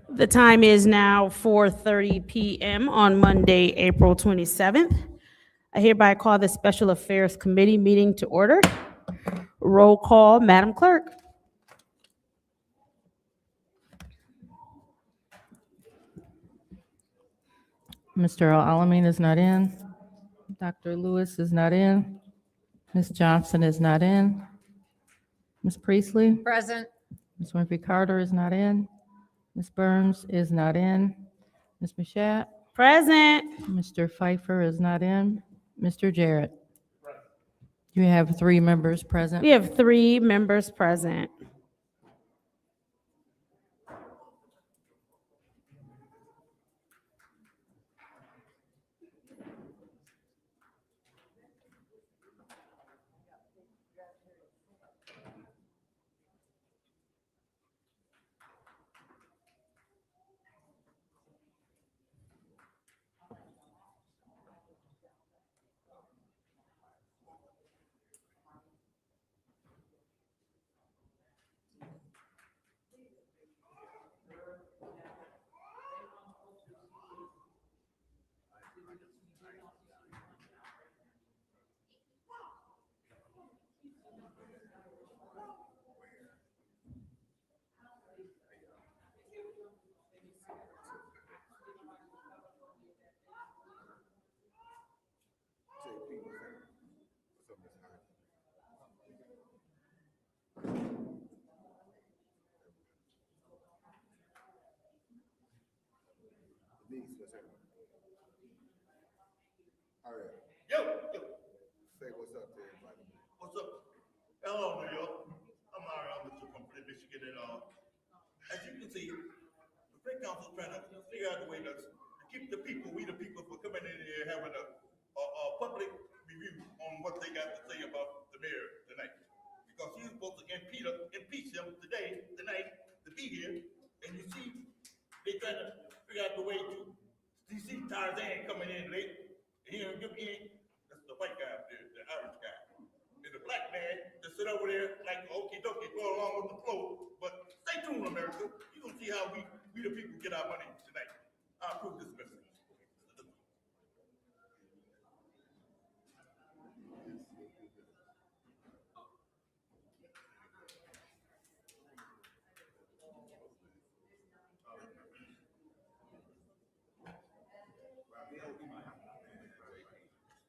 The time is now 4:30 p.m. on Monday, April 27th. I hereby call the Special Affairs Committee meeting to order. Roll call, Madam Clerk. Mr. Alamin is not in. Dr. Lewis is not in. Ms. Johnson is not in. Ms. Priestley? Present. Ms. Winfrey Carter is not in. Ms. Burns is not in. Ms. Mashat? Present. Mr. Pfeiffer is not in. Mr. Jarrett? You have 3 members present. We have 3 members present. All right. Yo, Say what's up to everybody. what's up? Hello, New York. I'm Mario, Mr. from Flint, Michigan, and as you can see, the Flint Council is trying to figure out a way to keep the people, we the people, from coming in here having a public review on what they got to say about the mayor tonight. Because he's supposed to impeach him tonight, to be here, and you see, they trying to figure out the way to. You see Tarzan coming in late, and he don't give in. That's the white guy up there, the Irish guy. And the black man just sit over there like okie dokie, go along with the flow. But stay tuned, America. You're gonna see how we the people get our money tonight. I'll approve this message.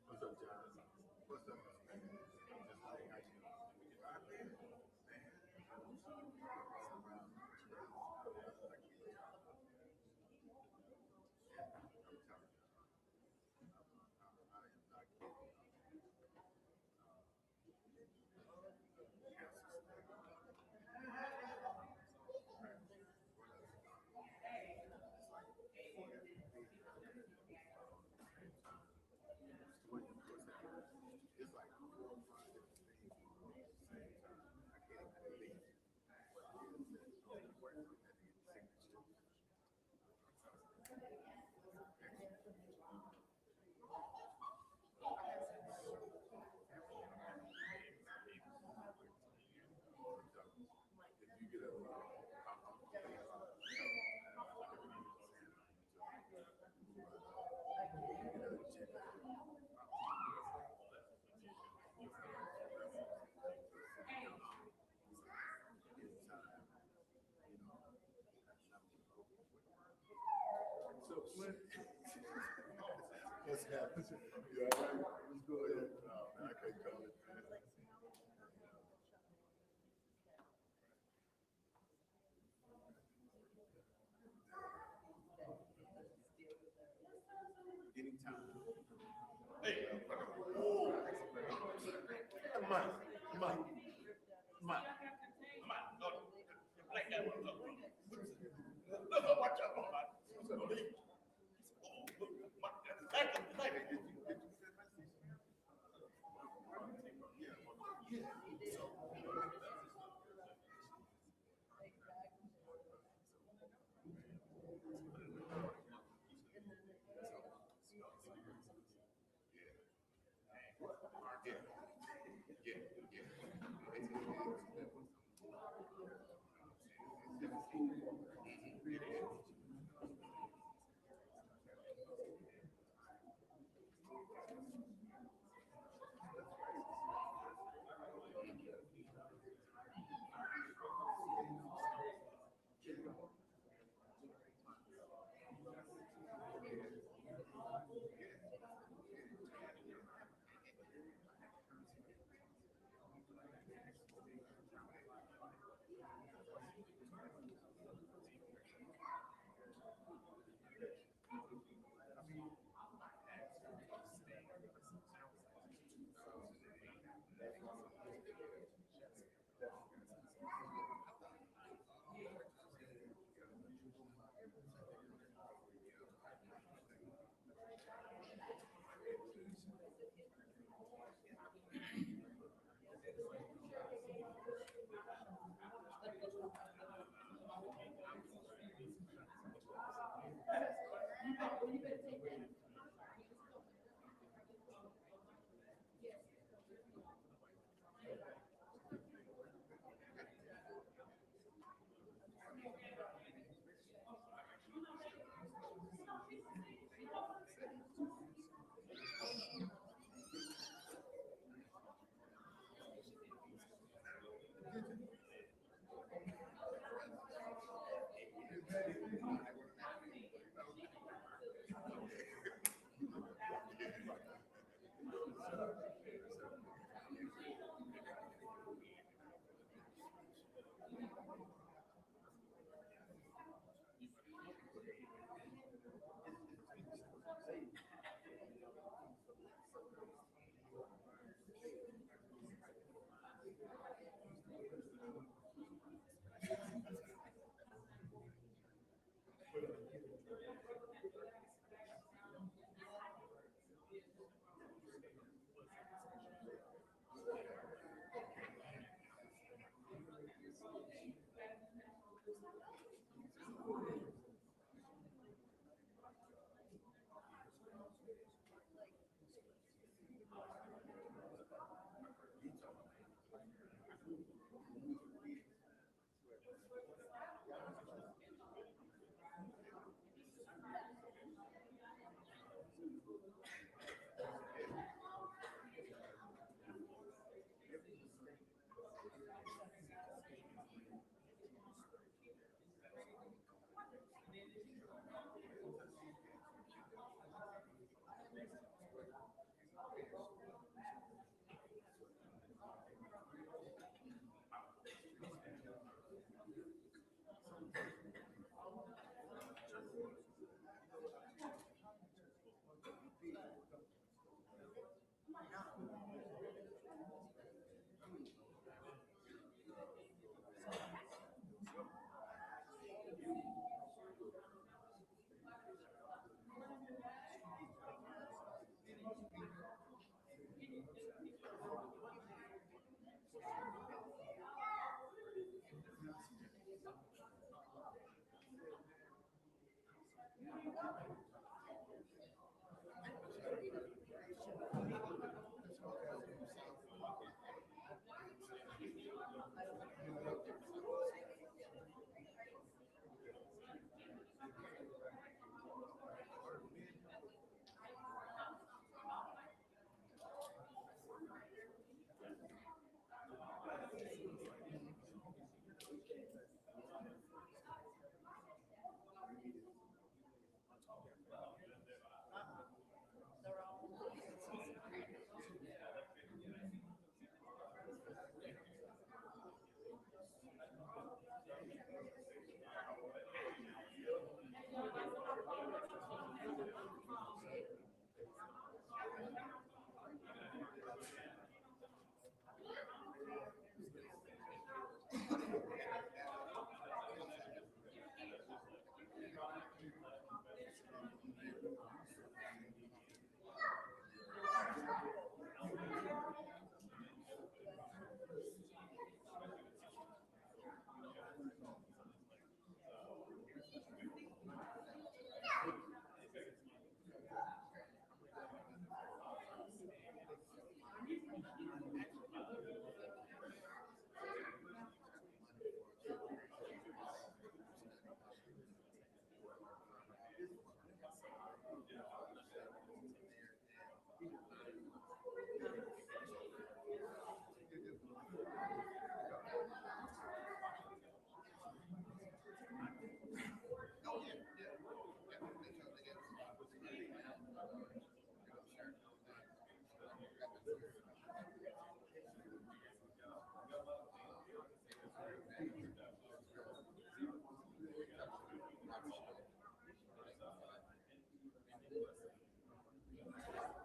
What's up, John? What's up? It's like 4 or 5 different things going on at the same time. I can't even believe it. But it's working on that signature. If you get a So Flint, what's happening? You all right? What's going on? No, man, I can't call it, man. Anytime. Hey, whoa. Mike. No, black guy, what's up? Look, watch out, Mike. What's up, Lee? Oh, look, Mike, that's exactly. Yeah.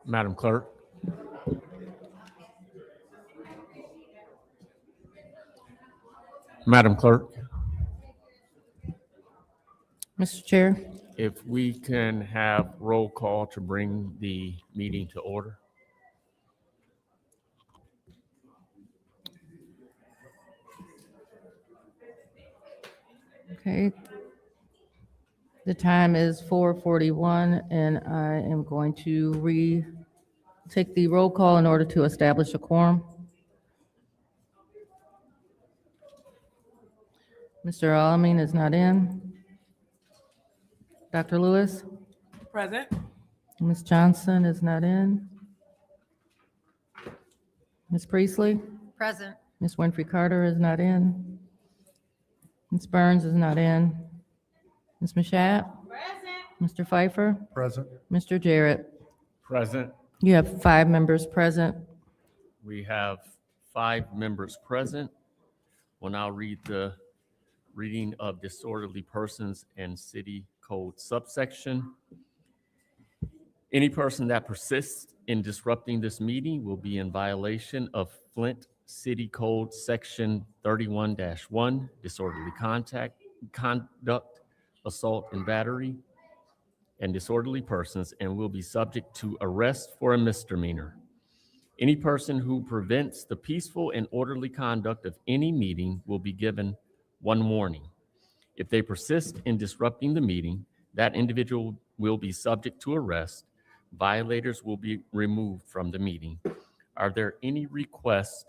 Madam Clerk. Madam Clerk, Mr. Chair, if we can have roll call to bring the meeting to order. okay. The time is 4:41, and I am going to take the roll call in order to establish a quorum. Mr. Alamin is not in. Dr. Lewis? Present. Ms. Johnson is not in. Ms. Priestley? Present. Ms. Winfrey Carter is not in. Ms. Burns is not in. Ms. Mashat? Present. Mr. Pfeiffer? Present. Mr. Jarrett? Present. You have 5 members present. We have 5 members present. We'll now read the reading of disorderly persons and city code subsection. Any person that persists in disrupting this meeting will be in violation of Flint City Code Section 31-1, disorderly conduct, assault and battery, and disorderly persons, and will be subject to arrest for a misdemeanor. Any person who prevents the peaceful and orderly conduct of any meeting will be given 1 warning. If they persist in disrupting the meeting, that individual will be subject to arrest. Violators will be removed from the meeting. Are there any requests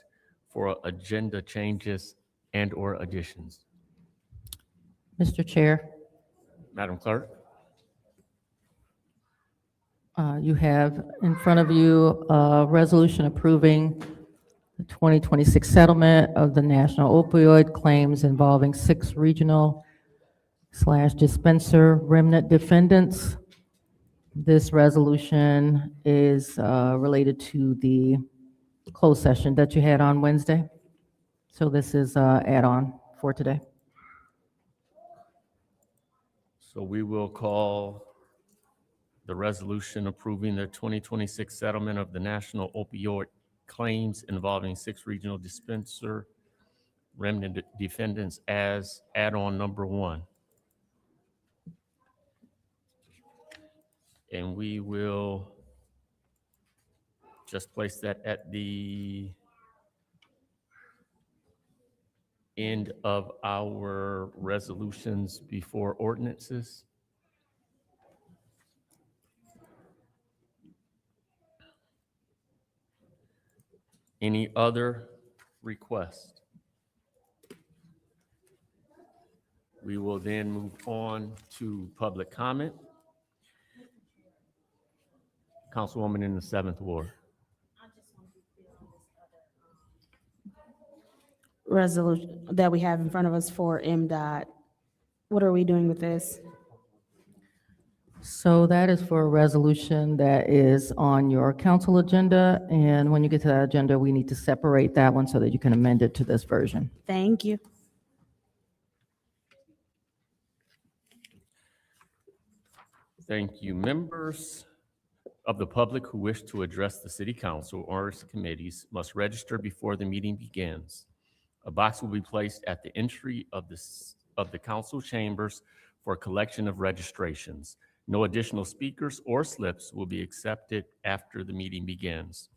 for agenda changes and/or additions? Mr. Chair, Madam Clerk? You have in front of you a resolution approving the 2026 settlement of the national opioid claims involving 6 regional/dispenser remnant defendants. This resolution is related to the closed session that you had on Wednesday. So this is add-on for today. So we will call the resolution approving the 2026 settlement of the national opioid claims involving 6 regional dispenser remnant defendants as add-on number 1. And we will just place that at the end of our resolutions before ordinances. Any other requests? We will then move on to public comment. Councilwoman in the 7th Ward. Resolution that we have in front of us for MDOT. What are we doing with this? So that is for a resolution that is on your council agenda, and when you get to that agenda, we need to separate that one so that you can amend it to this version. Thank you. Thank you. Members of the public who wish to address the city council or its committees must register before the meeting begins. A box will be placed at the entry of the council chambers for collection of registrations. No additional speakers or slips will be accepted after the meeting begins.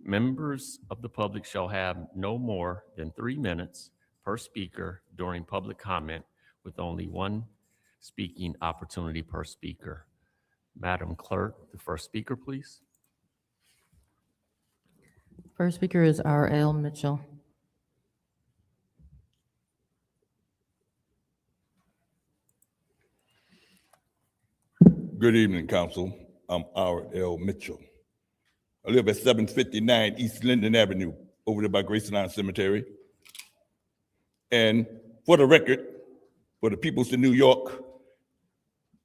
Members of the public shall have no more than 3 minutes per speaker during public comment, with only 1 speaking opportunity per speaker. Madam Clerk, the first speaker, please. First speaker is R.L. Mitchell. Good evening, Council. I'm R.L. Mitchell. I live at 759 East Linden Avenue, over there by Graceland Cemetery. And for the record, for the peoples in New York,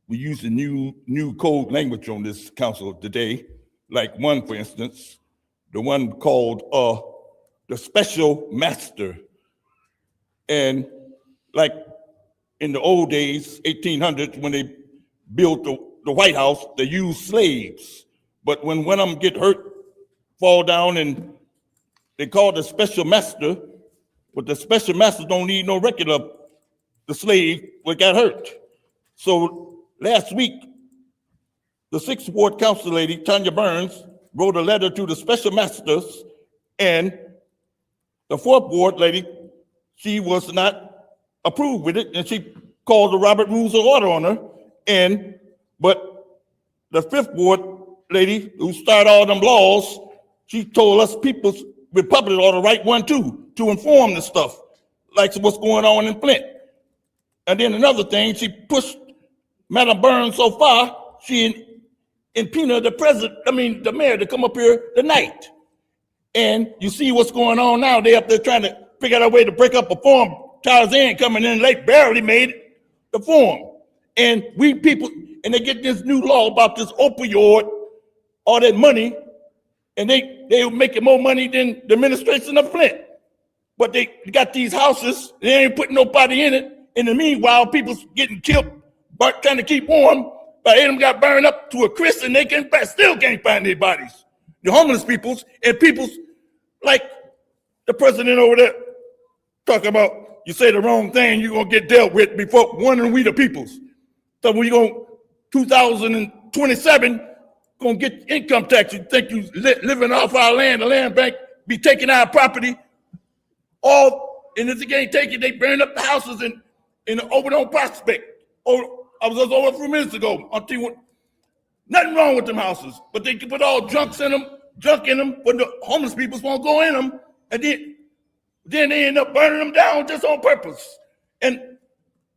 we use the new code language on this council today. Like one, for instance, the one called the special master. And like in the old days, 1800s, when they built the White House, they used slaves. But when one of them get hurt, fall down, and they call the special master, but the special master don't need no record of the slave that got hurt. So last week, the 6th Ward Council lady, Tanya Burns, wrote a letter to the special masters, and the 4th Ward lady, she was not approved with it, and she called the Robert Rules of Order on her. But the 5th Ward lady, who started all them laws, she told us people's Republic ought to write one too, to inform the stuff, like what's going on in Flint. And then another thing, she pushed Madam Burns so far, she impeded the mayor to come up here tonight. And you see what's going on now. They up there trying to figure out a way to break up a form. Tarzan coming in late, barely made the form. And we people, and they get this new law about this opioid, all that money, and they were making more money than the administration of Flint. But they got these houses, they ain't putting nobody in it. In the meanwhile, people's getting killed, but trying to keep warm. But them got burned up to a crisp, and they still can't find their bodies. The homeless peoples and peoples like the president over there talking about, you say the wrong thing, you're gonna get dealt with before one and we the peoples. So when you go 2027, gonna get income tax. You think you living off our land, the land bank be taking our property, all, and if they can't take it, they burn up the houses in the Overton Prospect. Oh, I was just over a few minutes ago. Nothing wrong with them houses, but they can put all junk in them, but the homeless people won't go in them, and then they end up burning them down just on purpose. And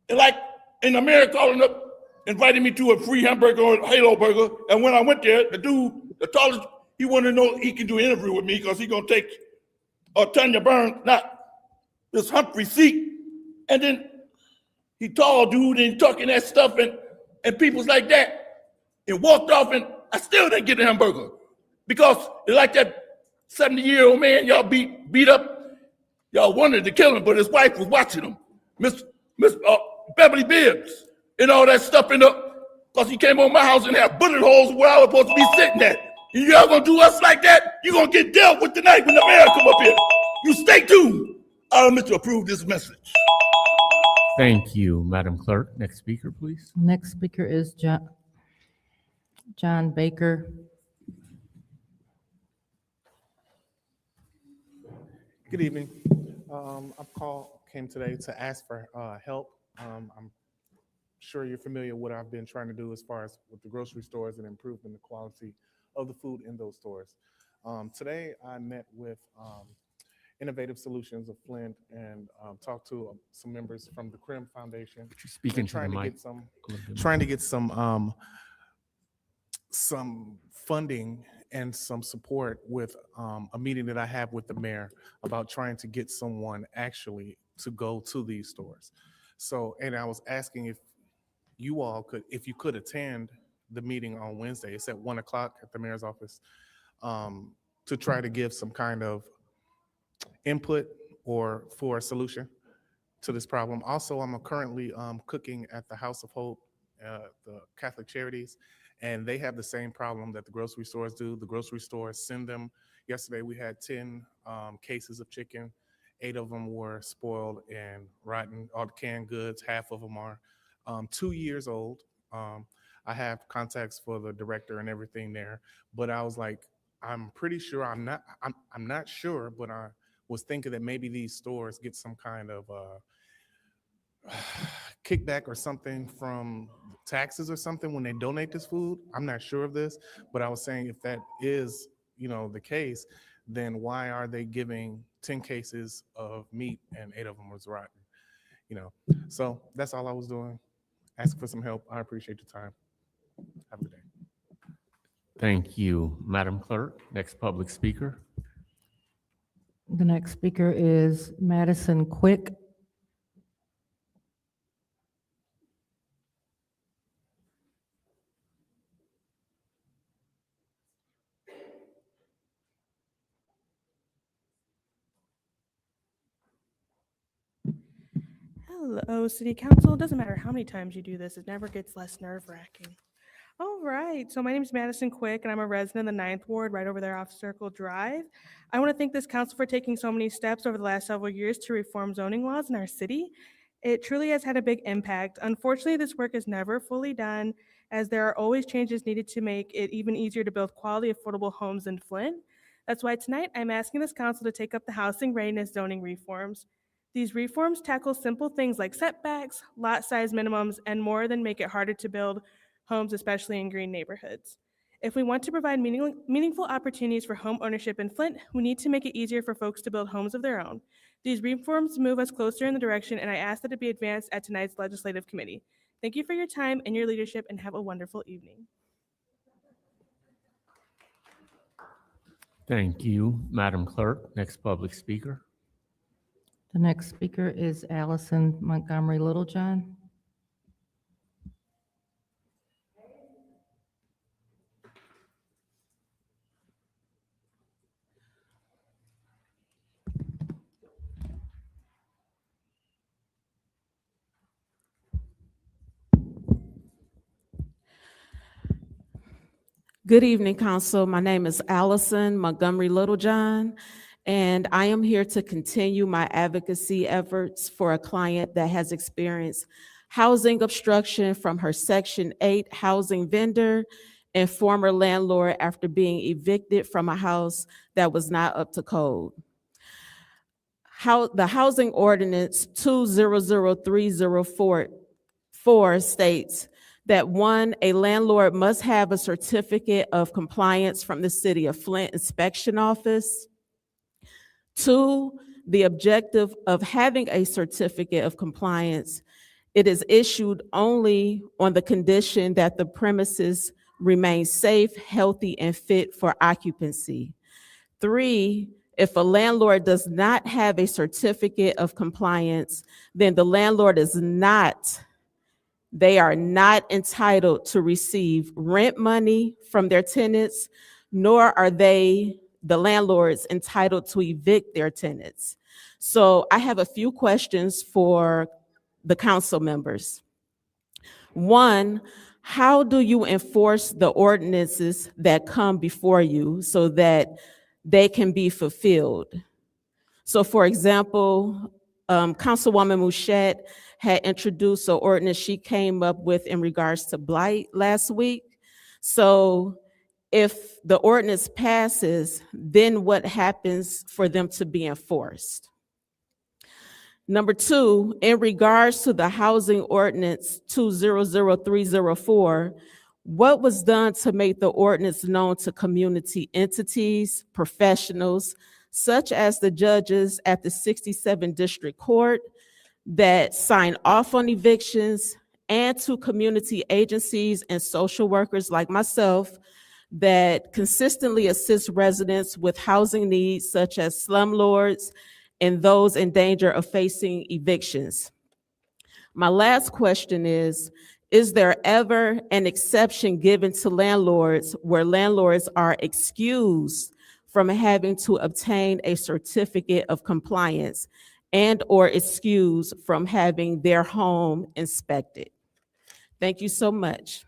like in America, calling up invited me to a free hamburger or Halo Burger. And when I went there, the dude, the tallest, he wanted to know he can do an interview with me because he gonna take Tanya Burns, not this Humphrey seat. And then he tall dude and talking that stuff and people's like that, and walked off, and I still didn't get a hamburger because it's like that 70-year-old man y'all beat up. Y'all wanted to kill him, but his wife was watching him. Miss Beverly Bibbs and all that stuff because he came on my house and had bullet holes where I was supposed to be sitting at. And y'all gonna do us like that? You gonna get dealt with tonight when the mayor come up here. You stay tuned. I'll admit to approve this message. Thank you, Madam Clerk. Next speaker, please. Next speaker is John Baker. Good evening. Came today to ask for help. I'm sure you're familiar with what I've been trying to do as far as with the grocery stores and improving the quality of the food in those stores. Today I met with Innovative Solutions of Flint and talked to some members from the CRIM Foundation. Could you speak into the trying to mic? get trying to get some funding and some support with a meeting that I have with the mayor about trying to get someone actually to go to these stores. So, and I was asking if you all if you could attend the meeting on Wednesday. It's at 1 o'clock at the mayor's office to try to give some kind of input or for a solution to this problem. Also, I'm currently cooking at the House of Hope, the Catholic Charities, and they have the same problem that the grocery stores do. The grocery stores send them. Yesterday, we had 10 cases of chicken. 8 of them were spoiled and rotten. All the canned goods, half of them are 2 years old. I have contacts for the director and everything there, but I was like, I'm pretty sure I'm not sure, but I was thinking that maybe these stores get some kind of kickback or something from taxes or something when they donate this food. I'm not sure of this, but I was saying if that is, the case, then why are they giving 10 cases of meat and 8 of them was rotten? So that's all I was doing. Asking for some help. I appreciate your time. Have a good day. Thank you, Madam Clerk. Next public speaker. The next speaker is Madison Quick. Hello, City Council. It doesn't matter how many times you do this, it never gets less nerve-wracking. All right, so my name is Madison Quick, and I'm a resident of the 9th Ward right over there off Circle Drive. I want to thank this council for taking so many steps over the last several years to reform zoning laws in our city. It truly has had a big impact. Unfortunately, this work is never fully done, as there are always changes needed to make it even easier to build quality, affordable homes in Flint. That's why tonight I'm asking this council to take up the housing readiness zoning reforms. These reforms tackle simple things like setbacks, lot size minimums, and more than make it harder to build homes, especially in green neighborhoods. If we want to provide meaningful opportunities for home ownership in Flint, we need to make it easier for folks to build homes of their own. These reforms move us closer in the direction, and I ask that it be advanced at tonight's legislative committee. Thank you for your time and your leadership, and have a wonderful evening. Thank you, Madam Clerk. Next public speaker. The next speaker is Allison Montgomery Littlejohn. Good evening, Council. My name is Allison Montgomery Littlejohn, and I am here to continue my advocacy efforts for a client that has experienced housing obstruction from her Section 8 housing vendor and former landlord after being evicted from a house that was not up to code. The housing ordinance 200304 states that 1, a landlord must have a certificate of compliance from the City of Flint Inspection Office. 2, the objective of having a certificate of compliance It is issued only on the condition that the premises remain safe, healthy, and fit for occupancy. 3, if a landlord does not have a certificate of compliance, then the landlord they are not entitled to receive rent money from their tenants, nor are the landlords, entitled to evict their tenants. So I have a few questions for the council members. 1, how do you enforce the ordinances that come before you so that they can be fulfilled? So for example, Councilwoman Mouchette had introduced an ordinance she came up with in regards to blight last week. So if the ordinance passes, then what happens for them to be enforced? Number 2, in regards to the housing ordinance 200304, what was done to make the ordinance known to community entities, professionals, such as the judges at the 67 District Court that sign off on evictions, and to community agencies and social workers like myself that consistently assist residents with housing needs such as slumlords and those in danger of facing evictions? My last question is there ever an exception given to landlords where landlords are excused from having to obtain a certificate of compliance and or excused from having their home inspected? Thank you so much.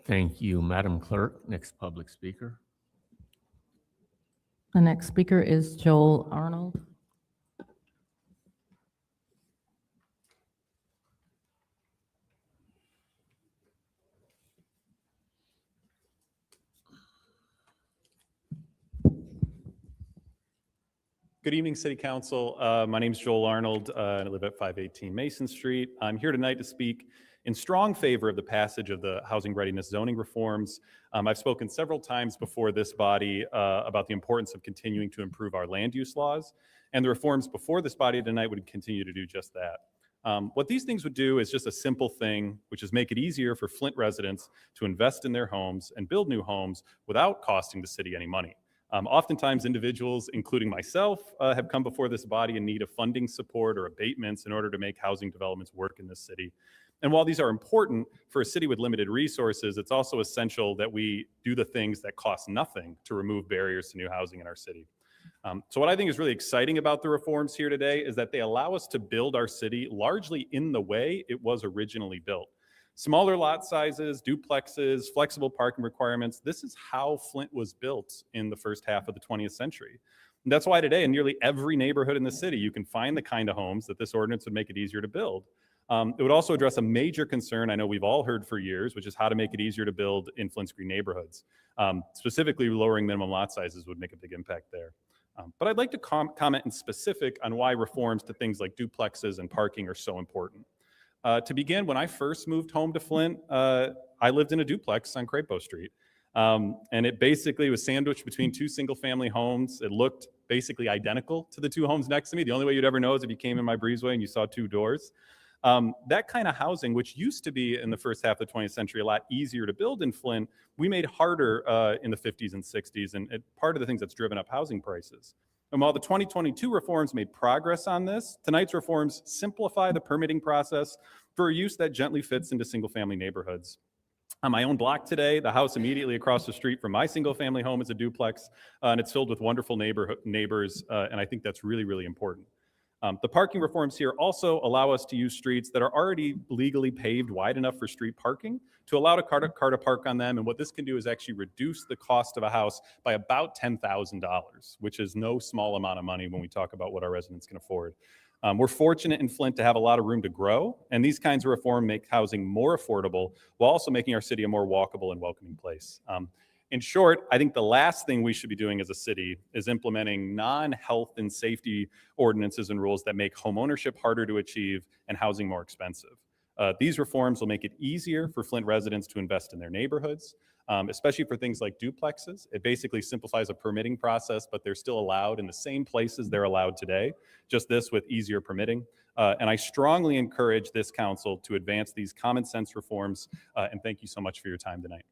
Thank you, Madam Clerk. Next public speaker. The next speaker is Joel Arnold. Good evening, City Council. My name is Joel Arnold, and I live at 518 Mason Street. I'm here tonight to speak in strong favor of the passage of the housing readiness zoning reforms. I've spoken several times before this body about the importance of continuing to improve our land use laws, and the reforms before this body tonight would continue to do just that. What these things would do is just a simple thing, which is make it easier for Flint residents to invest in their homes and build new homes without costing the city any money. Oftentimes, individuals, including myself, have come before this body in need of funding support or abatements in order to make housing developments work in this city. And while these are important for a city with limited resources, it's also essential that we do the things that cost nothing to remove barriers to new housing in our city. So what I think is really exciting about the reforms here today is that they allow us to build our city largely in the way it was originally built. Smaller lot sizes, duplexes, flexible parking requirements. This is how Flint was built in the first half of the 20th century. And that's why today in nearly every neighborhood in the city, you can find the kind of homes that this ordinance would make it easier to build. It would also address a major concern I know we've all heard for years, which is how to make it easier to build in Flint's green neighborhoods. Specifically, lowering minimum lot sizes would make a big impact there. But I'd like to comment in specific on why reforms to things like duplexes and parking are so important. To begin, when I first moved home to Flint, I lived in a duplex on Crapo Street. And it basically was sandwiched between 2 single-family homes. It looked basically identical to the 2 homes next to me. The only way you'd ever know is if you came in my breezeway and you saw 2 doors. That kind of housing, which used to be in the first half of the 20th century a lot easier to build in Flint, we made harder in the 50s and 60s, and part of the things that's driven up housing prices. And while the 2022 reforms made progress on this, tonight's reforms simplify the permitting process for a use that gently fits into single-family neighborhoods. On my own block today, the house immediately across the street from my single-family home is a duplex, and it's filled with wonderful neighbors, and I think that's really, really important. The parking reforms here also allow us to use streets that are already legally paved wide enough for street parking to allow a car to park on them. And what this can do is actually reduce the cost of a house by about $10,000, which is no small amount of money when we talk about what our residents can afford. We're fortunate in Flint to have a lot of room to grow, and these kinds of reform make housing more affordable while also making our city a more walkable and welcoming place. In short, I think the last thing we should be doing as a city is implementing non-health and safety ordinances and rules that make homeownership harder to achieve and housing more expensive. These reforms will make it easier for Flint residents to invest in their neighborhoods, especially for things like duplexes. It basically simplifies a permitting process, but they're still allowed in the same places they're allowed today, just this with easier permitting. And I strongly encourage this council to advance these common sense reforms, and thank you so much for your time tonight.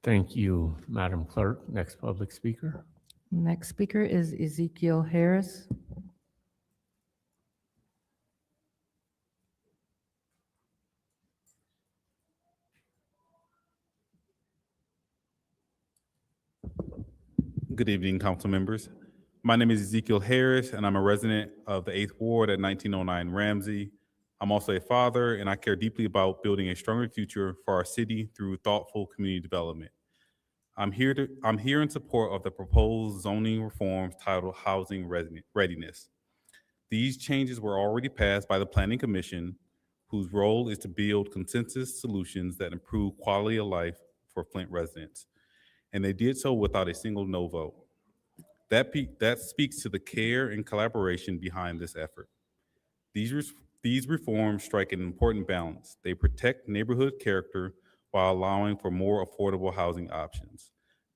Thank you, Madam Clerk. Next public speaker. Next speaker is Ezekiel Harris. Good evening, council members. My name is Ezekiel Harris, and I'm a resident of the 8th Ward at 1909 Ramsey. I'm also a father, and I care deeply about building a stronger future for our city through thoughtful community development. I'm here in support of the proposed zoning reforms titled Housing Readiness. These changes were already passed by the Planning Commission, whose role is to build consensus solutions that improve quality of life for Flint residents. And they did so without a single no vote. That speaks to the care and collaboration behind this effort. These reforms strike an important balance. They protect neighborhood character while allowing for more affordable housing options.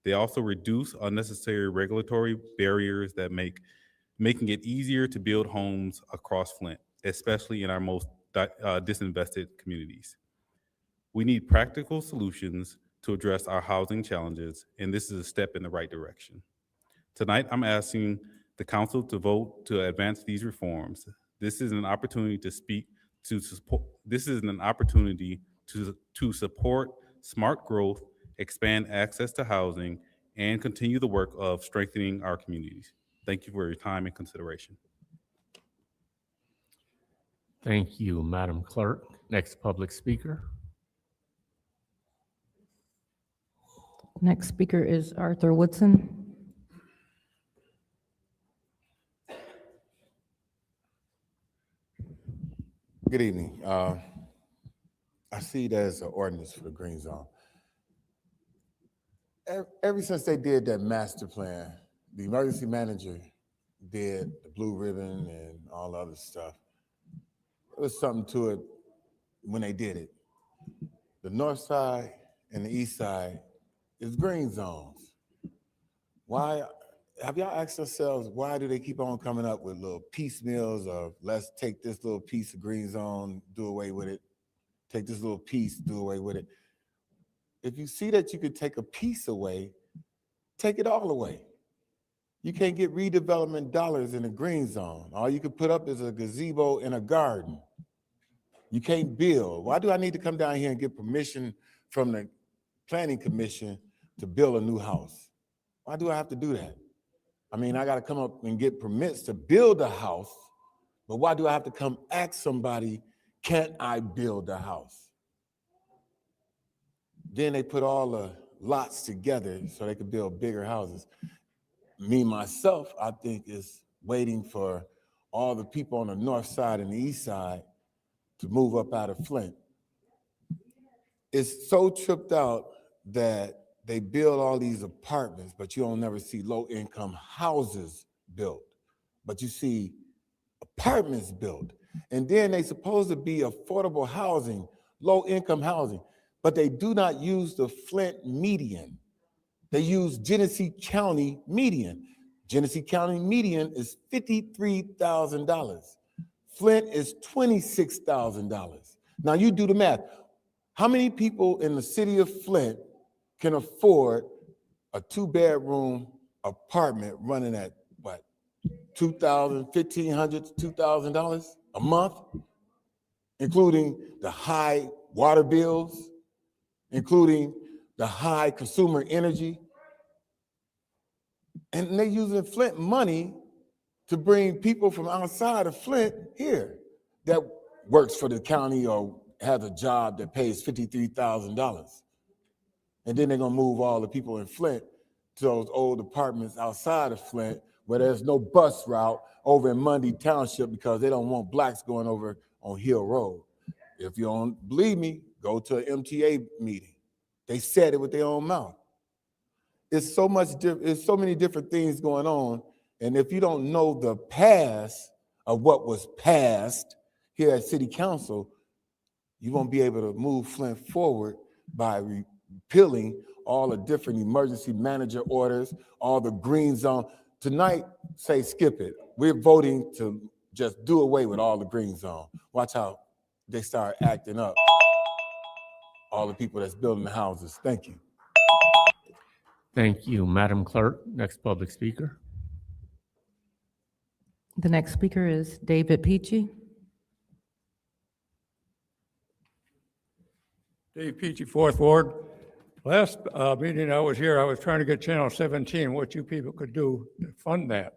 They also reduce unnecessary regulatory barriers that making it easier to build homes across Flint, especially in our most disinvested communities. We need practical solutions to address our housing challenges, and this is a step in the right direction. Tonight, I'm asking the council to vote to advance these reforms. This is an opportunity to support smart growth, expand access to housing, and continue the work of strengthening our communities. Thank you for your time and consideration. Thank you, Madam Clerk. Next public speaker. Next speaker is Arthur Woodson. Good evening. I see there's an ordinance for the green zone. Ever since they did that master plan, the emergency manager did the blue ribbon and all the other stuff. There was something to it when they did it. The north side and the east side is green zones. Why? Have y'all asked yourselves, why do they keep on coming up with little piecemeals of let's take this little piece of green zone, do away with it, take this little piece, do away with it. If you see that you could take a piece away, take it all away. You can't get redevelopment dollars in a green zone. All you could put up is a gazebo in a garden. You can't build. Why do I need to come down here and get permission from the Planning Commission to build a new house? Why do I have to do that? I mean, I got to come up and get permits to build a house, but why do I have to come ask somebody, can't I build a house? Then they put all the lots together so they could build bigger houses. Me, myself, I think is waiting for all the people on the north side and the east side to move up out of Flint. It's so tripped out that they build all these apartments, but you don't never see low-income houses built. But you see apartments built. And then they supposed to be affordable housing, low-income housing, but they do not use the Flint median. They use Genesee County median. Genesee County median is $53,000. Flint is $26,000. Now you do the math. How many people in the city of Flint can afford a 2-bedroom apartment running at what, $2,000, $1,500 to $2,000 a month, including the high water bills, including the high consumer energy? And they're using Flint money to bring people from outside of Flint here that works for the county or has a job that pays $53,000. And then they're gonna move all the people in Flint to those old apartments outside of Flint where there's no bus route over in Mundy Township because they don't want blacks going over on Hill Road. If you don't believe me, go to an MTA meeting. They said it with their own mouth. It's so many different things going on. And if you don't know the past of what was passed here at City Council, you won't be able to move Flint forward by repealing all the different emergency manager orders, all the green zone. Tonight, say skip it. We're voting to just do away with all the green zone. Watch how they start acting up, all the people that's building the houses. Thank you. Thank you, Madam Clerk. Next public speaker. The next speaker is David Peachy. Dave Peachy, Fourth Ward. Last meeting I was here, I was trying to get Channel 17, what you people could do to fund that.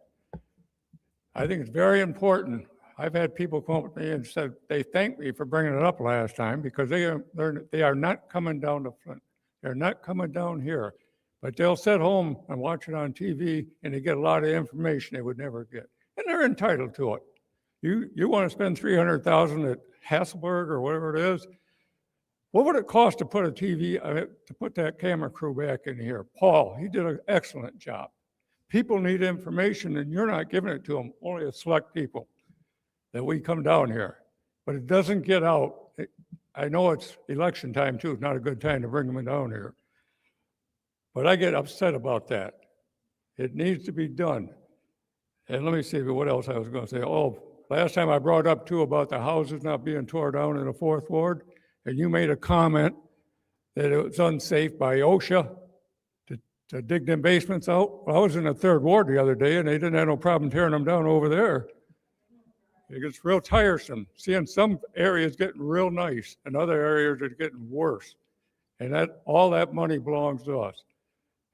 I think it's very important. I've had people come up to me and said they thank me for bringing it up last time because they are not coming down to Flint. They're not coming down here, but they'll sit home and watch it on TV and they get a lot of information they would never get, and they're entitled to it. You want to spend $300,000 at Hasselberg or whatever it is. What would it cost to put a TV, to put that camera crew back in here? Paul, he did an excellent job. People need information and you're not giving it to them, only a select people that we come down here. But it doesn't get out. I know it's election time too. It's not a good time to bring them down here. But I get upset about that. It needs to be done. And let me see what else I was going to say. Oh, last time I brought up too about the houses not being tore down in the Fourth Ward. And you made a comment that it was unsafe by OSHA to dig them basements out. Well, I was in the Third Ward the other day and they didn't have no problem tearing them down over there. It gets real tiresome seeing some areas getting real nice and other areas are getting worse. And all that money belongs to us.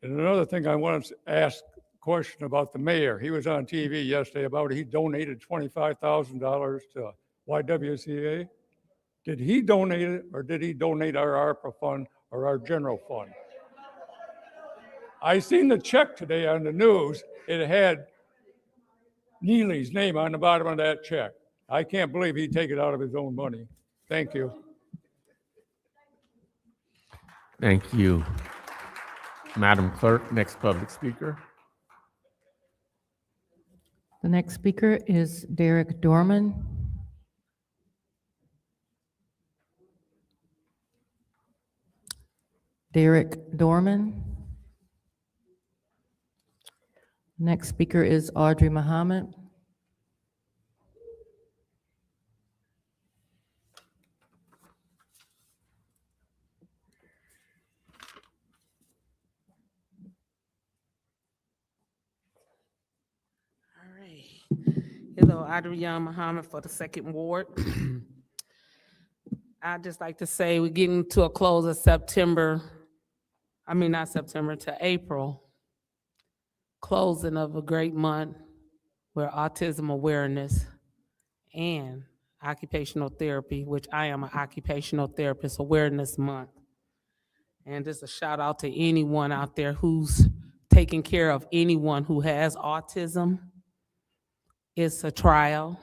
And another thing I want to ask a question about the mayor. He was on TV yesterday about he donated $25,000 to YWCA. Did he donate it or did he donate our ARPA fund or our general fund? I seen the check today on the news. It had Neely's name on the bottom of that check. I can't believe he'd take it out of his own money. Thank you. Thank you. Madam Clerk, next public speaker. The next speaker is Derek Dorman. Derek Dorman. Next speaker is Audrey Muhammad. All right. Hello, Adrian Muhammad for the Second Ward. I'd just like to say we're getting to a close of to April. Closing of a great month where autism awareness and occupational therapy, which I am an occupational therapist, awareness month. And just a shout out to anyone out there who's taking care of anyone who has autism. It's a trial.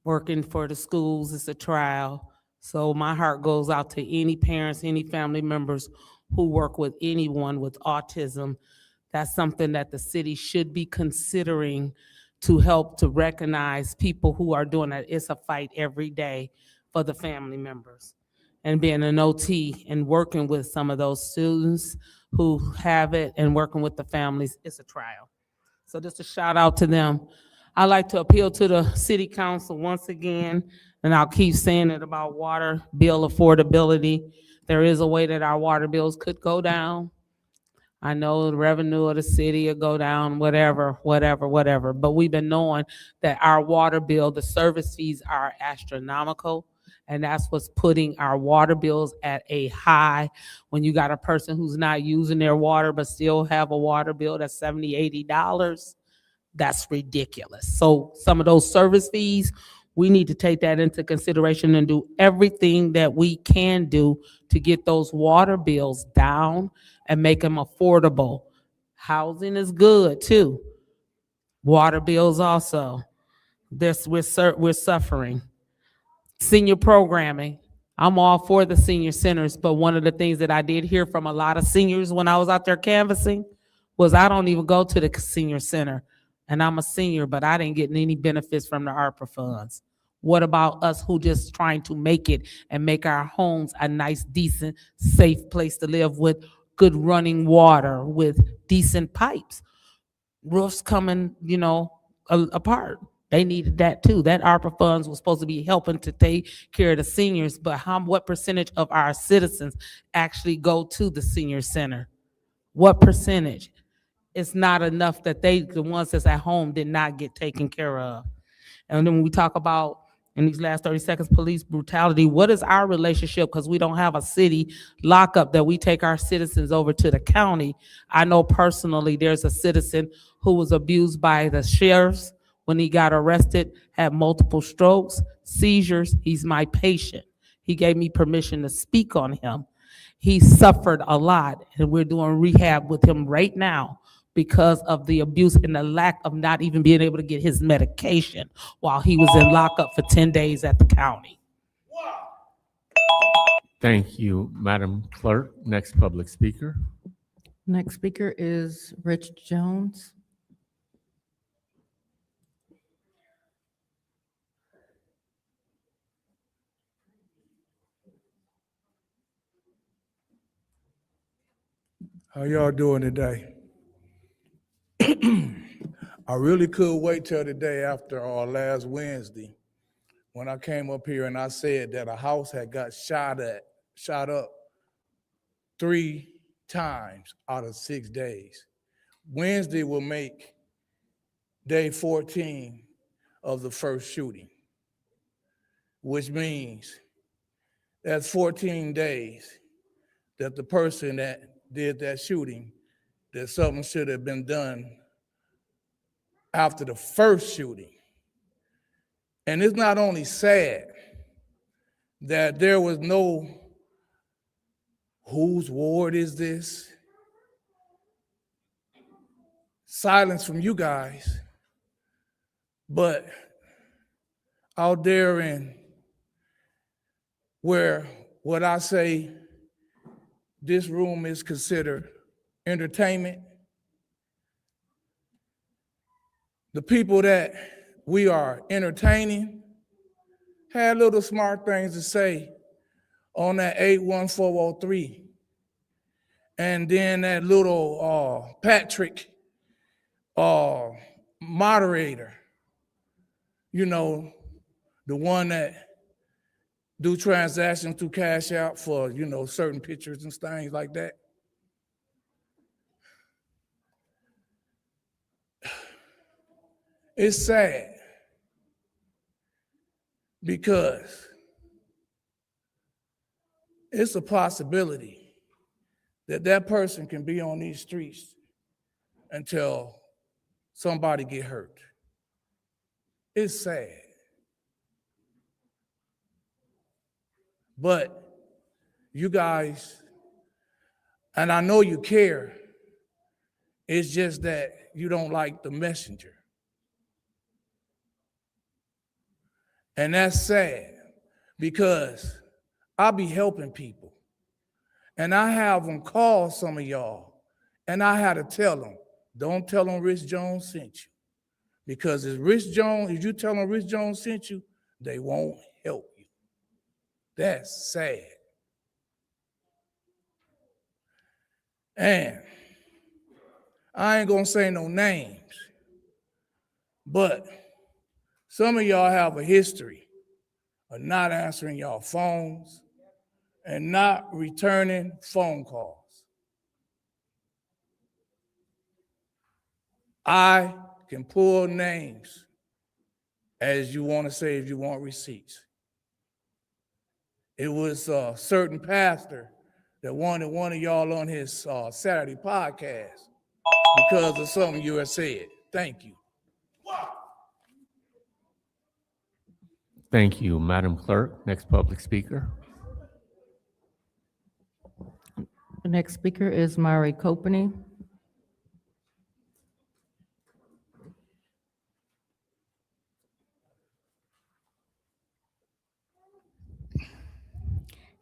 Working for the schools is a trial. So my heart goes out to any parents, any family members who work with anyone with autism. That's something that the city should be considering to help to recognize people who are doing that. It's a fight every day for the family members. And being an OT and working with some of those students who have it and working with the families, it's a trial. So just a shout out to them. I'd like to appeal to the city council once again, and I'll keep saying it about water bill affordability. There is a way that our water bills could go down. I know the revenue of the city will go down, whatever, but we've been knowing that our water bill, the service fees are astronomical, and that's what's putting our water bills at a high. When you got a person who's not using their water but still have a water bill that's $70, $80, that's ridiculous. So some of those service fees, we need to take that into consideration and do everything that we can do to get those water bills down and make them affordable. Housing is good too. Water bills also. We're suffering. Senior programming. I'm all for the senior centers, but one of the things that I did hear from a lot of seniors when I was out there canvassing was I don't even go to the senior center. And I'm a senior, but I didn't get any benefits from the ARPA funds. What about us who just trying to make it and make our homes a nice, decent, safe place to live with good running water, with decent pipes? Roofs coming, apart. They needed that too. That ARPA funds was supposed to be helping to take care of the seniors, but what percentage of our citizens actually go to the senior center? What percentage? It's not enough that the ones that's at home did not get taken care of. And then when we talk about, in these last 30 seconds, police brutality, what is our relationship? Because we don't have a city lockup that we take our citizens over to the county. I know personally there's a citizen who was abused by the sheriffs when he got arrested, had multiple strokes, seizures. He's my patient. He gave me permission to speak on him. He suffered a lot, and we're doing rehab with him right now because of the abuse and the lack of not even being able to get his medication while he was in lockup for 10 days at the county. Thank you, Madam Clerk. Next public speaker. Next speaker is Rich Jones. How y'all doing today? I really could wait till the day after last Wednesday when I came up here and I said that a house had got shot up 3 times out of 6 days. Wednesday will make day 14 of the first shooting, which means that's 14 days that the person that did that shooting, that something should have been done after the first shooting. And it's not only sad that there was no whose ward is this silence from you guys, but out there in where what I say this room is considered entertainment, the people that we are entertaining had little smart things to say on that 81403. And then that little Patrick moderator, the one that do transactions through Cash App for, certain pictures and things like that. It's sad because it's a possibility that that person can be on these streets until somebody get hurt. It's sad. But you guys, and I know you care, it's just that you don't like the messenger. And that's sad because I be helping people. And I have them call some of y'all, and I had to tell them, don't tell them Rich Jones sent you. Because if you tell them Rich Jones sent you, they won't help you. That's sad. And I ain't gonna say no names, but some of y'all have a history of not answering y'all phones and not returning phone calls. I can pull names as you want to say if you want receipts. It was a certain pastor that wanted one of y'all on his Saturday podcast because of something you had said. Thank you. Thank you, Madam Clerk. Next public speaker. The next speaker is Mari Copany.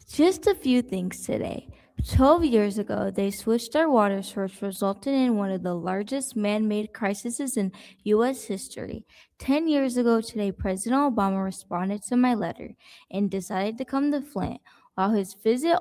Just a few things today. 12 years ago, they switched their water source, resulting in one of the largest man-made crises in U.S. history. 10 years ago today, President Obama responded to my letter and decided to come to Flint. While his visit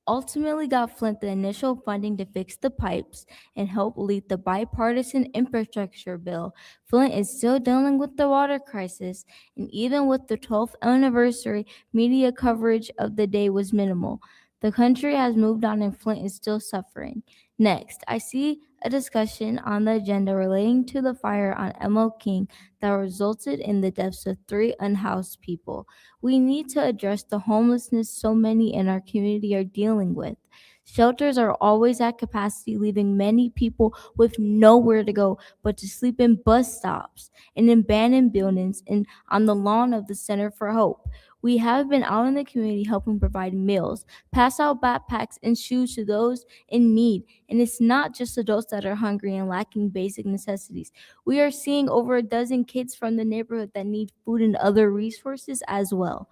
ultimately got Flint the initial funding to fix the pipes and help lead the bipartisan infrastructure bill, Flint is still dealing with the water crisis, and even with the 12th anniversary, media coverage of the day was minimal. The country has moved on and Flint is still suffering. Next, I see a discussion on the agenda relating to the fire on M.L. King that resulted in the deaths of 3 unhoused people. We need to address the homelessness so many in our community are dealing with. Shelters are always at capacity, leaving many people with nowhere to go but to sleep in bus stops, in abandoned buildings, and on the lawn of the Center for Hope. We have been out in the community helping provide meals, pass out backpacks and shoes to those in need. And it's not just adults that are hungry and lacking basic necessities. We are seeing over a dozen kids from the neighborhood that need food and other resources as well.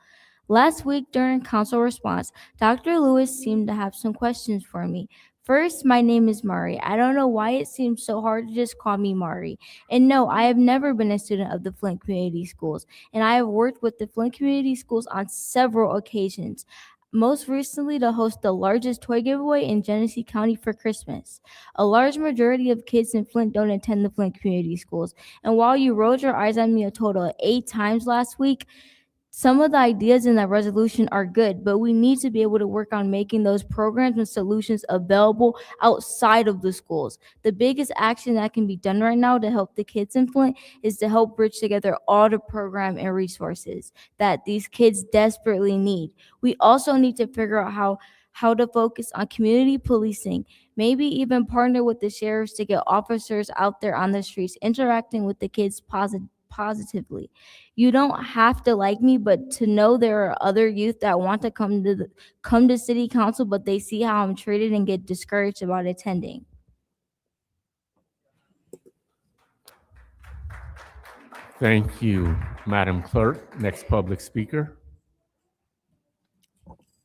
Last week during council response, Dr. Lewis seemed to have some questions for me. First, my name is Mari. I don't know why it seems so hard to just call me Mari. And no, I have never been a student of the Flint Community Schools, and I have worked with the Flint Community Schools on several occasions. Most recently to host the largest toy giveaway in Genesee County for Christmas. A large majority of kids in Flint don't attend the Flint Community Schools. And while you rolled your eyes at me a total of 8 times last week, some of the ideas in that resolution are good, but we need to be able to work on making those programs and solutions available outside of the schools. The biggest action that can be done right now to help the kids in Flint is to help bridge together all the program and resources that these kids desperately need. We also need to figure out how to focus on community policing, maybe even partner with the sheriffs to get officers out there on the streets interacting with the kids positively. You don't have to like me, but to know there are other youth that want to come to city council, but they see how I'm treated and get discouraged about attending. Thank you, Madam Clerk. Next public speaker.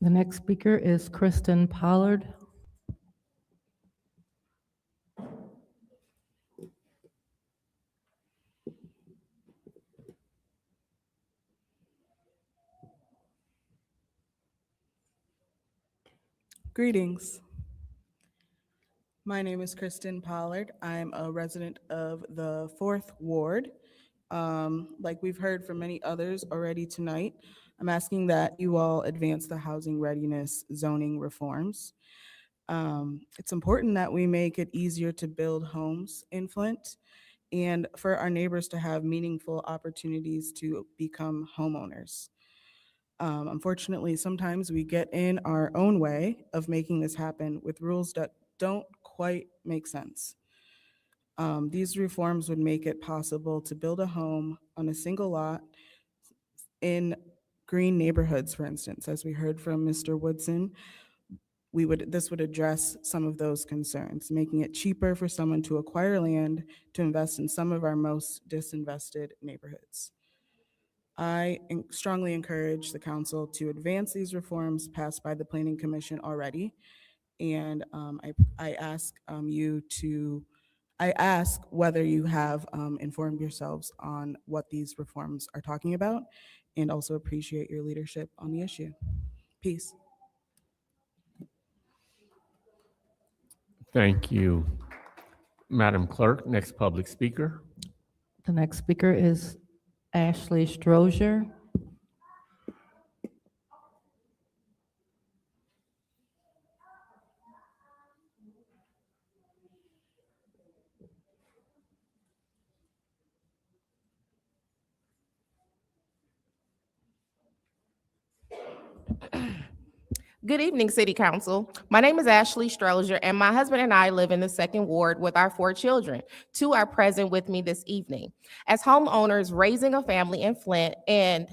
The next speaker is Kristen Pollard. Greetings. My name is Kristen Pollard. I'm a resident of the 4th Ward. Like we've heard from many others already tonight, I'm asking that you all advance the housing readiness zoning reforms. It's important that we make it easier to build homes in Flint and for our neighbors to have meaningful opportunities to become homeowners. Unfortunately, sometimes we get in our own way of making this happen with rules that don't quite make sense. These reforms would make it possible to build a home on a single lot in green neighborhoods, for instance. As we heard from Mr. Woodson, this would address some of those concerns, making it cheaper for someone to acquire land to invest in some of our most disinvested neighborhoods. I strongly encourage the council to advance these reforms passed by the Planning Commission already. And I ask whether you have informed yourselves on what these reforms are talking about, and also appreciate your leadership on the issue. Peace. Thank you, Madam Clerk. Next public speaker. The next speaker is Ashley Strozier. Good evening, City Council. My name is Ashley Strozier, and my husband and I live in the 2nd Ward with our 4 children. 2 are present with me this evening. As homeowners raising a family in Flint, and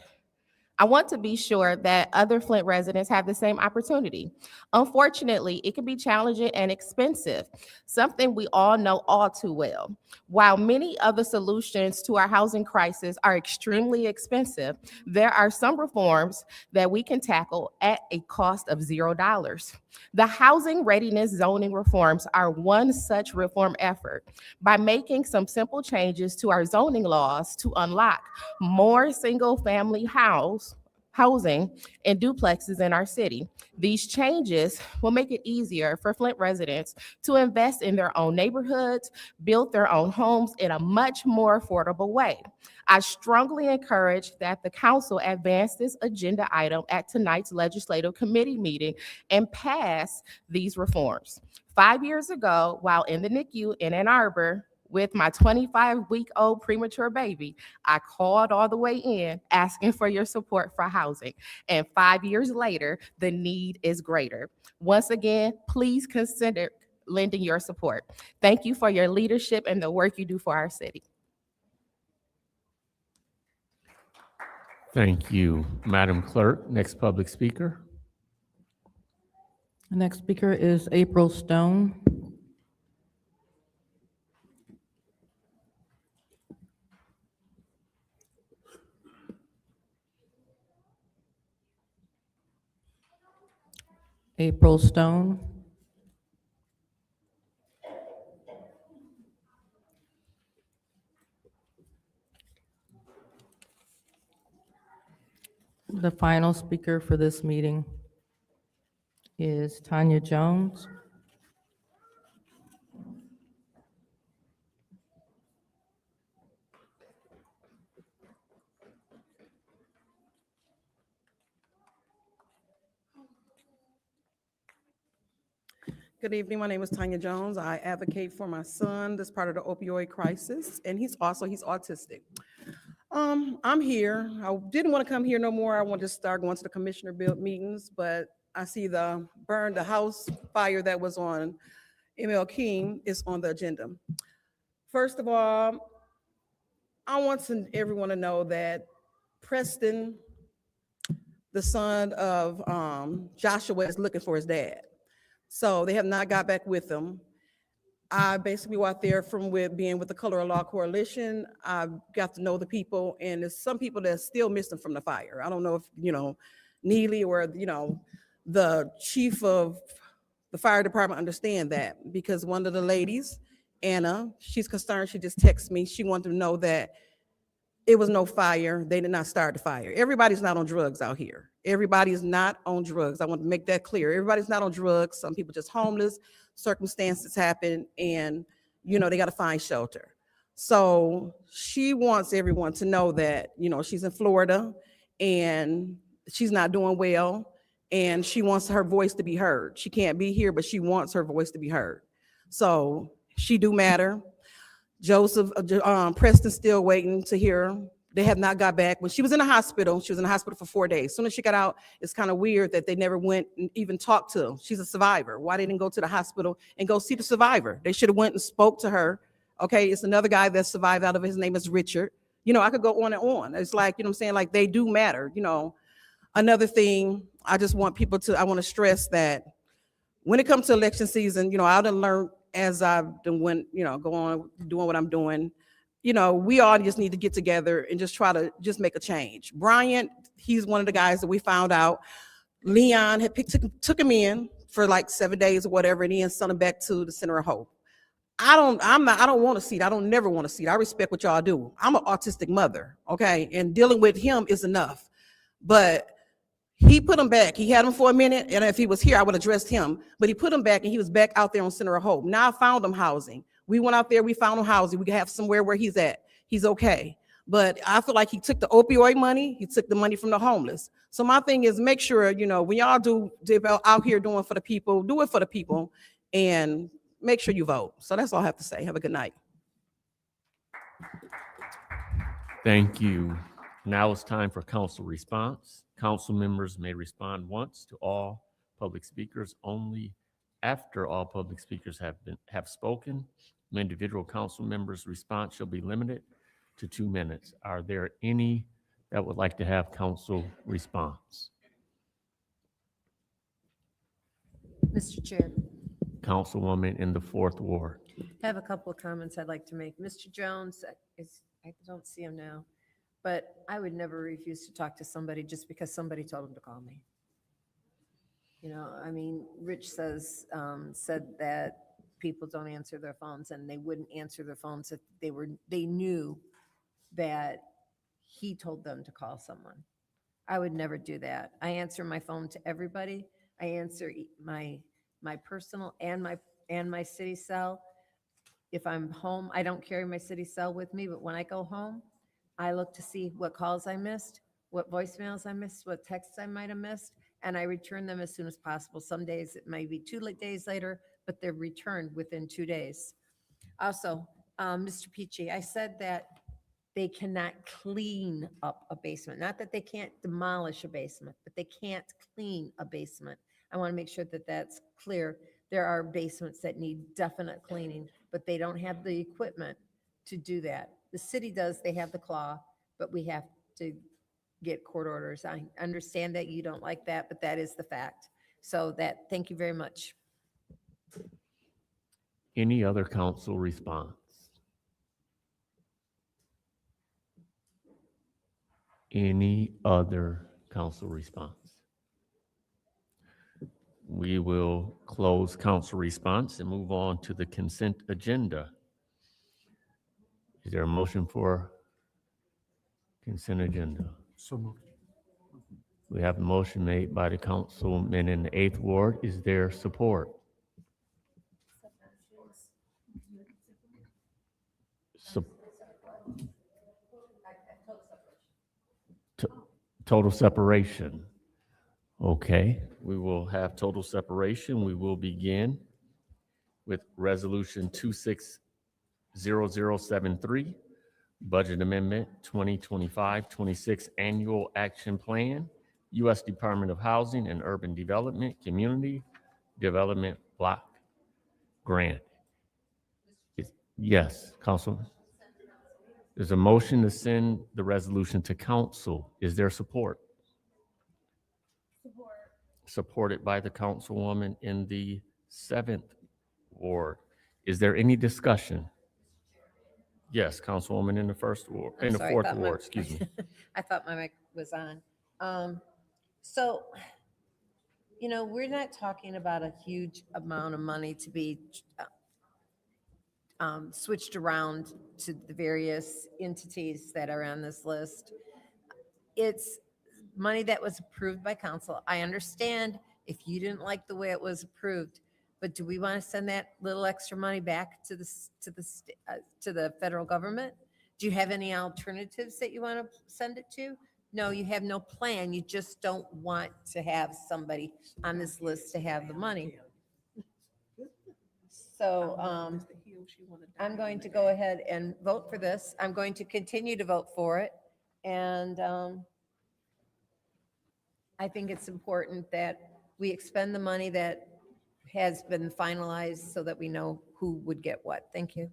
I want to be sure that other Flint residents have the same opportunity. Unfortunately, it can be challenging and expensive, something we all know all too well. While many other solutions to our housing crisis are extremely expensive, there are some reforms that we can tackle at a cost of $0. The housing readiness zoning reforms are one such reform effort. By making some simple changes to our zoning laws to unlock more single-family housing and duplexes in our city. These changes will make it easier for Flint residents to invest in their own neighborhoods, build their own homes in a much more affordable way. I strongly encourage that the council advance this agenda item at tonight's legislative committee meeting and pass these reforms. 5 years ago, while in the NICU in Ann Arbor, with my 25-week-old premature baby, I called all the way in asking for your support for housing. And 5 years later, the need is greater. Once again, please consider lending your support. Thank you for your leadership and the work you do for our city. Thank you, Madam Clerk. Next public speaker. The next speaker is April Stone. April Stone. The final speaker for this meeting is Tanya Jones. Good evening. My name is Tanya Jones. I advocate for my son, this part of the opioid crisis, and he's autistic. I'm here. I didn't want to come here no more. I wanted to start going to the commissioner build meetings, but I see the house fire that was on ML King is on the agenda. First of all, I want everyone to know that Preston, the son of Joshua, is looking for his dad. So they have not got back with him. I basically went there from being with the Color of Law Coalition. I got to know the people, and there's some people that still missing from the fire. I don't know if, Neely or, the chief of the fire department understand that, because one of the ladies, Anna, she's concerned. She just texted me. She wanted to know that it was no fire. They did not start the fire. Everybody's not on drugs out here. Everybody is not on drugs. I want to make that clear. Everybody's not on drugs. Some people just homeless. Circumstances happen, and they got to find shelter. So she wants everyone to know that she's in Florida and she's not doing well, and she wants her voice to be heard. She can't be here, but she wants her voice to be heard. So she do matter. Joseph, Preston's still waiting to hear. They have not got back. When she was in the hospital, for 4 days. As soon as she got out, it's kind of weird that they never went and even talked to her. She's a survivor. Why they didn't go to the hospital and go see the survivor? They should have went and spoke to her. Okay, it's another guy that survived out of it. His name is Richard. I could go on and on. It's like, what I'm saying? Like, they do matter. Another thing, I want to stress that when it comes to election season, I done learned as I've been go on doing what I'm doing, we all just need to get together and just try to just make a change. Bryant, he's one of the guys that we found out. Leon had took him in for like 7 days or whatever, and then sent him back to the Center of Hope. I don't want a seat. I don't never want a seat. I respect what y'all do. I'm an autistic mother, okay? And dealing with him is enough. But he put him back. He had him for a minute, and if he was here, I would have addressed him. But he put him back, and he was back out there on Center of Hope. Now I found him housing. We went out there, we found him housing. We can have somewhere where he's at. He's okay. But I feel like he took the opioid money. He took the money from the homeless. So my thing is, make sure, when y'all do out here doing for the people, do it for the people, and make sure you vote. So that's all I have to say. Have a good night. Thank you. Now it's time for council response. Council members may respond once to all public speakers only after all public speakers have spoken. Individual council members' response shall be limited to 2 minutes. Are there any that would like to have council response? Mr. Chair, Councilwoman in the 4th Ward. I have a couple of comments I'd like to make. Mr. Jones I don't see him now, but I would never refuse to talk to somebody just because somebody told him to call me. You know, I mean, Rich said that people don't answer their phones, and they wouldn't answer their phones if they knew that he told them to call someone. I would never do that. I answer my phone to everybody. I answer my personal and my city cell. If I'm home, I don't carry my city cell with me, but when I go home, I look to see what calls I missed, what voicemails I missed, what texts I might have missed, and I return them as soon as possible. Some days it may be 2 days later, but they're returned within 2 days. Also, Mr. Peachy, I said that they cannot clean up a basement. Not that they can't demolish a basement, but they can't clean a basement. I want to make sure that that's clear. There are basements that need definite cleaning, but they don't have the equipment to do that. The city does, they have the claw, but we have to get court orders. I understand that you don't like that, but that is the fact. So thank you very much. Any other council response? Any other council response? We will close council response and move on to the consent agenda. Is there a motion for consent agenda? So moved. We have a motion made by the councilman in the 8th Ward. Is there support? Sup- Total separation. Okay, we will have total separation. We will begin with Resolution 260073, Budget Amendment 2025-26 Annual Action Plan, U.S. Department of Housing and Urban Development, Community Development Block Grant. Yes, Councilman. There's a motion to send the resolution to council. Is there support? Support. Supported by the councilwoman in the 7th Ward. Is there any discussion? Yes, Councilwoman in the 1st Ward, I'm in the sorry, 4th Ward, excuse me. I thought my mic was on. So, you know, we're not talking about a huge amount of money to be switched around to the various entities that are on this list. It's money that was approved by council. I understand if you didn't like the way it was approved, but do we want to send that little extra money back to the federal government? Do you have any alternatives that you want to send it to? No, you have no plan. You just don't want to have somebody on this list to have the money. So I'm going to go ahead and vote for this. I'm going to continue to vote for it. And I think it's important that we expend the money that has been finalized so that we know who would get what. Thank you.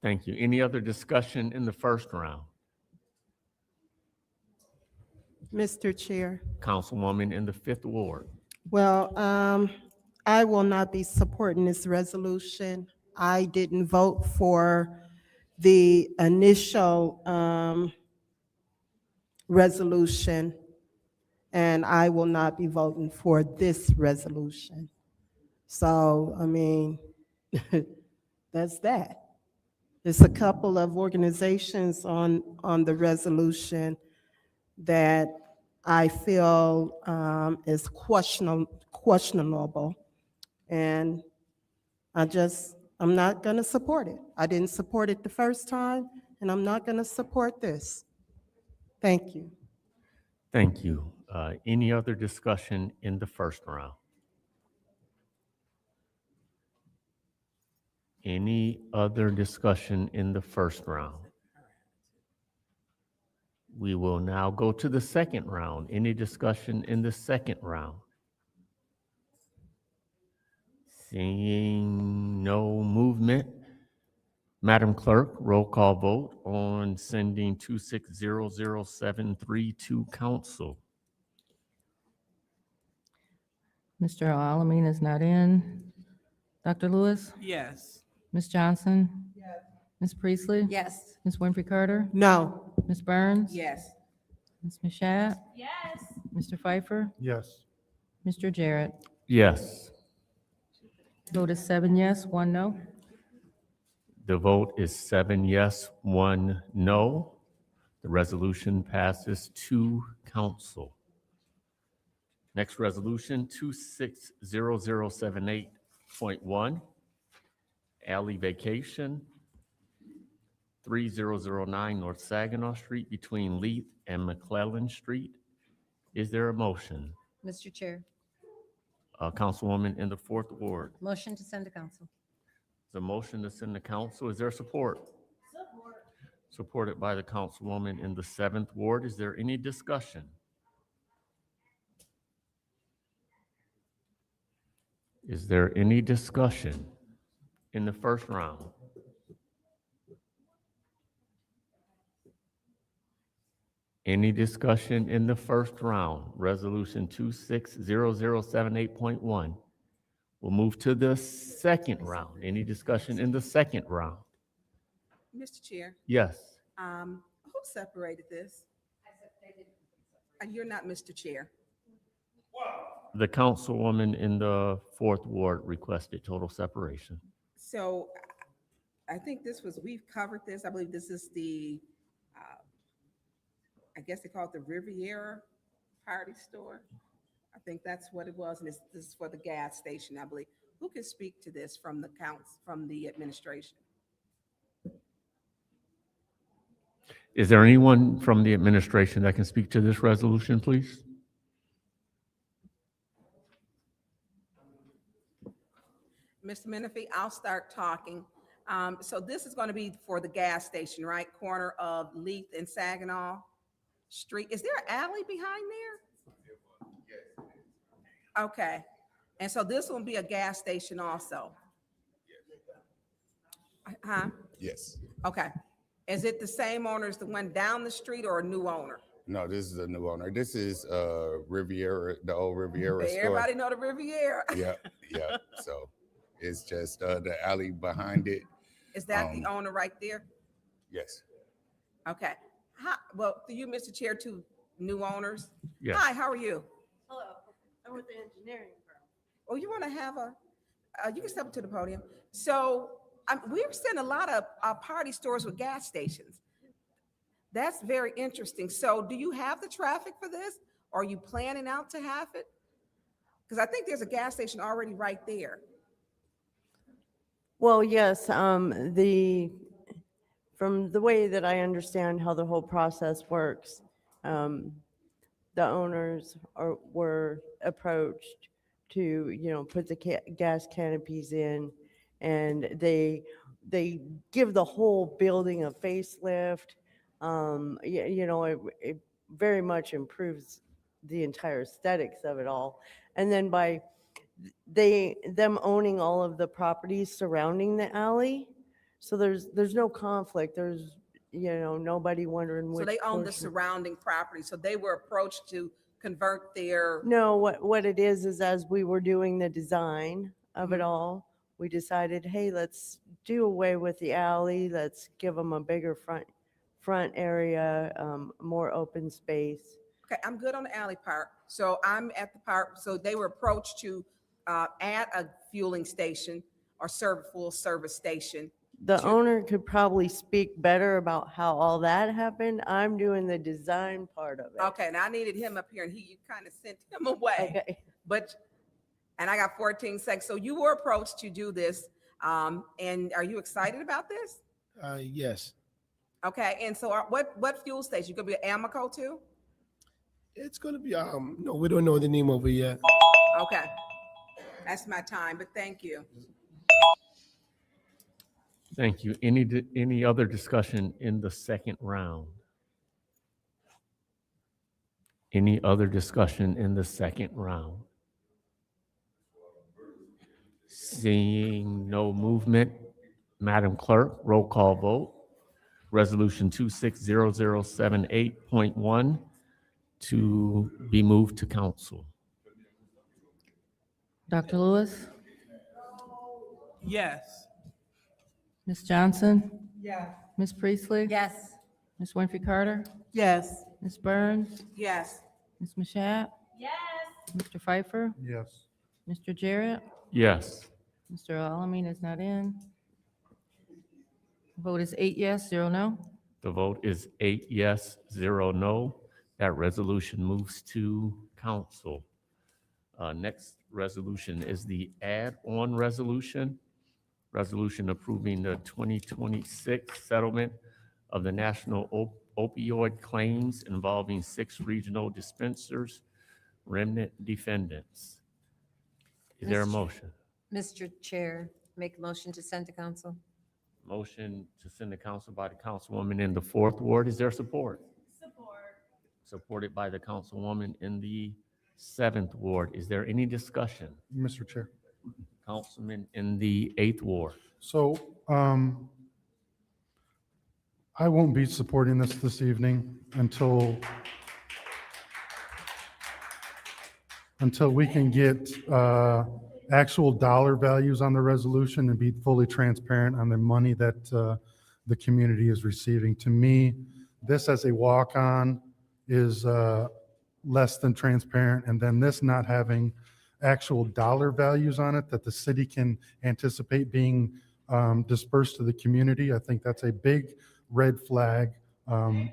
Thank you. Any other discussion in the 1st round? Mr. Chair. Councilwoman in the 5th Ward. Well, I will not be supporting this resolution. I didn't vote for the initial resolution, and I will not be voting for this resolution. So, I mean, that's that. There's a couple of organizations on the resolution that I feel is questionable, and I'm not going to support it. I didn't support it the first time, and I'm not going to support this. Thank you. Thank you. Any other discussion in the 1st round? Any other discussion in the 1st round? We will now go to the 2nd round. Any discussion in the 2nd round? Seeing no movement, Madam Clerk, roll call vote on sending 260073 to council. Mr. Alamin is not in. Dr. Lewis? Yes. Ms. Johnson? Ms. Priestley? Yes. Ms. Winfrey Carter? No. Ms. Burns? Yes. Ms. Mashat? Yes. Mr. Pfeiffer? Yes. Mr. Jarrett? Yes, Vote is 7 yes, 1 no. the vote is 7 yes, 1 no. The resolution passes to council. Next resolution, 260078.1, alley vacation, 3009 North Saginaw Street between Leith and McClellan Street. Is there a motion? Mr. Chair, Councilwoman in the 4th Ward. motion to send to council. The motion to send to council, is there support? Support. Supported by the councilwoman in the 7th Ward. Is there any discussion? Is there any discussion in the first round? Any discussion in the first round? Resolution 260078.1. We'll move to the second round. Any discussion in the second round? Mr. Chair, Yes. who separated this? You're not Mr. Chair. The councilwoman in the 4th Ward requested total separation. So I think we've covered this. I believe this is the, I guess they call it the Riviera Party Store. I think that's what it was, and this is for the gas station, I believe. Who can speak to this from the from the administration? Is there anyone from the administration that can speak to this resolution, please? Mr. Menifee, I'll start talking. So this is going to be for the gas station, right? Corner of Leith and Saginaw Street. Is there an alley behind there? Okay. And so this will be a gas station also? Huh? Yes. Okay. Is it the same owner as the one down the street or a new owner? No, this is a new owner. This is Riviera, the old Riviera store. Everybody know the Riviera. Yeah, yeah. So it's just the alley behind it. Is that the owner right there? Yes. Okay. Well, to you, Mr. Chair, two new owners. Yes. Hi, how are you? Hello, I'm with the engineering firm. Oh, you want to have you can step up to the podium. So we're seeing a lot of party stores with gas stations. That's very interesting. So do you have the traffic for this? Or are you planning out to have it? Because I think there's a gas station already right there. Well, yes, from the way that I understand how the whole process works, the owners were approached to, put the gas canopies in, and they give the whole building a facelift. It very much improves the entire aesthetics of it all. And then by them owning all of the properties surrounding the alley, so there's no conflict. There's nobody wondering which. So they own the portion. surrounding property. So they were approached to convert their. No, what it is as we were doing the design of it all, we decided, hey, let's do away with the alley. Let's give them a bigger front area, more open space. Okay, I'm good on the alley part. So I'm at the part, so they were approached to add a fueling station or full service station. The owner could probably speak better about how all that happened. I'm doing the design part of it. Okay, and I needed him up here and you kind of sent him away. Okay. And I got 14 seconds. So you were approached to do this. And are you excited about this? Yes. Okay, and so what fuel station? You gonna be an Amoco too? It's gonna be no, we don't know the name of it yet. Okay, that's my time, but thank you. Thank you. Any other discussion in the second round? Any other discussion in the second round? Seeing no movement, Madam Clerk, roll call vote. Resolution 260078.1 to be moved to council. Dr. Lewis, Yes. Ms. Johnson, Yes. Ms. Priestley, Yes. Ms. Winfrey Carter, Yes. Ms. Burns, Yes. Ms. Mashat, Yes. Mr. Pfeiffer, Yes. Mr. Jarrett, Yes. Mr. Alamin is not in. Vote is 8 yes, 0 no. The vote is 8 yes, 0 no. That resolution moves to council. Next resolution is the add-on resolution. Resolution approving the 2026 settlement of the national opioid claims involving 6 regional dispensers, remnant defendants. Is there a motion? Mr. Chair, make a motion to send to council. Motion to send to council by the councilwoman in the 4th ward. Is there support? Support. Supported by the councilwoman in the 7th ward. Is there any discussion? Mr. Chair. Councilman in the 8th ward. So I won't be supporting this evening until we can get actual dollar values on the resolution and be fully transparent on the money that the community is receiving. To me, this as a walk-on is less than transparent, and then this not having actual dollar values on it that the city can anticipate being dispersed to the community, I think that's a big red flag.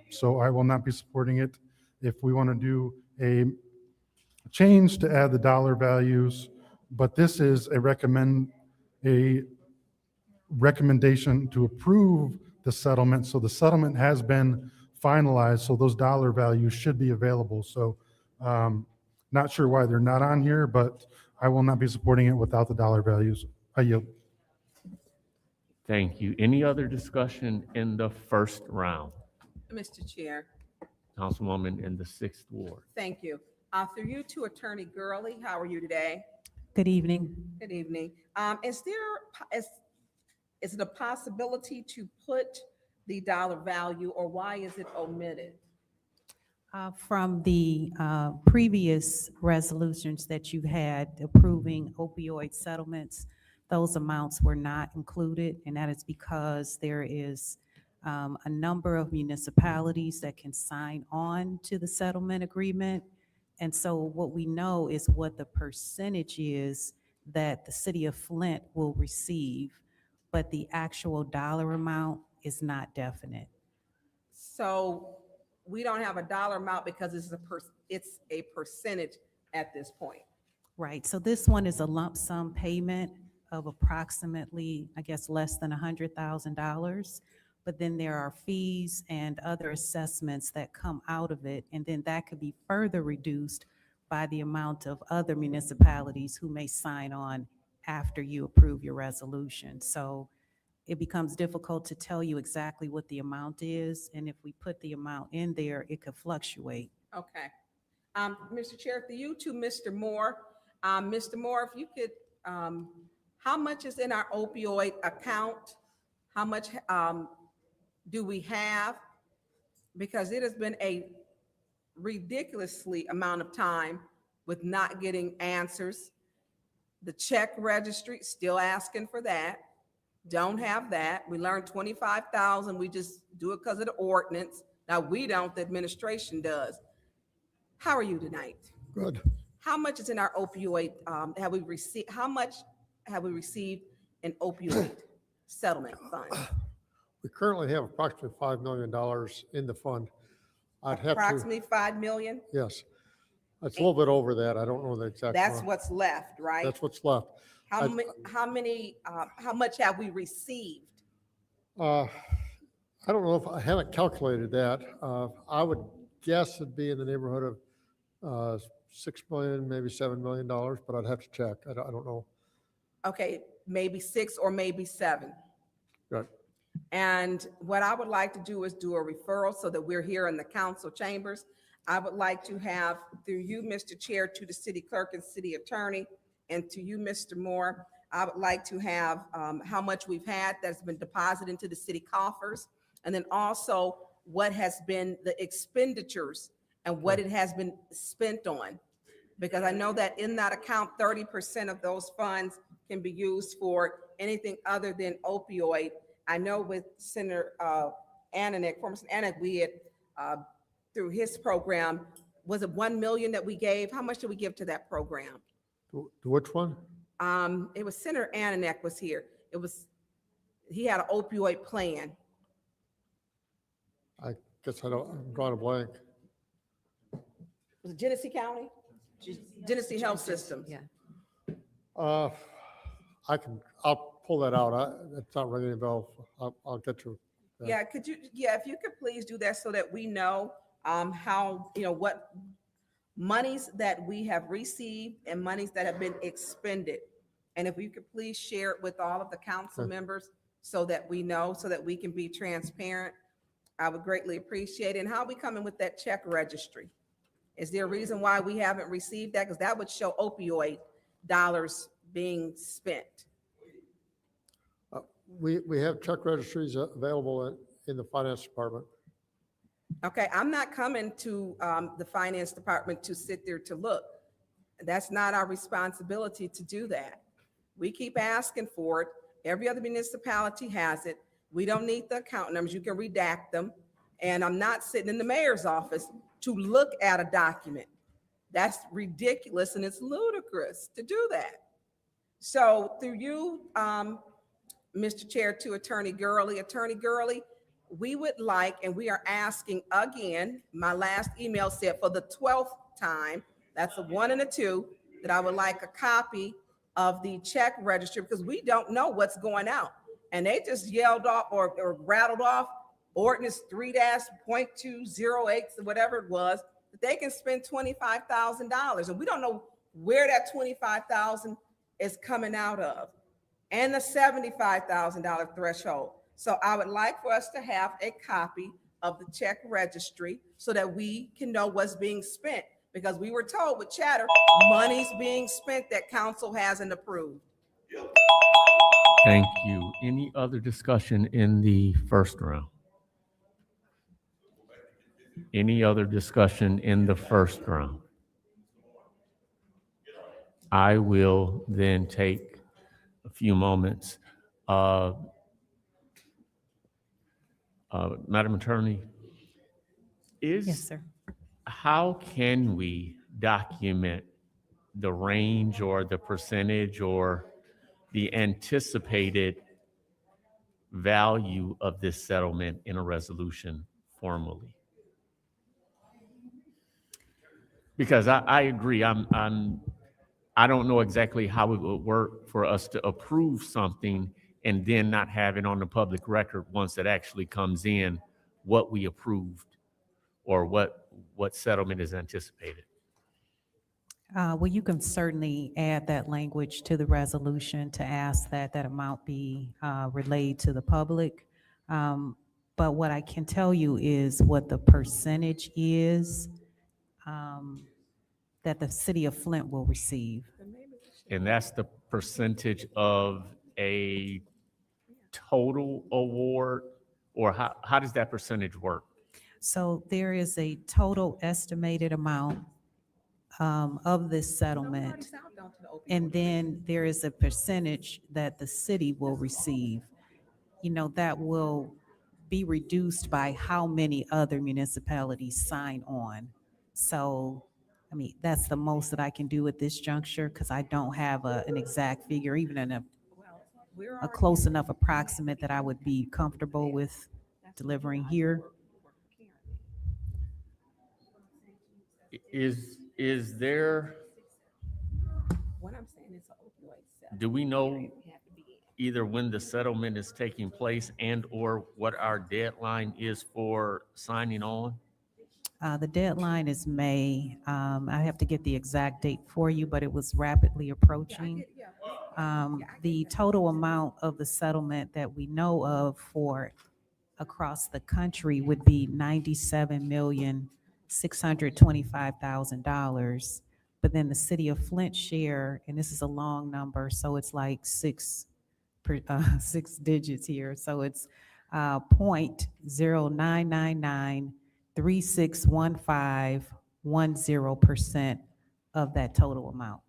So I will not be supporting it. If we want to do a change to add the dollar values, but this is a recommendation to approve the settlement. So the settlement has been finalized, so those dollar values should be available. So not sure why they're not on here, but I will not be supporting it without the dollar values. I yield. Thank you. Any other discussion in the first round? Mr. Chair, Councilwoman in the 6th ward. thank you. Through you to Attorney Gurley, how are you today? Good evening. Good evening. Is it a possibility to put the dollar value, or why is it omitted? From the previous resolutions that you had approving opioid settlements, those amounts were not included, and that is because there is a number of municipalities that can sign on to the settlement agreement. And so what we know is what the percentage is that the city of Flint will receive, but the actual dollar amount is not definite. So we don't have a dollar amount because it's a percentage at this point. Right, so this one is a lump sum payment of approximately, I guess, less than $100,000. But then there are fees and other assessments that come out of it, and then that could be further reduced by the amount of other municipalities who may sign on after you approve your resolution. So it becomes difficult to tell you exactly what the amount is, and if we put the amount in there, it could fluctuate. Okay. Mr. Chair, for you to Mr. Moore. Mr. Moore, if you could, how much is in our opioid account? How much do we have? Because it has been a ridiculously amount of time with not getting answers. The check registry, still asking for that. Don't have that. We learned 25,000. We just do it because of the ordinance. Now we don't, the administration does. How are you tonight? Good. How much is in our opioid, have we received, how much have we received in opioid settlement funds? We currently have approximately $5 million in the fund. I'd have to, Approximately 5 million? yes. It's a little bit over that. I don't know the exact That's amount. what's left, right? That's what's left. How much have we received? I don't know if I haven't calculated that. I would guess it'd be in the neighborhood of 6 million, maybe $7 million, but I'd have to check. I don't know. Okay, maybe 6 or maybe 7. Right. And what I would like to do is do a referral so that we're here in the council chambers. I would like to have, through you, Mr. Chair, to the city clerk and city attorney, and to you, Mr. Moore, I would like to have how much we've had that's been deposited into the city coffers, and then also what has been the expenditures and what it has been spent on. Because I know that in that account, 30% of those funds can be used for anything other than opioid. I know with Senator Ananek, former Senator Ananek, we had, through his program, was it 1 million that we gave? How much did we give to that program? Which one? It was Senator Ananek was here. He had an opioid plan. I guess I'm drawing a blank. Was it Genesee County? Genesee Health System. Yeah. I'll pull that out. It's not ringing a bell. I'll get you. that. Yeah, if you could please do that so that we know how, what monies that we have received and monies that have been expended. And if you could please share it with all of the council members so that we know, so that we can be transparent, I would greatly appreciate it. And how are we coming with that check registry? Is there a reason why we haven't received that? Because that would show opioid dollars being spent. We have check registries available in the finance department. Okay, I'm not coming to the finance department to sit there to look. That's not our responsibility to do that. We keep asking for it. Every other municipality has it. We don't need the account numbers. You can redact them. And I'm not sitting in the mayor's office to look at a document. That's ridiculous and it's ludicrous to do that. So through you, Mr. Chair, to Attorney Gurley, we would like, and we are asking again, my last email said for the 12th time, that's a 1 and a 2, that I would like a copy of the check register because we don't know what's going out. And they just yelled off or rattled off Ordinance 3-.208, whatever it was, that they can spend $25,000. And we don't know where that $25,000 is coming out of, and the $75,000 threshold. So I would like for us to have a copy of the check registry so that we can know what's being spent, because we were told with chatter, money's being spent that council hasn't approved. Thank you. Any other discussion in the first round? Any other discussion in the first round? I will then take a few moments. Madam Attorney, Yes, sir. how can we document the range or the percentage or the anticipated value of this settlement in a resolution formally? Because I agree, I don't know exactly how it would work for us to approve something and then not have it on the public record once it actually comes in, what we approved or what settlement is anticipated. Well, you can certainly add that language to the resolution to ask that that amount be relayed to the public. But what I can tell you is what the percentage is that the city of Flint will receive. And that's the percentage of a total award, or how does that percentage work? So there is a total estimated amount of this settlement. And then there is a percentage that the city will receive. That will be reduced by how many other municipalities sign on. So, that's the most that I can do at this juncture because I don't have an exact figure, even in a close enough approximate that I would be comfortable with delivering here. Is there, What I'm saying is an opioid settlement. do we know either when the settlement is taking place and or what our deadline is for signing on? The deadline is May. I have to get the exact date for you, but it was rapidly approaching. The total amount of the settlement that we know of for across the country would be $97,625,000. but then the city of Flint share, and this is a long number, so it's like six digits here. So it's 0.0999361510% of that total amount.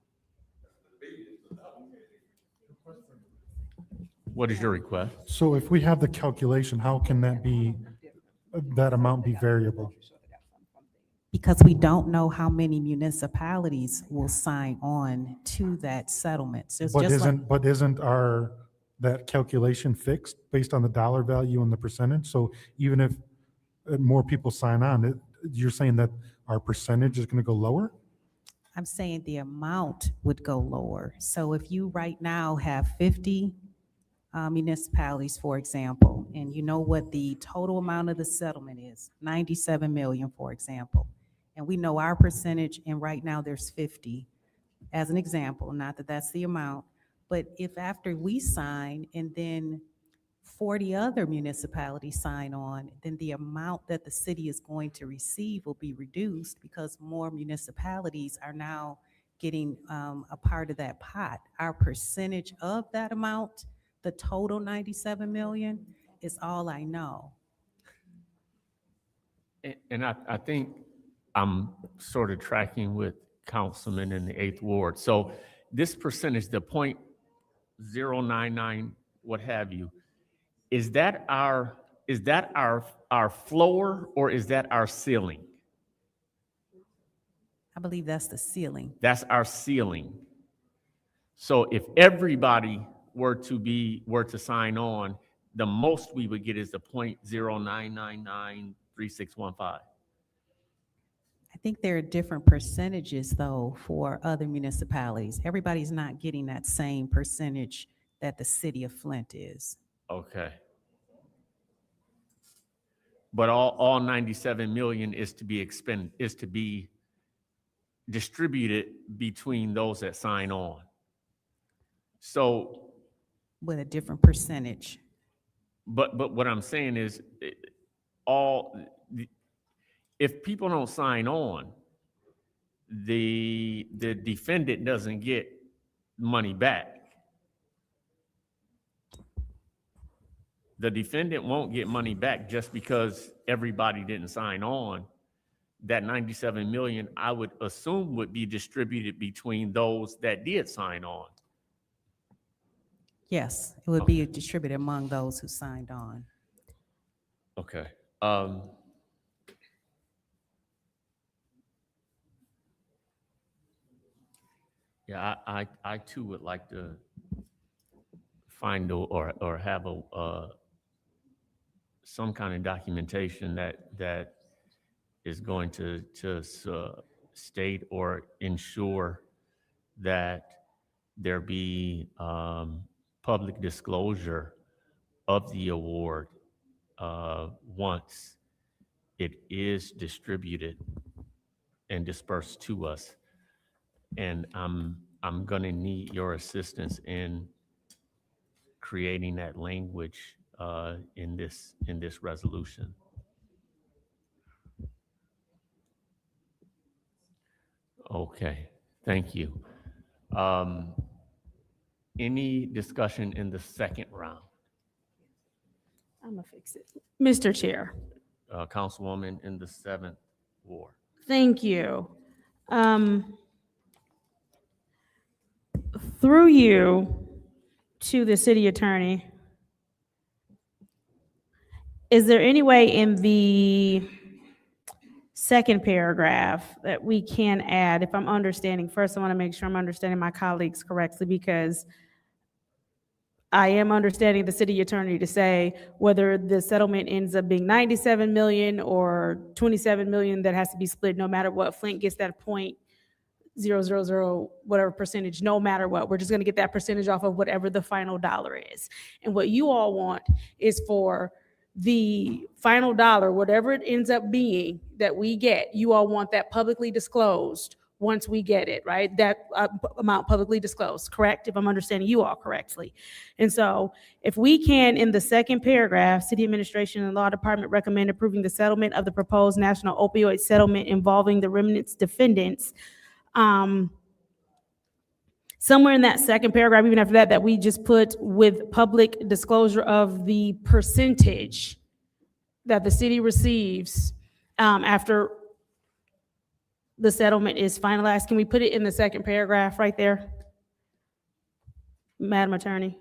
What is your request? So if we have the calculation, how can that amount be variable? Because we don't know how many municipalities will sign on to that settlement. So it's just like, But isn't that calculation fixed based on the dollar value and the percentage? So even if more people sign on, you're saying that our percentage is going to go lower? I'm saying the amount would go lower. So if you right now have 50 municipalities, for example, and you know what the total amount of the settlement is, 97 million, for example, and we know our percentage, and right now there's 50, as an example, not that that's the amount, but if after we sign and then 40 other municipalities sign on, then the amount that the city is going to receive will be reduced because more municipalities are now getting a part of that pot. Our percentage of that amount, the total 97 million, is all I know. And I think I'm sort of tracking with Councilman in the 8th Ward. So this percentage, the 0.099, what have you, is that our floor or is that our ceiling? I believe that's the ceiling. That's our ceiling. So if everybody were to sign on, the most we would get is the 0.09993615. I think there are different percentages, though, for other municipalities. Everybody's not getting that same percentage that the city of Flint is. Okay. But all 97 million is to be distributed between those that sign on. So, with a different percentage. but what I'm saying is, if people don't sign on, the defendant doesn't get money back. The defendant won't get money back just because everybody didn't sign on. That 97 million, I would assume, would be distributed between those that did sign on. Yes, it would be distributed among those who signed on. Okay. Yeah, I too would like to find or have some kind of documentation that is going to state or ensure that there be public disclosure of the award once it is distributed and dispersed to us. And I'm going to need your assistance in creating that language in this resolution. Okay, thank you. Any discussion in the second round? I'm gonna fix it. Mr. Chair. Councilwoman in the 7th Ward. Thank you. Through you to the city attorney, is there any way in the second paragraph that we can add, if I'm understanding, first I want to make sure I'm understanding my colleagues correctly, because I am understanding the city attorney to say whether the settlement ends up being 97 million or 27 million, that has to be split no matter what. Flint gets that 0.000 whatever percentage, no matter what. We're just going to get that percentage off of whatever the final dollar is. And what you all want is for the final dollar, whatever it ends up being that we get, you all want that publicly disclosed once we get it, right? That amount publicly disclosed, correct? If I'm understanding you all correctly. And so if we can, in the second paragraph, City Administration and Law Department recommend approving the settlement of the proposed national opioid settlement involving the remnants defendants Somewhere in that second paragraph, even after that, that we just put with public disclosure of the percentage that the city receives after the settlement is finalized. Can we put it in the second paragraph right there? Madam Attorney?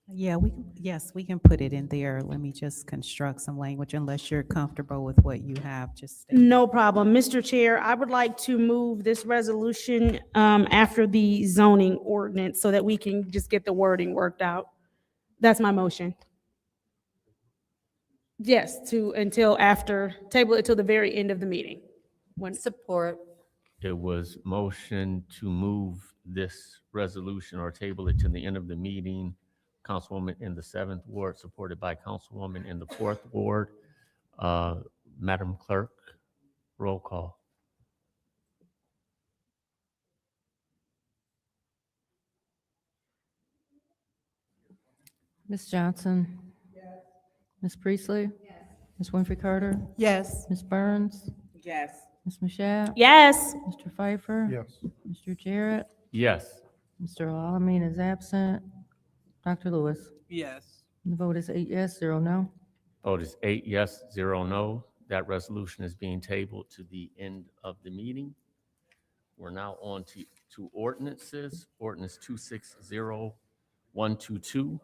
Yeah, yes, we can put it in there. Let me just construct some language unless you're comfortable with what you have just stated. No problem. Mr. Chair, I would like to move this resolution after the zoning ordinance so that we can just get the wording worked out. That's my motion. Yes, table it till the very end of the meeting. Support. It was motion to move this resolution or table it to the end of the meeting. Councilwoman in the 7th Ward, supported by Councilwoman in the 4th Ward. Madam Clerk, roll call. Ms. Johnson? Yes. Ms. Priestley? Yes. Ms. Winfrey Carter? Yes. Ms. Burns? Yes. Ms. Mashat? Yes. Mr. Pfeiffer? Yes. Mr. Jarrett? Yes. Mr. Alamin is absent. Dr. Lewis? Yes. The vote is 8 yes, 0 no. Vote is 8 yes, 0 no. That resolution is being tabled to the end of the meeting. We're now on to ordinances. Ordinance 260122,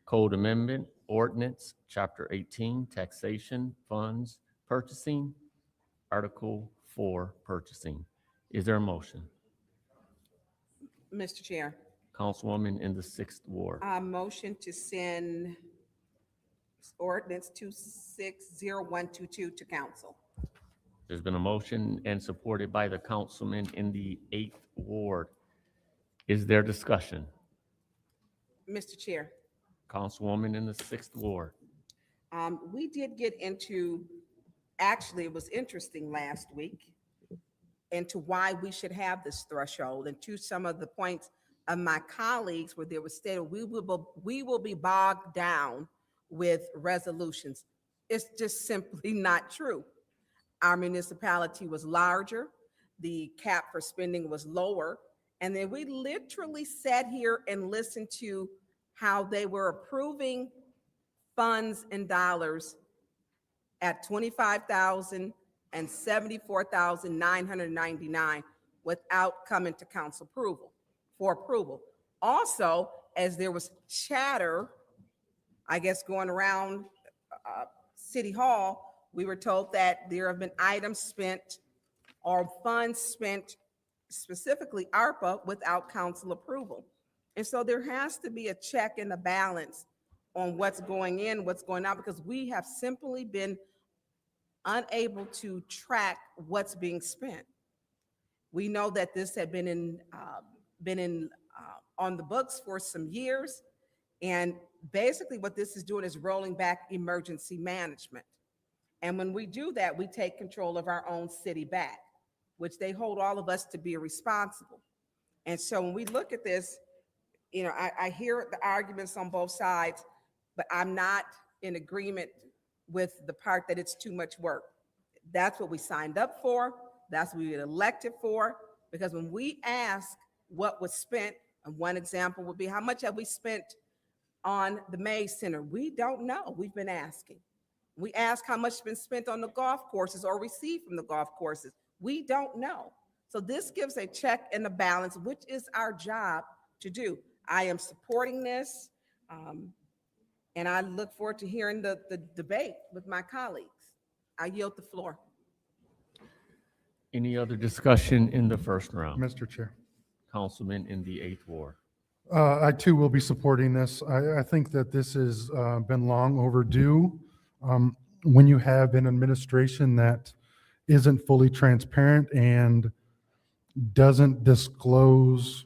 Code Amendment, Ordinance, Chapter 18, Taxation, Funds, Purchasing, Article 4, Purchasing. Is there a motion? Mr. Chair, Councilwoman in the 6th Ward. motion to send ordinance 260122 to council. There's been a motion and supported by the councilman in the 8th Ward. Is there discussion? Mr. Chair, Councilwoman in the 6th Ward. we did get into, actually, it was interesting last week, into why we should have this threshold, and to some of the points of my colleagues where they were stated, we will be bogged down with resolutions. It's just simply not true. Our municipality was larger, the cap for spending was lower, and then we literally sat here and listened to how they were approving funds and dollars at $25,000 and $74,999 without coming to council for approval. Also, as there was chatter, I guess, going around City Hall, we were told that there have been items spent or funds spent, specifically ARPA, without council approval. And so there has to be a check and a balance on what's going in, what's going out, because we have simply been unable to track what's being spent. We know that this had been on the books for some years, and basically what this is doing is rolling back emergency management. And when we do that, we take control of our own city back, which they hold all of us to be responsible. And so when we look at this, I hear the arguments on both sides, but I'm not in agreement with the part that it's too much work. That's what we signed up for. That's what we were elected for. Because when we ask what was spent, and one example would be, how much have we spent on the Mays Center? We don't know. We've been asking. We ask how much has been spent on the golf courses or received from the golf courses. We don't know. So this gives a check and a balance, which is our job to do. I am supporting this, and I look forward to hearing the debate with my colleagues. I yield the floor. Any other discussion in the first round? Mr. Chair. Councilman in the 8th Ward. I too will be supporting this. I think that this has been long overdue. When you have an administration that isn't fully transparent and doesn't disclose,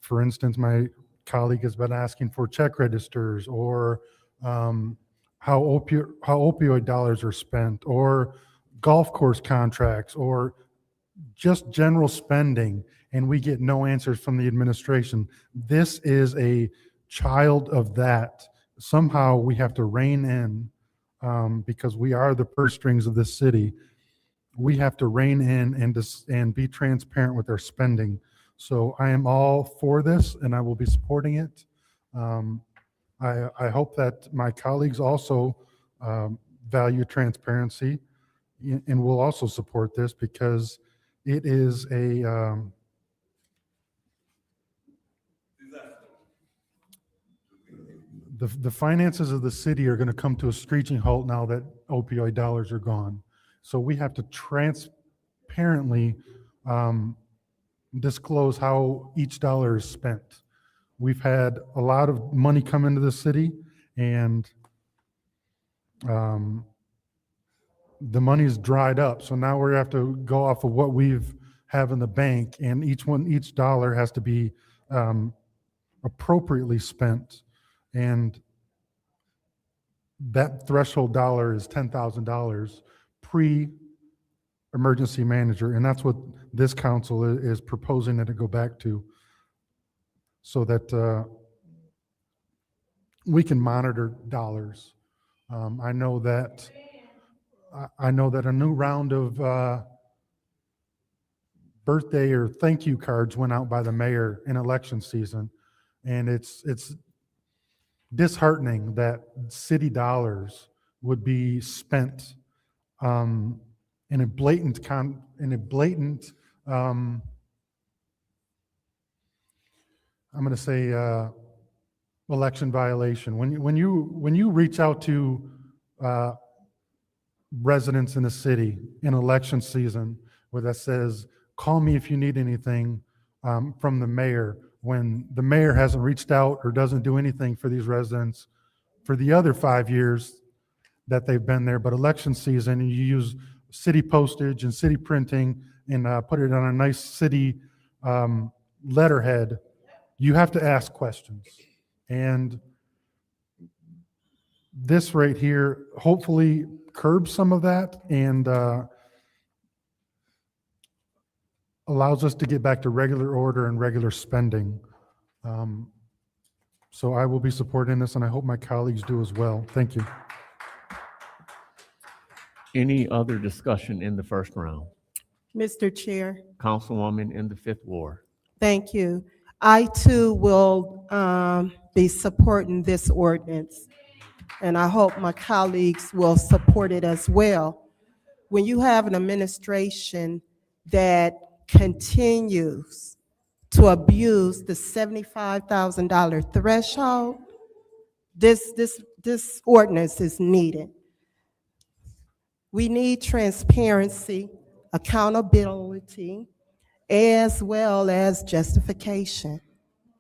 for instance, my colleague has been asking for check registers, or how opioid dollars are spent, or golf course contracts, or just general spending, and we get no answers from the administration. This is a child of that. Somehow we have to rein in, because we are the purse strings of this city. we have to rein in and be transparent with our spending. So I am all for this, and I will be supporting it. I hope that my colleagues also value transparency and will also support this, because it is the finances of the city are going to come to a screeching halt now that opioid dollars are gone. So we have to transparently disclose how each dollar is spent. We've had a lot of money come into the city, and the money's dried up. So now we have to go off of what we've have in the bank, and each dollar has to be appropriately spent. And that threshold dollar is $10,000 pre-emergency manager, and that's what this council is proposing that it go back to, so that we can monitor dollars. I know that a new round of birthday or thank you cards went out by the mayor in election season, and it's disheartening that city dollars would be spent in a blatant I'm going to say election violation. When you reach out to residents in the city in election season, where that says, call me if you need anything from the mayor, when the mayor hasn't reached out or doesn't do anything for these residents for the other 5 years that they've been there, but election season, and you use city postage and city printing and put it on a nice city letterhead, you have to ask questions. And this right here hopefully curbs some of that and allows us to get back to regular order and regular spending. So I will be supporting this, and I hope my colleagues do as well. Thank you. Any other discussion in the first round? Mr. Chair, Councilwoman in the Fifth Ward. thank you. I too will be supporting this ordinance, and I hope my colleagues will support it as well. When you have an administration that continues to abuse the $75,000 threshold, this ordinance is needed. We need transparency, accountability, as well as justification.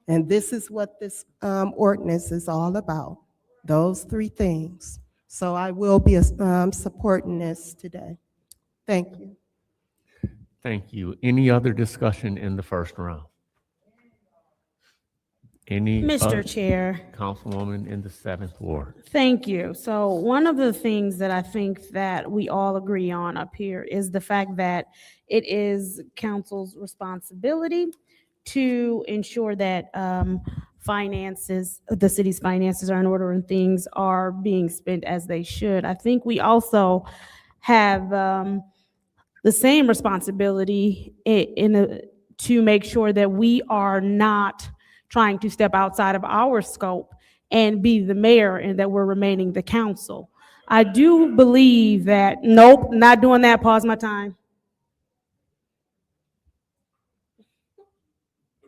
And this is what this ordinance is all about, those three things. So I will be supporting this today. Thank you. Thank you. Any other discussion in the first round? Any? Mr. Chair. Councilwoman in the Seventh Ward. Thank you. So one of the things that I think that we all agree on up here is the fact that it is council's responsibility to ensure that finances, the city's finances are in order and things are being spent as they should. I think we also have the same responsibility to make sure that we are not trying to step outside of our scope and be the mayor, and that we're remaining the council. I do believe that, nope, not doing that, pause my time.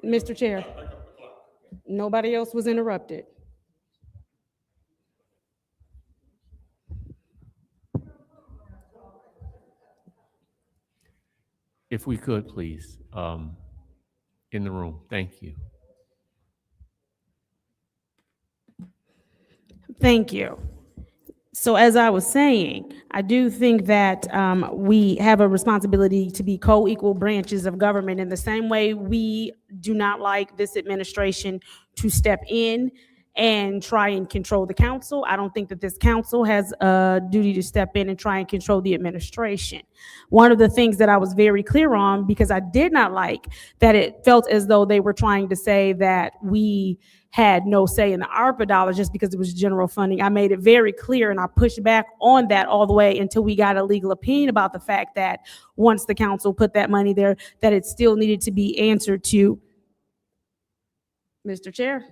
Mr. Chair, nobody else was interrupted. If we could, please, in the room. Thank you. Thank you. So as I was saying, I do think that we have a responsibility to be co-equal branches of government in the same way we do not like this administration to step in and try and control the council. I don't think that this council has a duty to step in and try and control the administration. One of the things that I was very clear on, because I did not like that it felt as though they were trying to say that we had no say in the ARPA dollars just because it was general funding. I made it very clear and I pushed back on that all the way until we got a legal opinion about the fact that once the council put that money there, that it still needed to be answered to. Mr. Chair?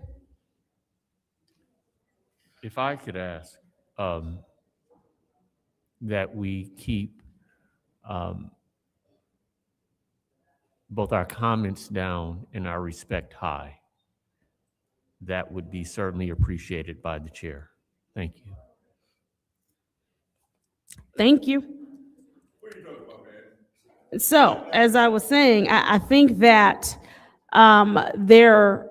If I could ask that we keep both our comments down and our respect high, that would be certainly appreciated by the chair. Thank you. Thank you. So, as I was saying, I think that there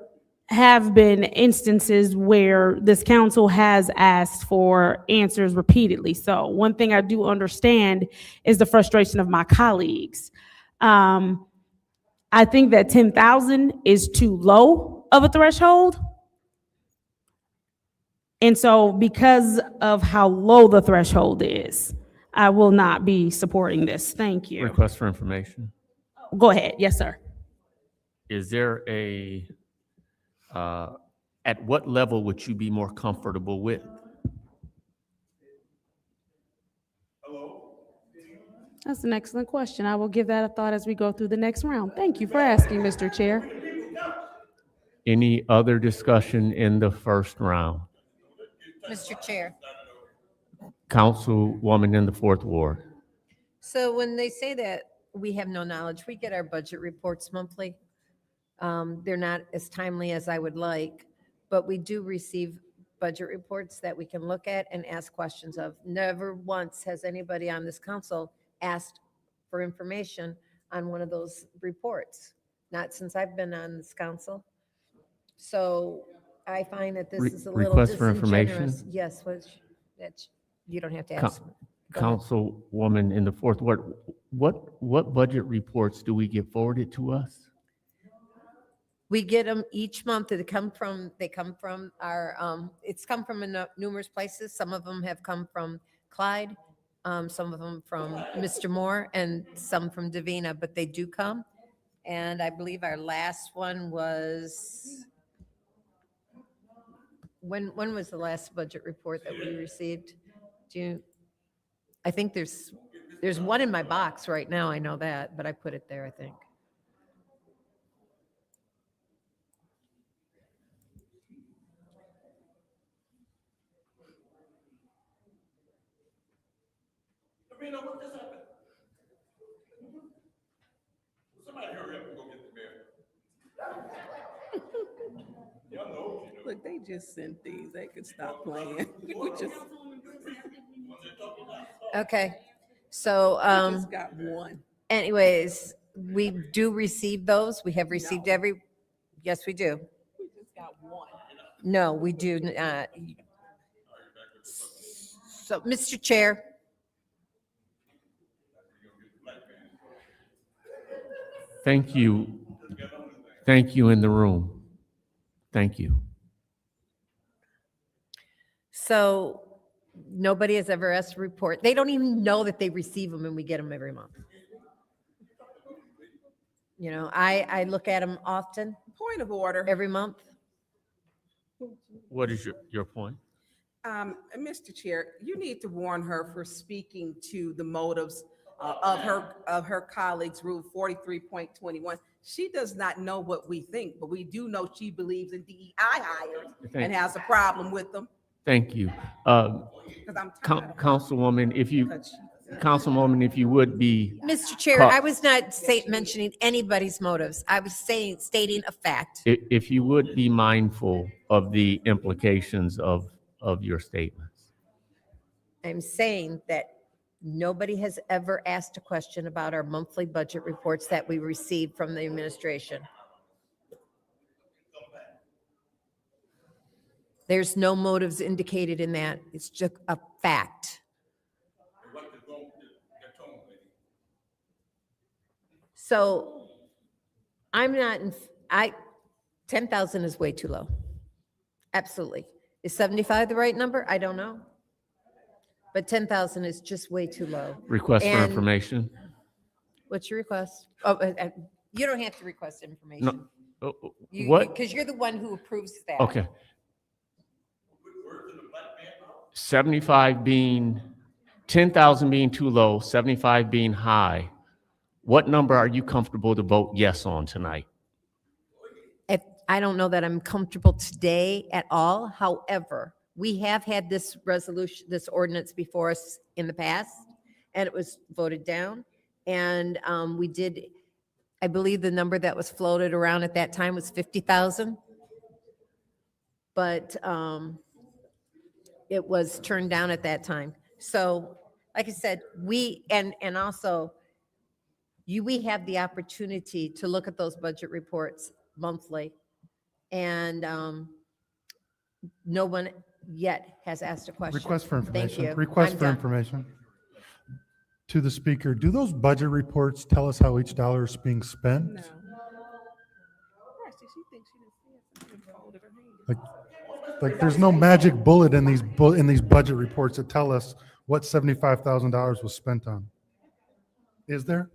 have been instances where this council has asked for answers repeatedly. So one thing I do understand is the frustration of my colleagues. I think that 10,000 is too low of a threshold. And so because of how low the threshold is, I will not be supporting this. Thank you. Request for information. Go ahead. Yes, sir. Is there a, at what level would you be more comfortable with? That's an excellent question. I will give that a thought as we go through the next round. Thank you for asking, Mr. Chair. Any other discussion in the first round? Mr. Chair. Councilwoman in the fourth ward. So when they say that we have no knowledge, we get our budget reports monthly. They're not as timely as I would like, but we do receive budget reports that we can look at and ask questions of. Never once has anybody on this council asked for information on one of those reports, not since I've been on this council. So I find that this is a little Request for information? disingenuous. Yes, that's, you don't have to ask. Go ahead. Councilwoman in the fourth ward, what budget reports do we get forwarded to us? We get them each month. They come from our, it's come from numerous places. Some of them have come from Clyde, some of them from Mr. Moore, and some from Davina, but they do come. And I believe our last one was, when was the last budget report that we received? I think there's one in my box right now, I know that, but I put it there, I think. Look, they just sent these. They could stop playing. We just Okay, so, just got one. anyways, we do receive those. We have received yes, we do. We just got one. No, we do not. So, Mr. Chair, Thank you. Thank you in the room. Thank you. so nobody has ever asked to report. They don't even know that they receive them and we get them every month. You know, I look at them often, Point of order. every month. What is your point? Mr. Chair, you need to warn her for speaking to the motives of her colleagues, Rule 43.21. She does not know what we think, but we do know she believes in DEI hires and has a problem with them. Thank you. 'Cause I'm tired of her. Councilwoman, if you would be. Mr. Chair, I was not mentioning anybody's motives. I was stating a fact. If you would be mindful of the implications of your statements. I'm saying that nobody has ever asked a question about our monthly budget reports that we receive from the administration. There's no motives indicated in that. It's just a fact. So I'm not, 10,000 is way too low. Absolutely. Is 75 the right number? I don't know. But 10,000 is just way too low. Request for And information? what's your request? Oh, you don't have to request information. No. Because What? you're the one who approves that. Okay. 75 being, 10,000 being too low, 75 being high. What number are you comfortable to vote yes on tonight? I don't know that I'm comfortable today at all. However, we have had this resolution, this ordinance before us in the past, and it was voted down. And we did, I believe the number that was floated around at that time was 50,000. But it was turned down at that time. So, like I said, we also we have the opportunity to look at those budget reports monthly, and no one yet has asked a question. Request for information. Thank you. Request I'm for done. information. To the speaker, do those budget reports tell us how each dollar is being spent? Like there's no magic bullet in these budget reports that tell us what $75,000 was spent on. Is there?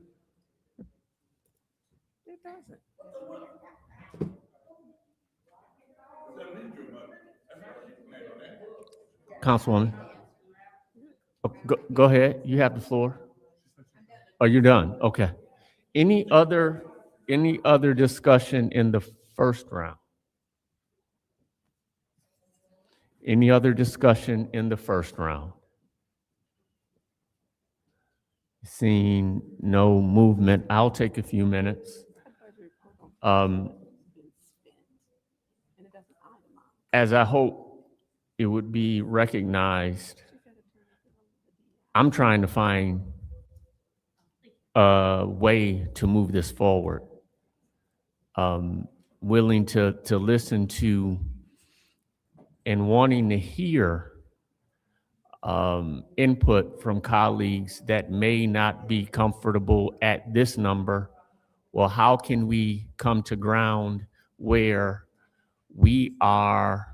It doesn't. Councilwoman? Oh, go ahead. You have the floor. Oh, you're done. Okay. Any other discussion in the first round? Any other discussion in the first round? Seeing no movement, I'll take a few minutes. As I hope it would be recognized, I'm trying to find a way to move this forward. Willing to listen to and wanting to hear input from colleagues that may not be comfortable at this number. Well, how can we come to ground where we are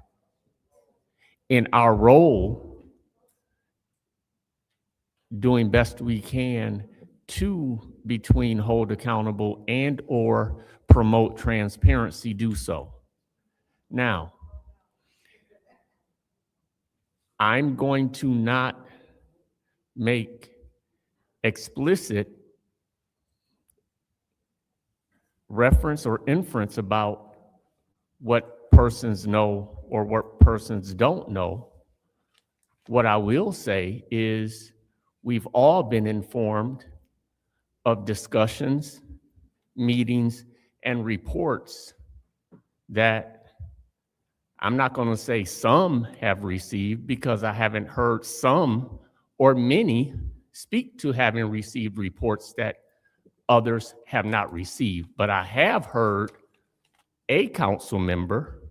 in our role doing best we can to between hold accountable and or promote transparency, do so. Now, I'm going to not make explicit reference or inference about what persons know or what persons don't know. What I will say is we've all been informed of discussions, meetings, and reports that I'm not going to say some have received because I haven't heard some or many speak to having received reports that others have not received. But I have heard a council member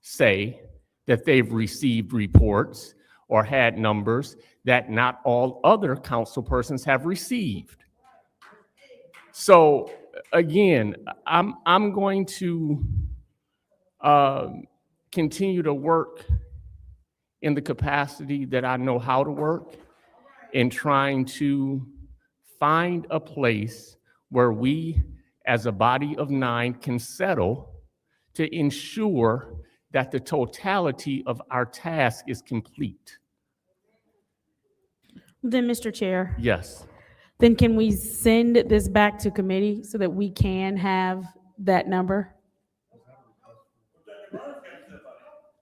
say that they've received reports or had numbers that not all other council persons have received. So again, I'm going to continue to work in the capacity that I know how to work in trying to find a place where we as a body of 9 can settle to ensure that the totality of our task is complete. Then, Mr. Chair, Yes. then can we send this back to committee so that we can have that number?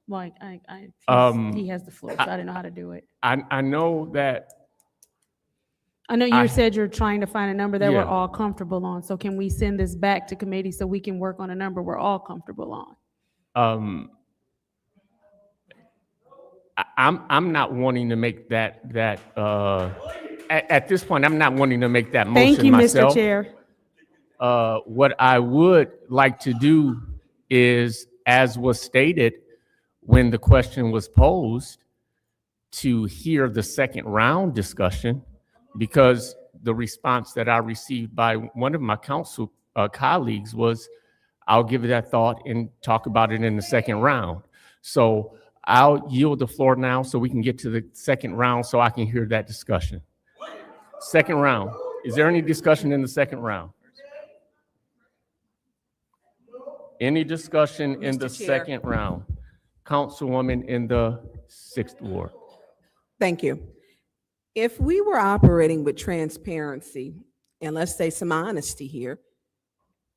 Like, he has the floor, so I didn't know how to do it. I know that I know you said you're trying to find a number that we're Yeah. all comfortable on, so can we send this back to committee so we can work on a number we're all comfortable on? I'm not wanting to make that at this point, I'm not wanting to make that Thank motion you, myself. Mr. Chair. What I would like to do is, as was stated when the question was posed, to hear the second round discussion, because the response that I received by one of my council colleagues was, I'll give it that thought and talk about it in the second round. So I'll yield the floor now so we can get to the second round so I can hear that discussion. Second round. Is there any discussion in the second round? Any discussion in the Mr. Chair. second round? Councilwoman in the 6th Ward. Thank you. If we were operating with transparency, and let's say some honesty here,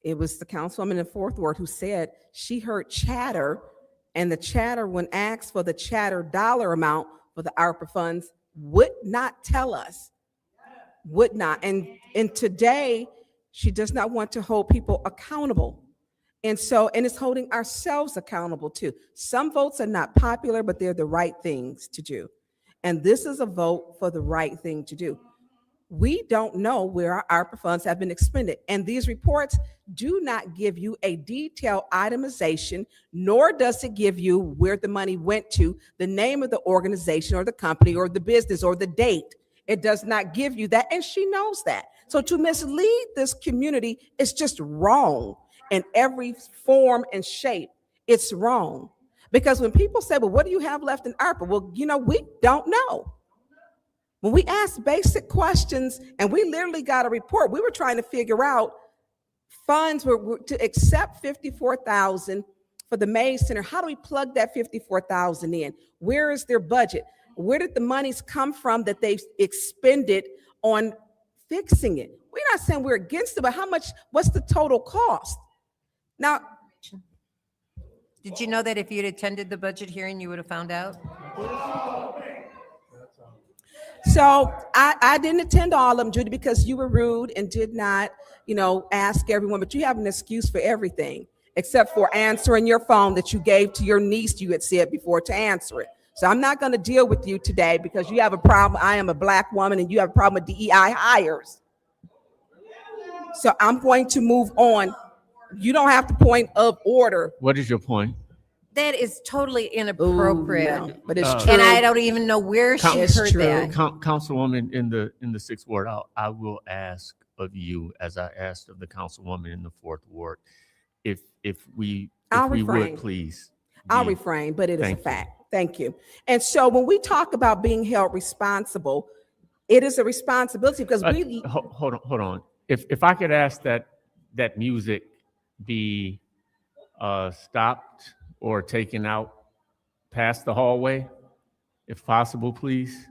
it was the councilwoman in the 4th Ward who said she heard chatter, and the chatter, when asked for the chatter dollar amount for the ARPA funds, would not tell us, would not. And today, she does not want to hold people accountable. And it's holding ourselves accountable too. Some votes are not popular, but they're the right things to do. And this is a vote for the right thing to do. We don't know where our ARPA funds have been expended. And these reports do not give you a detailed itemization, nor does it give you where the money went to, the name of the organization or the company or the business or the date. It does not give you that, and she knows that. So to mislead this community is just wrong in every form and shape. It's wrong. Because when people say, well, what do you have left in ARPA? Well, we don't know. When we asked basic questions and we literally got a report, we were trying to figure out funds were to accept $54,000 for the Mays Center. How do we plug that $54,000 in? Where is their budget? Where did the monies come from that they've expended on fixing it? We're not saying we're against it, but what's the total cost? Now, Did you know that if you'd attended the budget hearing, you would have found out? so I didn't attend all of them, Judy, because you were rude and did not, ask everyone, but you have an excuse for everything except for answering your phone that you gave to your niece, you had said before, to answer it. So I'm not going to deal with you today because you have a problem. I am a Black woman and you have a problem with DEI hires. So I'm going to move on. You don't have to point of order. What is your point? That is totally inappropriate. Ooh, no, but it's true. And I don't even know where she It's heard true. that. Councilwoman in the 6th Ward, I will ask of you, as I asked of the councilwoman in the 4th Ward, if we would please. I'll refrain, but it is a Thank you. fact. Thank you. And so when we talk about being held responsible, it is a responsibility because we. Hold on. If I could ask that music be stopped or taken out past the hallway, if possible, please.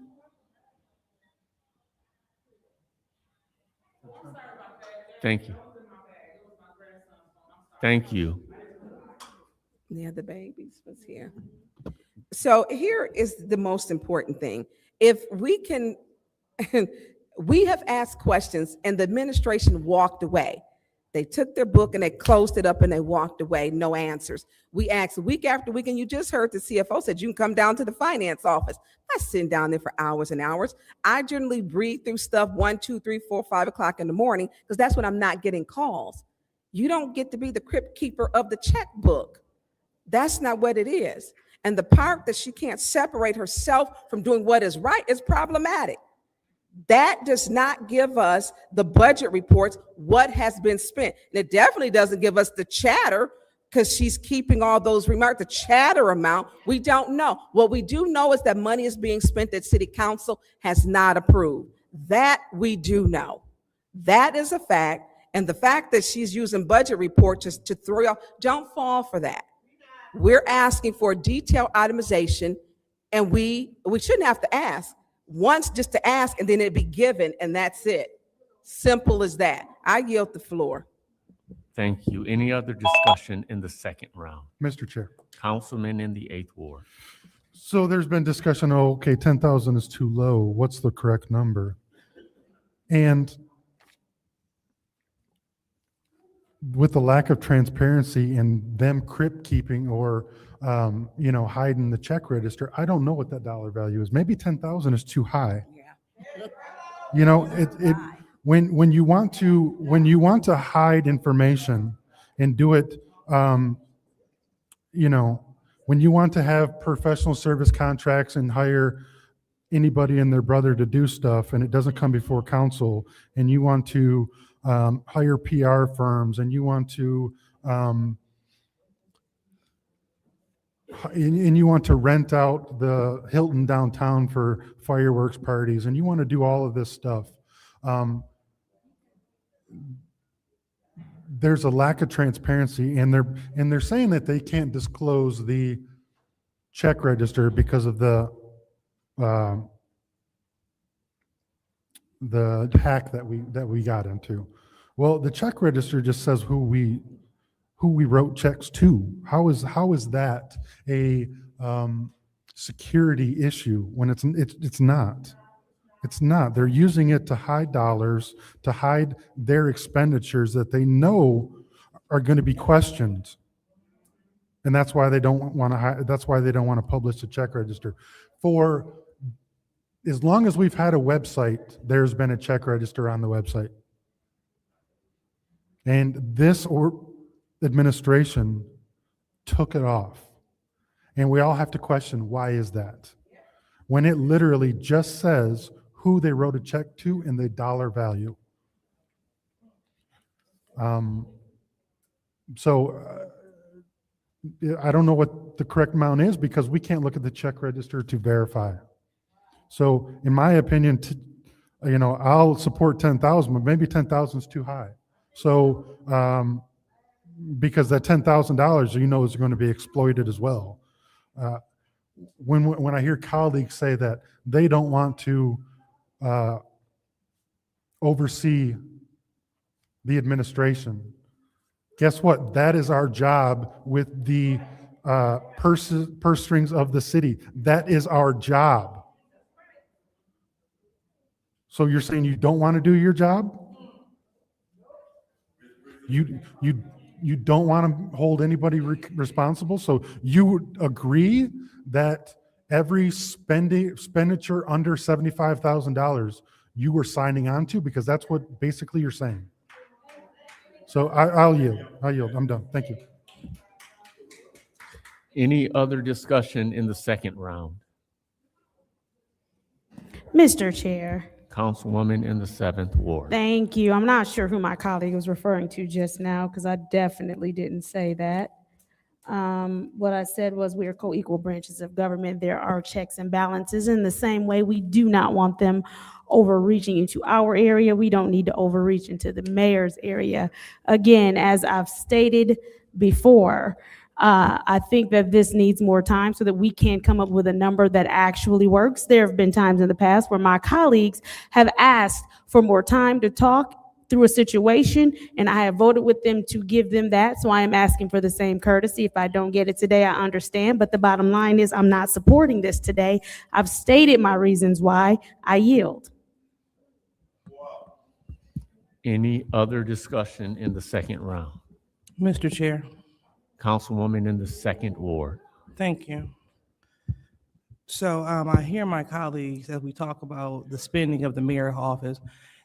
Thank you. Thank you. Yeah, the babies was here. So here is the most important thing. If we can, we have asked questions and the administration walked away. They took their book and they closed it up and they walked away, no answers. We asked week after week, and you just heard the CFO said, you can come down to the finance office. I'm not sitting down there for hours and hours. I generally breathe through stuff 1, 2, 3, 4, 5 o'clock in the morning because that's when I'm not getting calls. You don't get to be the crypt keeper of the checkbook. That's not what it is. And the part that she can't separate herself from doing what is right is problematic. That does not give us the budget reports, what has been spent. And it definitely doesn't give us the chatter because she's keeping all those remarks, the chatter amount. We don't know. What we do know is that money is being spent that city council has not approved. That we do know. That is a fact. And the fact that she's using budget reports just to throw you off, don't fall for that. We're asking for detailed itemization, and we shouldn't have to ask. Once just to ask, and then it'd be given, and that's it. Simple as that. I yield the floor. Thank you. Any other discussion in the second round? Mr. Chair. Councilman in the 8th Ward. So there's been discussion, okay, 10,000 is too low. What's the correct number? And with the lack of transparency and them crypt keeping or hiding the check register, I don't know what that dollar value is. Maybe 10,000 is too high. When you want to hide information and do it, when you want to have professional service contracts and hire anybody and their brother to do stuff and it doesn't come before council, and you want to hire PR firms, and you want to and you want to rent out the Hilton downtown for fireworks parties, and you want to do all of this stuff. There's a lack of transparency, and they're saying that they can't disclose the check register because of the hack that we got into. Well, the check register just says who we wrote checks to. How is that a security issue when it's not? It's not. They're using it to hide dollars, to hide their expenditures that they know are going to be questioned. And that's why they don't want to publish the check register. For as long as we've had a website, there's been a check register on the website. And this administration took it off. And we all have to question, why is that? When it literally just says who they wrote a check to and the dollar value. I don't know what the correct amount is because we can't look at the check register to verify. So in my opinion, I'll support 10,000, but maybe 10,000 is too high. So because that $10,000, is going to be exploited as well. When I hear colleagues say that they don't want to oversee the administration, guess what? That is our job with the purse strings of the city. That is our job. So you're saying you don't want to do your job? You don't want to hold anybody responsible? So you would agree that every expenditure under $75,000 you were signing on to, because that's what basically you're saying. So I'll yield. I'm done. Thank you. Any other discussion in the second round? Mr. Chair. Councilwoman in the 7th Ward. Thank you. I'm not sure who my colleague was referring to just now because I definitely didn't say that. What I said was we are co-equal branches of government. There are checks and balances. In the same way, we do not want them overreaching into our area. We don't need to overreach into the mayor's area. Again, as I've stated before, I think that this needs more time so that we can come up with a number that actually works. There have been times in the past where my colleagues have asked for more time to talk through a situation, and I have voted with them to give them that. So I am asking for the same courtesy. If I don't get it today, I understand. But the bottom line is I'm not supporting this today. I've stated my reasons why. I yield. Any other discussion in the second round? Mr. Chair, Councilwoman in the 2nd Ward. thank you. So I hear my colleagues as we talk about the spending of the mayor's office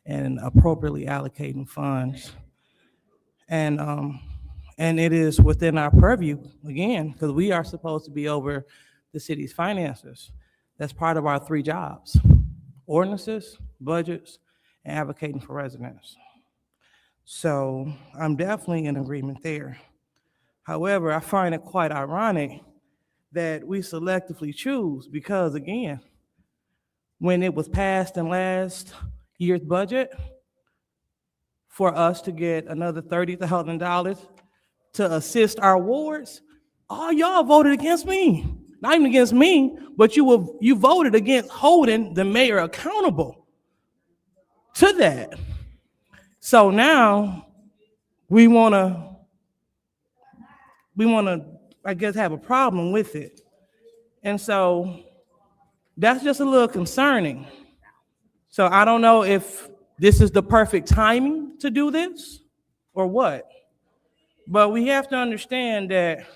and appropriately allocating funds. And it is within our purview, again, because we are supposed to be over the city's finances. That's part of our 3 jobs: ordinances, budgets, and advocating for residents. So I'm definitely in agreement there. However, I find it quite ironic that we selectively choose because, again, when it was passed in last year's budget for us to get another $30,000 to assist our wards, all y'all voted against me. Not even against me, but you voted against holding the mayor accountable to that. So now we want to, I guess, have a problem with it. And so that's just a little concerning. So I don't know if this is the perfect timing to do this or what, but we have to understand that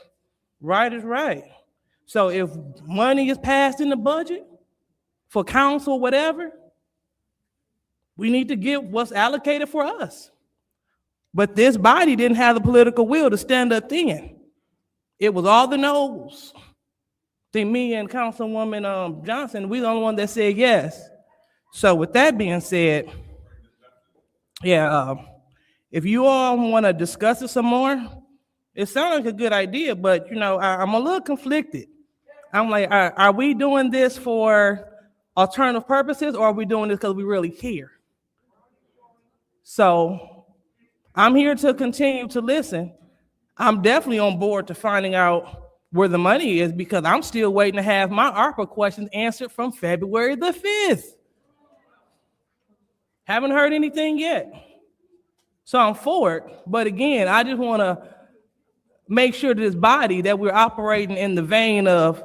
right is right. So if money is passed in the budget for council, whatever, we need to get what's allocated for us. But this body didn't have the political will to stand up then. It was all the no's. I think me and Councilwoman Johnson, we the only one that said yes. So with that being said, if you all want to discuss it some more, It sounds like a good idea, but I'm a little conflicted. I'm like, are we doing this for alternative purposes, or are we doing this because we really care? So I'm here to continue to listen. I'm definitely on board to finding out where the money is, because I'm still waiting to have my ARPA questions answered from February the 5th. Haven't heard anything yet. So I'm for it. But again, I just want to make sure to this body that we're operating in the vein of,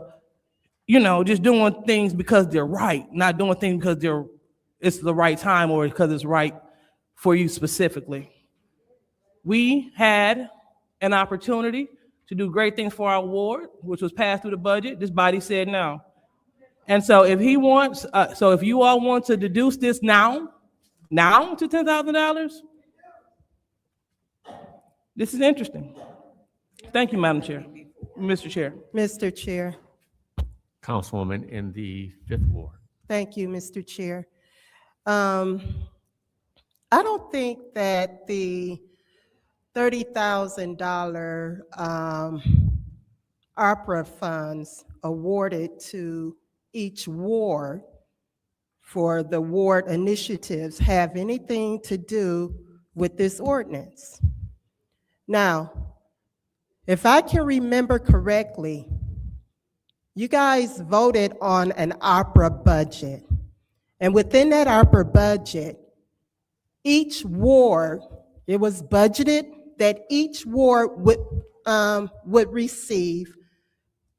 just doing things because they're right, not doing things because it's the right time or because it's right for you specifically. We had an opportunity to do great things for our ward, which was passed through the budget. This body said no. And so if you all want to deduce this now to $10,000, this is interesting. Thank you, Madam Chair, Mr. Chair. Mr. Chair. Councilwoman in the 5th Ward. Thank you, Mr. Chair. I don't think that the $30,000 ARPA funds awarded to each ward for the ward initiatives have anything to do with this ordinance. Now, if I can remember correctly, you guys voted on an ARPA budget. And within that ARPA budget, each ward, it was budgeted that each ward would receive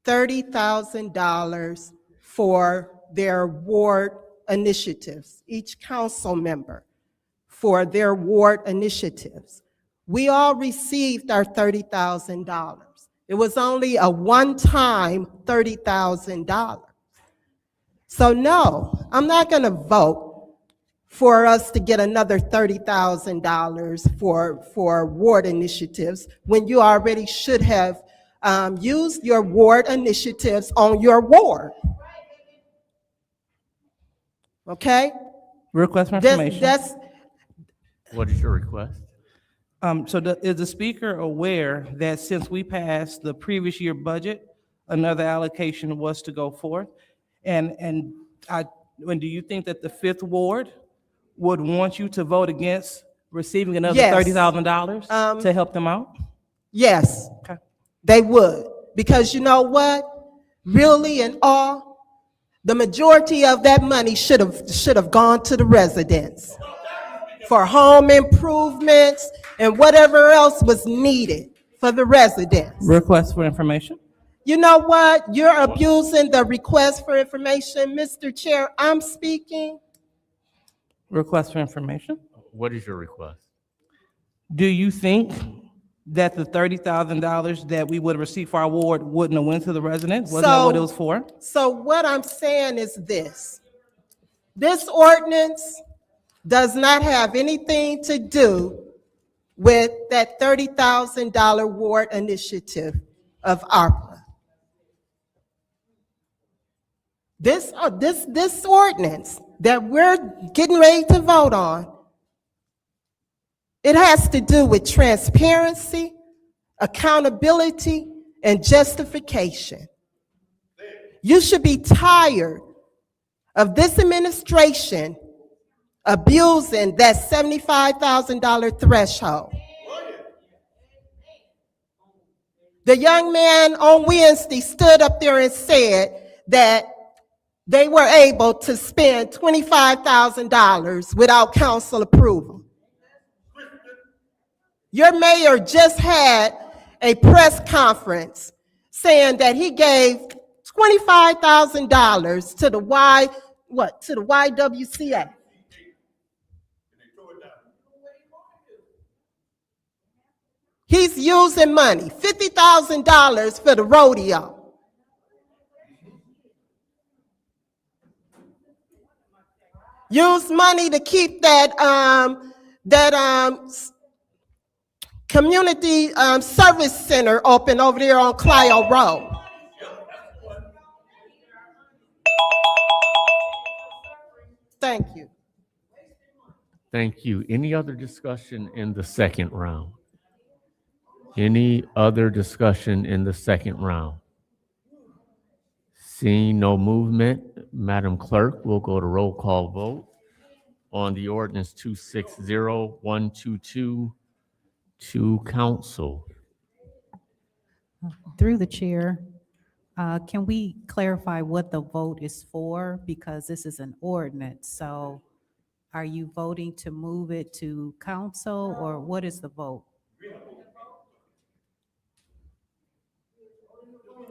$30,000 for their ward initiatives, each council member for their ward initiatives. We all received our $30,000. It was only a one-time $30,000. So no, I'm not gonna vote for us to get another $30,000 for ward initiatives when you already should have used your ward initiatives on your ward. Okay? Request for information. What is your request? Is the speaker aware that since we passed the previous year budget, another allocation was to go forth? And do you think that the 5th Ward would want you to vote against receiving another Yes. $30,000 to help them out? Yes, Okay. they would. Because you know what? Really and all, the majority of that money should have gone to the residents for home improvements and whatever else was needed for the residents. Request for information. You know what? You're abusing the request for information. Mr. Chair, I'm speaking. Request for information. What is your request? Do you think that the $30,000 that we would have received for our ward wouldn't have went to the residents? Wasn't that what it was for? So what I'm saying is this. This ordinance does not have anything to do with that $30,000 ward initiative of ARPA. This ordinance that we're getting ready to vote on, it has to do with transparency, accountability, and justification. You should be tired of this administration abusing that $75,000 threshold. The young man on Wednesday stood up there and said that they were able to spend $25,000 without council approval. Your mayor just had a press conference saying that he gave $25,000 to the YWCA. He's using money, $50,000 for the rodeo. Use money to keep that community service center open over there on Clio Road. Thank you. Thank you. Any other discussion in the second round? Any other discussion in the second round? Seeing no movement, Madam Clerk, we'll go to roll call vote on the ordinance 260122 to council. Through the chair, can we clarify what the vote is for? Because this is an ordinance, so are you voting to move it to council, or what is the vote?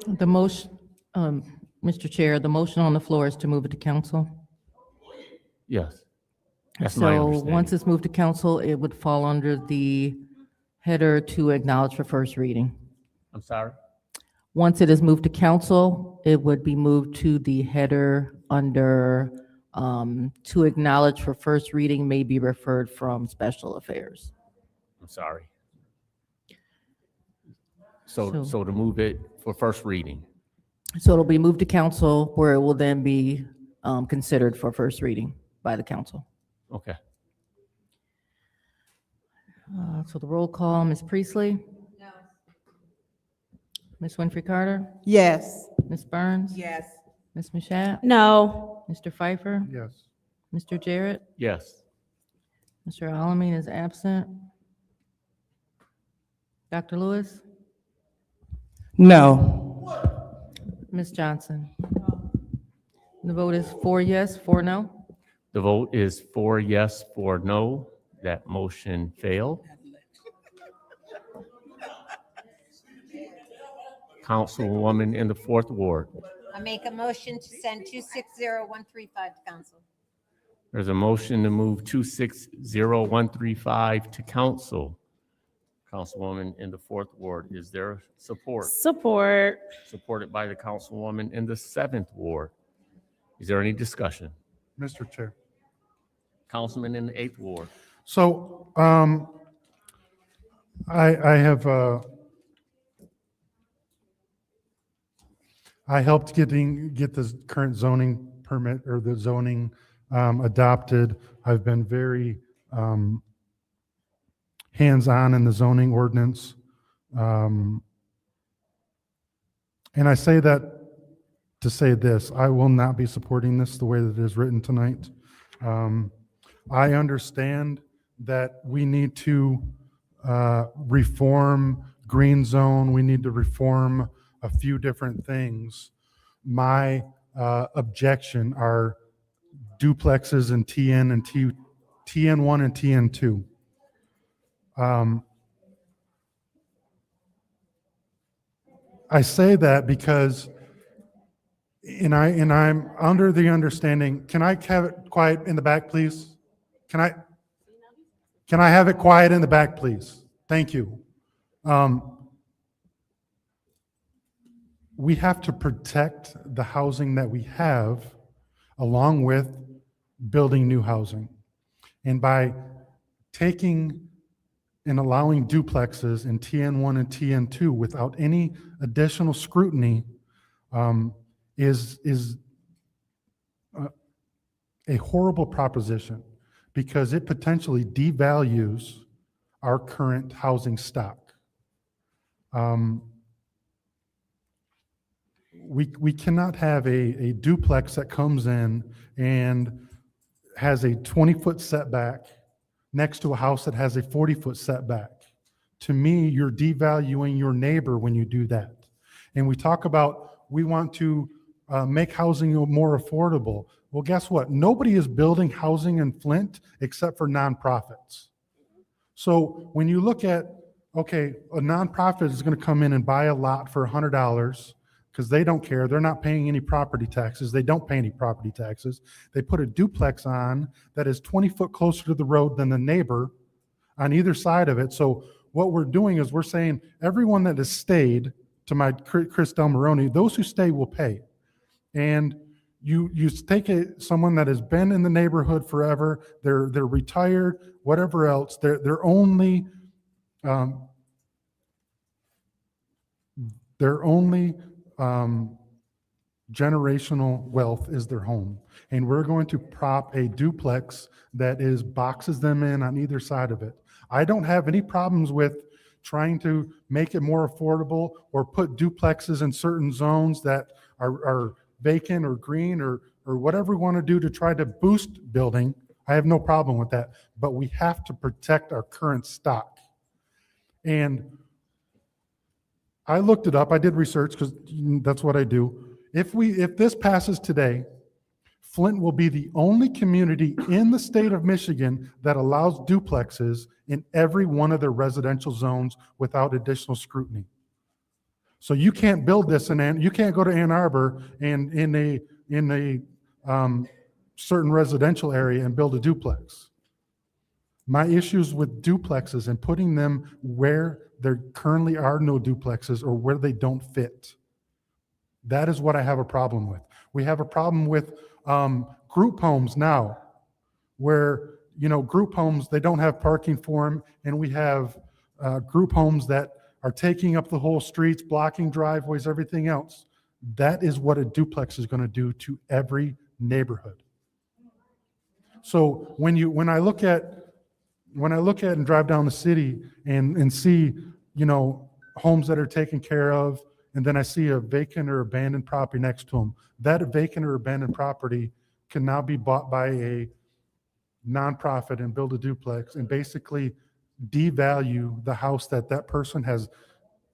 The motion, Mr. Chair, the motion on the floor is to move it to council. Yes, that's my So understanding. once it's moved to council, it would fall under the header to acknowledge for first reading. I'm sorry? Once it is moved to council, it would be moved to the header under to acknowledge for first reading may be referred from special affairs. I'm sorry. So So- to move it for first reading. So it'll be moved to council where it will then be considered for first reading by the council. Okay. So the roll call, Ms. Priestley? No. Ms. Winfrey Carter? Yes. Ms. Burns? Yes. Ms. Mashat? No. Mr. Pfeiffer? Yes. Mr. Jarrett? Yes. Mr. Alamin is absent. Dr. Lewis? No. Ms. Johnson? The vote is 4 yes, 4 no. The vote is 4 yes, 4 no. That motion failed. Councilwoman in the fourth ward. I make a motion to send 260135 to council. There's a motion to move 260135 to council. Councilwoman in the fourth ward, is there support? Support. Supported by the councilwoman in the seventh ward. Is there any discussion? Mr. Chair. Councilman in the eighth ward. So I helped get the current zoning permit or the zoning adopted. I've been very hands-on in the zoning ordinance. And I say that to say this, I will not be supporting this the way that it is written tonight. I understand that we need to reform green zone, we need to reform a few different things. My objection are duplexes in TN and TN1 and TN2. I say that because, and I'm under the understanding, can I have it quiet in the back, please? Can I have it quiet in the back, please? Thank you. We have to protect the housing that we have along with building new housing. And by taking and allowing duplexes in TN1 and TN2 without any additional scrutiny is a horrible proposition because it potentially devalues our current housing stock. We cannot have a duplex that comes in and has a 20-foot setback next to a house that has a 40-foot setback. To me, you're devaluing your neighbor when you do that. And we talk about we want to make housing more affordable. Well, guess what? Nobody is building housing in Flint except for nonprofits. So when you look at, okay, a nonprofit is going to come in and buy a lot for $100 because they don't care. They're not paying any property taxes. They don't pay any property taxes. They put a duplex on that is 20 foot closer to the road than the neighbor on either side of it. So what we're doing is we're saying everyone that has stayed, to my Chris Del Moroni, those who stay will pay. And you take someone that has been in the neighborhood forever, they're retired, whatever else, they're only generational wealth is their home. And we're going to prop a duplex that boxes them in on either side of it. I don't have any problems with trying to make it more affordable or put duplexes in certain zones that are vacant or green or whatever we want to do to try to boost building. I have no problem with that, but we have to protect our current stock. And I looked it up. I did research because that's what I do. If this passes today, Flint will be the only community in the state of Michigan that allows duplexes in every one of their residential zones without additional scrutiny. So you can't build this you can't go to Ann Arbor and in a certain residential area and build a duplex. My issues with duplexes and putting them where there currently are no duplexes or where they don't fit. That is what I have a problem with. We have a problem with group homes now, where, group homes, they don't have parking for them, and we have group homes that are taking up the whole streets, blocking driveways, everything else. That is what a duplex is going to do to every neighborhood. So when I look at and drive down the city and see, homes that are taken care of, and then I see a vacant or abandoned property next to them, that vacant or abandoned property can now be bought by a nonprofit and build a duplex and basically devalue the house that person has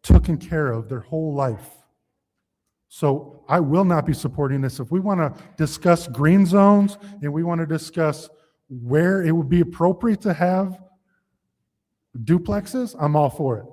taken care of their whole life. So I will not be supporting this. If we want to discuss green zones and we want to discuss where it would be appropriate to have duplexes, I'm all for it.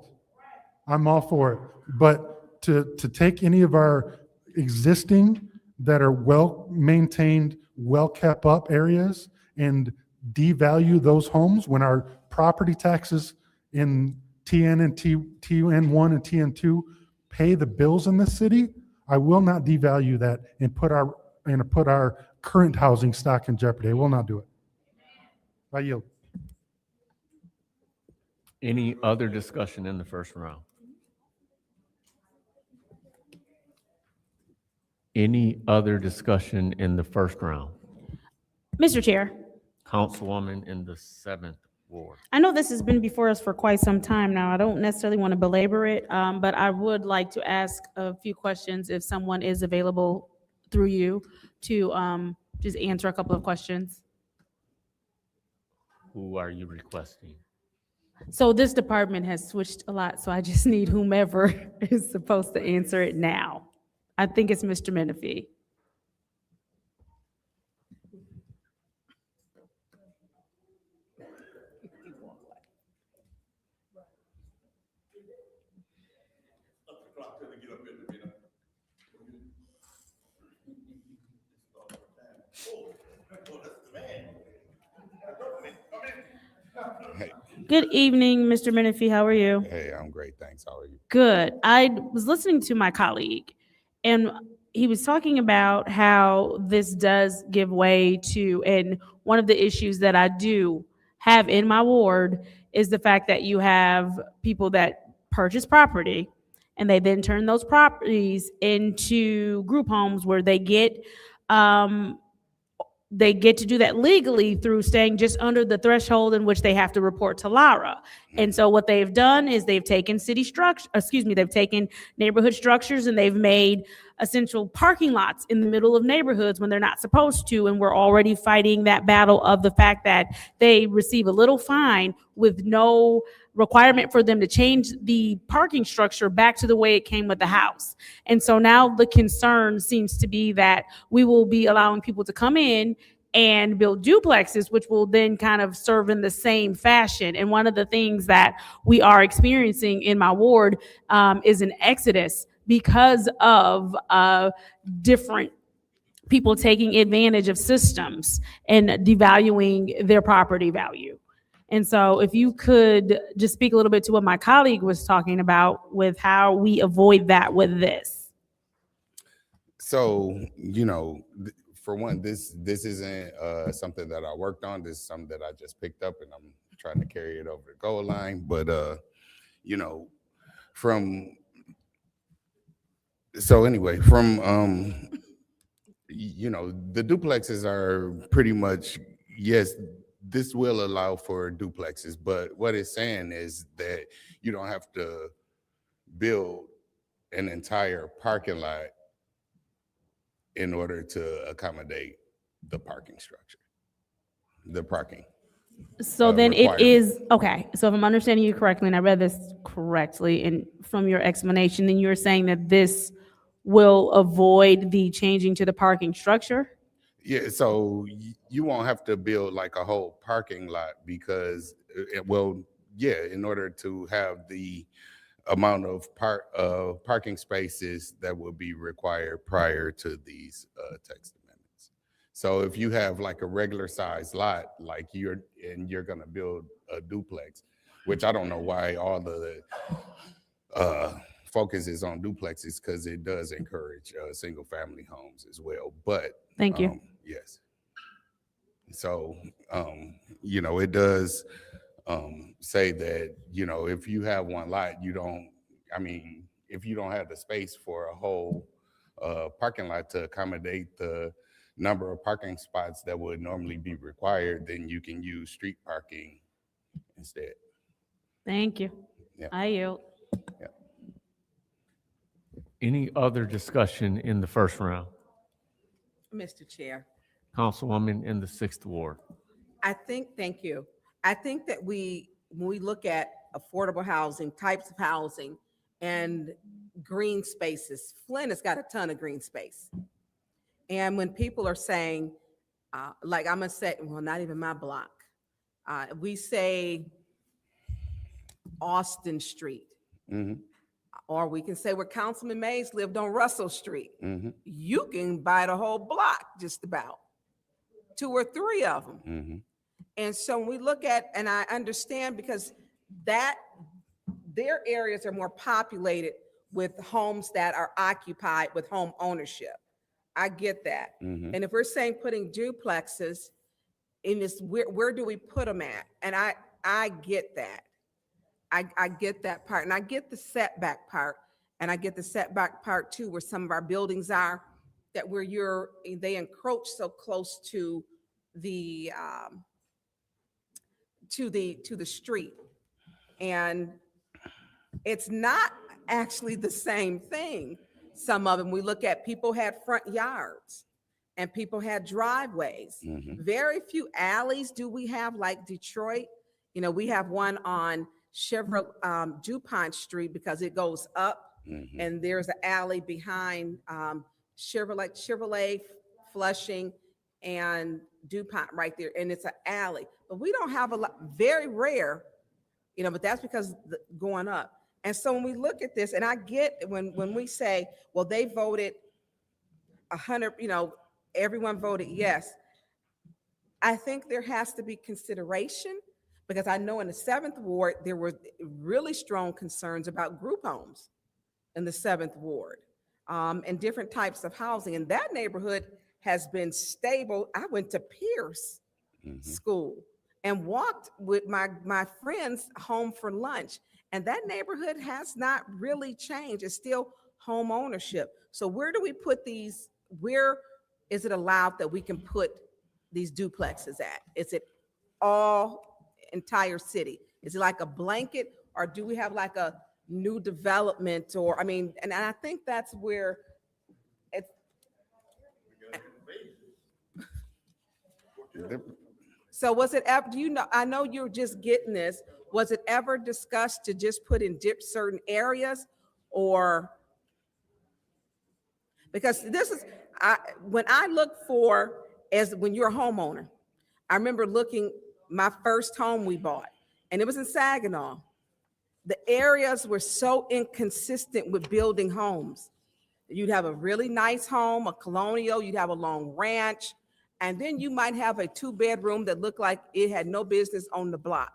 I'm all for it. But to take any of our existing that are well-maintained, well-kept up areas and devalue those homes when our property taxes in TN and TN1 and TN2 pay the bills in the city, I will not devalue that and put our current housing stock in jeopardy. I will not do it. I yield. Any other discussion in the first round? Any other discussion in the first round? Mr. Chair, Councilwoman in the 7th Ward. I know this has been before us for quite some time now. I don't necessarily want to belabor it, but I would like to ask a few questions if someone is available through you to just answer a couple of questions. Who are you requesting? So this department has switched a lot, so I just need whomever is supposed to answer it now. I think it's Mr. Menifee. Hey. Good evening, Mr. Menifee. How are you? Hey, I'm great, thanks. How are you? Good. I was listening to my colleague, and he was talking about how this does give way to, and one of the issues that I do have in my ward is the fact that you have people that purchase property and they then turn those properties into group homes where they get to do that legally through staying just under the threshold in which they have to report to Lara. And so what they've done is they've taken they've taken neighborhood structures and they've made essential parking lots in the middle of neighborhoods when they're not supposed to. And we're already fighting that battle of the fact that they receive a little fine with no requirement for them to change the parking structure back to the way it came with the house. And so now the concern seems to be that we will be allowing people to come in and build duplexes, which will then kind of serve in the same fashion. And one of the things that we are experiencing in my ward is an exodus because of different people taking advantage of systems and devaluing their property value. And so if you could just speak a little bit to what my colleague was talking about with how we avoid that with this. So, for one, this isn't something that I worked on. This is something that I just picked up and I'm trying to carry it over the goal line. But, from the duplexes are pretty much, yes, this will allow for duplexes, but what it's saying is that you don't have to build an entire parking lot in order to accommodate the parking structure, the parking. So then it requirement. is, okay, so if I'm understanding you correctly, and I read this correctly, and from your explanation, then you're saying that this will avoid the changing to the parking structure? Yeah, so you won't have to build like a whole parking lot because, in order to have the amount of parking spaces that will be required prior to these text amendments. So if you have like a regular size lot, like you're gonna build a duplex, which I don't know why all the focus is on duplexes, because it does encourage single family homes as well. But Thank you. yes. So, it does say that, if you have one lot, if you don't have the space for a whole parking lot to accommodate the number of parking spots that would normally be required, then you can use street parking instead. Thank you. Yeah. I yield. Any other discussion in the first round? Mr. Chair, Councilwoman in the 6th Ward. thank you. I think that when we look at affordable housing, types of housing, and green spaces, Flint has got a ton of green space. And when people are saying, like I'm gonna say, well, not even my block, we say Austin Street, or we can say where Councilman Mays lived on Russell Street. You can buy the whole block, just about 2 or 3 of them. And so when we look at, and I understand because their areas are more populated with homes that are occupied with home ownership. I get that. And if we're saying putting duplexes in this, where do we put them at? And I get that. I get that part, and I get the setback part, and I get the setback part too, where some of our buildings are, that where they encroach so close to the street, and it's not actually the same thing. Some of them, we look at, people had front yards and people had driveways. Very few alleys do we have, like Detroit. We have one on Chevrolet DuPont Street because it goes up, and there's an alley behind Chevrolet Flushing and DuPont right there, and it's an alley. But we don't have a lot, very rare, but that's because going up. And so when we look at this, and I get when we say, well, they voted 100, everyone voted yes. I think there has to be consideration, because I know in the 7th Ward, there were really strong concerns about group homes in the 7th Ward, and different types of housing. And that neighborhood has been stable. I went to Pierce School and walked with my friends home for lunch. And that neighborhood has not really changed. It's still home ownership. So where do we put these? Where is it allowed that we can put these duplexes at? Is it all entire city? Is it like a blanket, or do we have like a new development? Or, and I think that's where it's. So was it ever, I know you're just getting this, was it ever discussed to just put in certain areas, or? Because this is, when I look for, when you're a homeowner, I remember looking, my first home we bought, and it was in Saginaw. The areas were so inconsistent with building homes. You'd have a really nice home, a colonial, you'd have a long ranch, and then you might have a 2-bedroom that looked like it had no business on the block.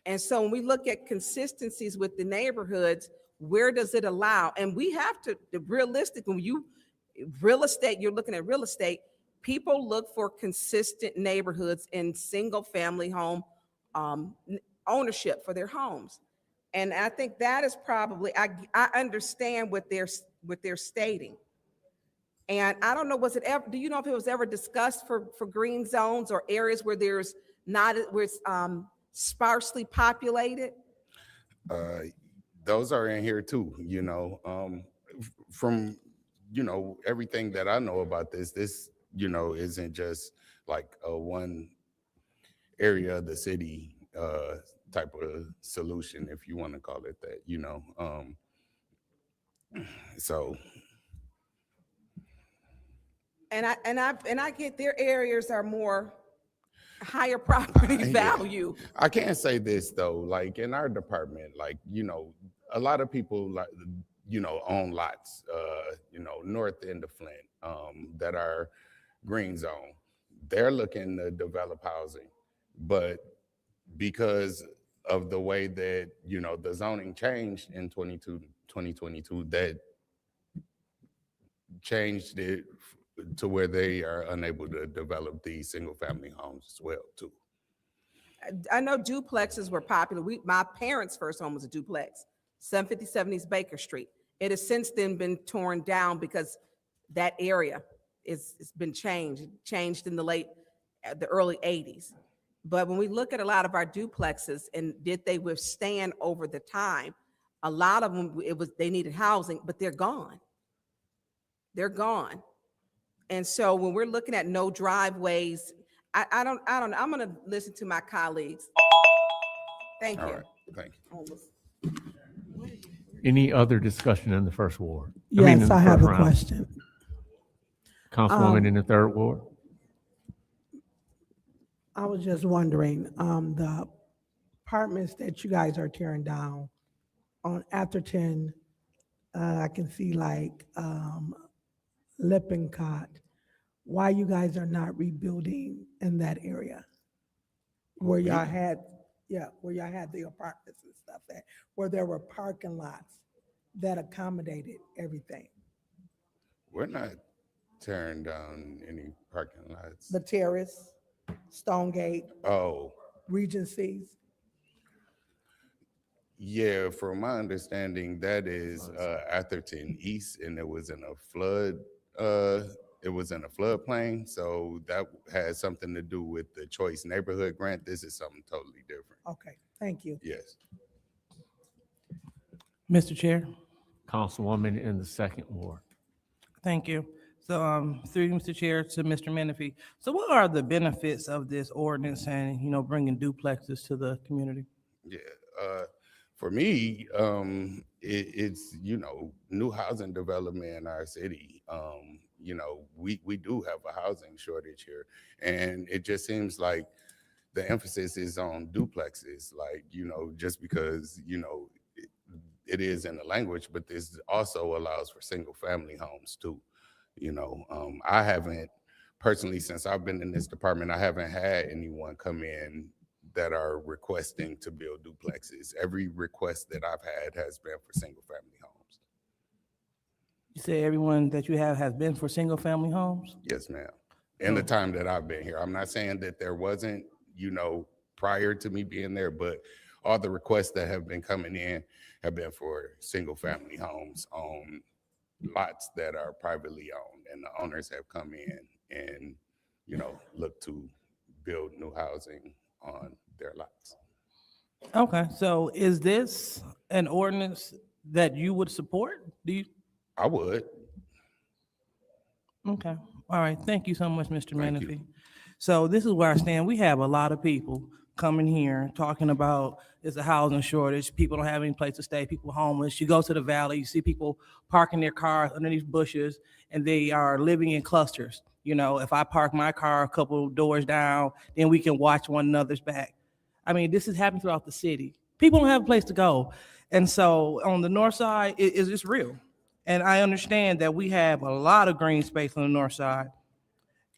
And so when we look at consistencies with the neighborhoods, where does it allow? And we have to, realistic, when real estate, you're looking at real estate, people look for consistent neighborhoods in single family home ownership for their homes. And I think that is probably, I understand what they're stating. And I don't know, was it ever, do you know if it was ever discussed for green zones or areas where there's not, where it's sparsely populated? Those are in here too, from, everything that I know about this, isn't just like a one area of the city type of solution, if you want to call it that. So And I get their areas are more higher property Yeah. value. I can say this though, like in our department, like, a lot of people like, own lots, north end of Flint, that are green zone. They're looking to develop housing, but because of the way that, the zoning changed in 2022, that changed it to where they are unable to develop these single family homes as well too. I know duplexes were popular. My parents' first home was a duplex, 757 East Baker Street. It has since then been torn down because that area it's been changed in the early 80s. But when we look at a lot of our duplexes and did they withstand over the time, a lot of them, they needed housing, but they're gone. They're gone. And so when we're looking at no driveways, I don't know. I'm going to listen to my colleagues. Thank you. All right, thank you. Any other discussion in the first ward? Yes, I have a question. Councilwoman in the third ward? I was just wondering, the apartments that you guys are tearing down on Atherton, I can see like Lippincott, why you guys are not rebuilding in that area? Where y'all had, where y'all had the apartments and stuff at, where there were parking lots that accommodated everything. We're not tearing down any parking lots. The Terrace, Stonegate, Oh, Regencies. yeah, from my understanding, that is Atherton East, and it was in a flood, it was in a floodplain, so that has something to do with the Choice Neighborhood Grant. This is something totally different. Okay, thank you. Yes. Mr. Chair, Councilwoman in the second ward. thank you. So, through you, Mr. Chair, to Mr. Menifee. So what are the benefits of this ordinance and, bringing duplexes to the community? Yeah, for me, it's, new housing development in our city. We do have a housing shortage here, and it just seems like the emphasis is on duplexes, like, just because, it is in the language, but this also allows for single family homes too. I haven't personally, since I've been in this department, I haven't had anyone come in that are requesting to build duplexes. Every request that I've had has been for single family homes. You say everyone that you have has been for single-family homes? Yes, ma'am. In the time that I've been here, I'm not saying that there wasn't, prior to me being there, but all the requests that have been coming in have been for single family homes on lots that are privately owned, and the owners have come in and, look to build new housing on their lots. Okay, so is this an ordinance that you would support? I would. Okay, all right, thank you so much, Mr. Thank you. Menifee. So this is where I stand. We have a lot of people coming here talking about it's a housing shortage, people don't have any place to stay, people are homeless. You go to the valley, you see people parking their cars underneath bushes, and they are living in clusters. If I park my car a couple doors down, then we can watch one another's back. I mean, this is happening throughout the city. People don't have a place to go. And so on the north side, it's real. And I understand that we have a lot of green space on the north side.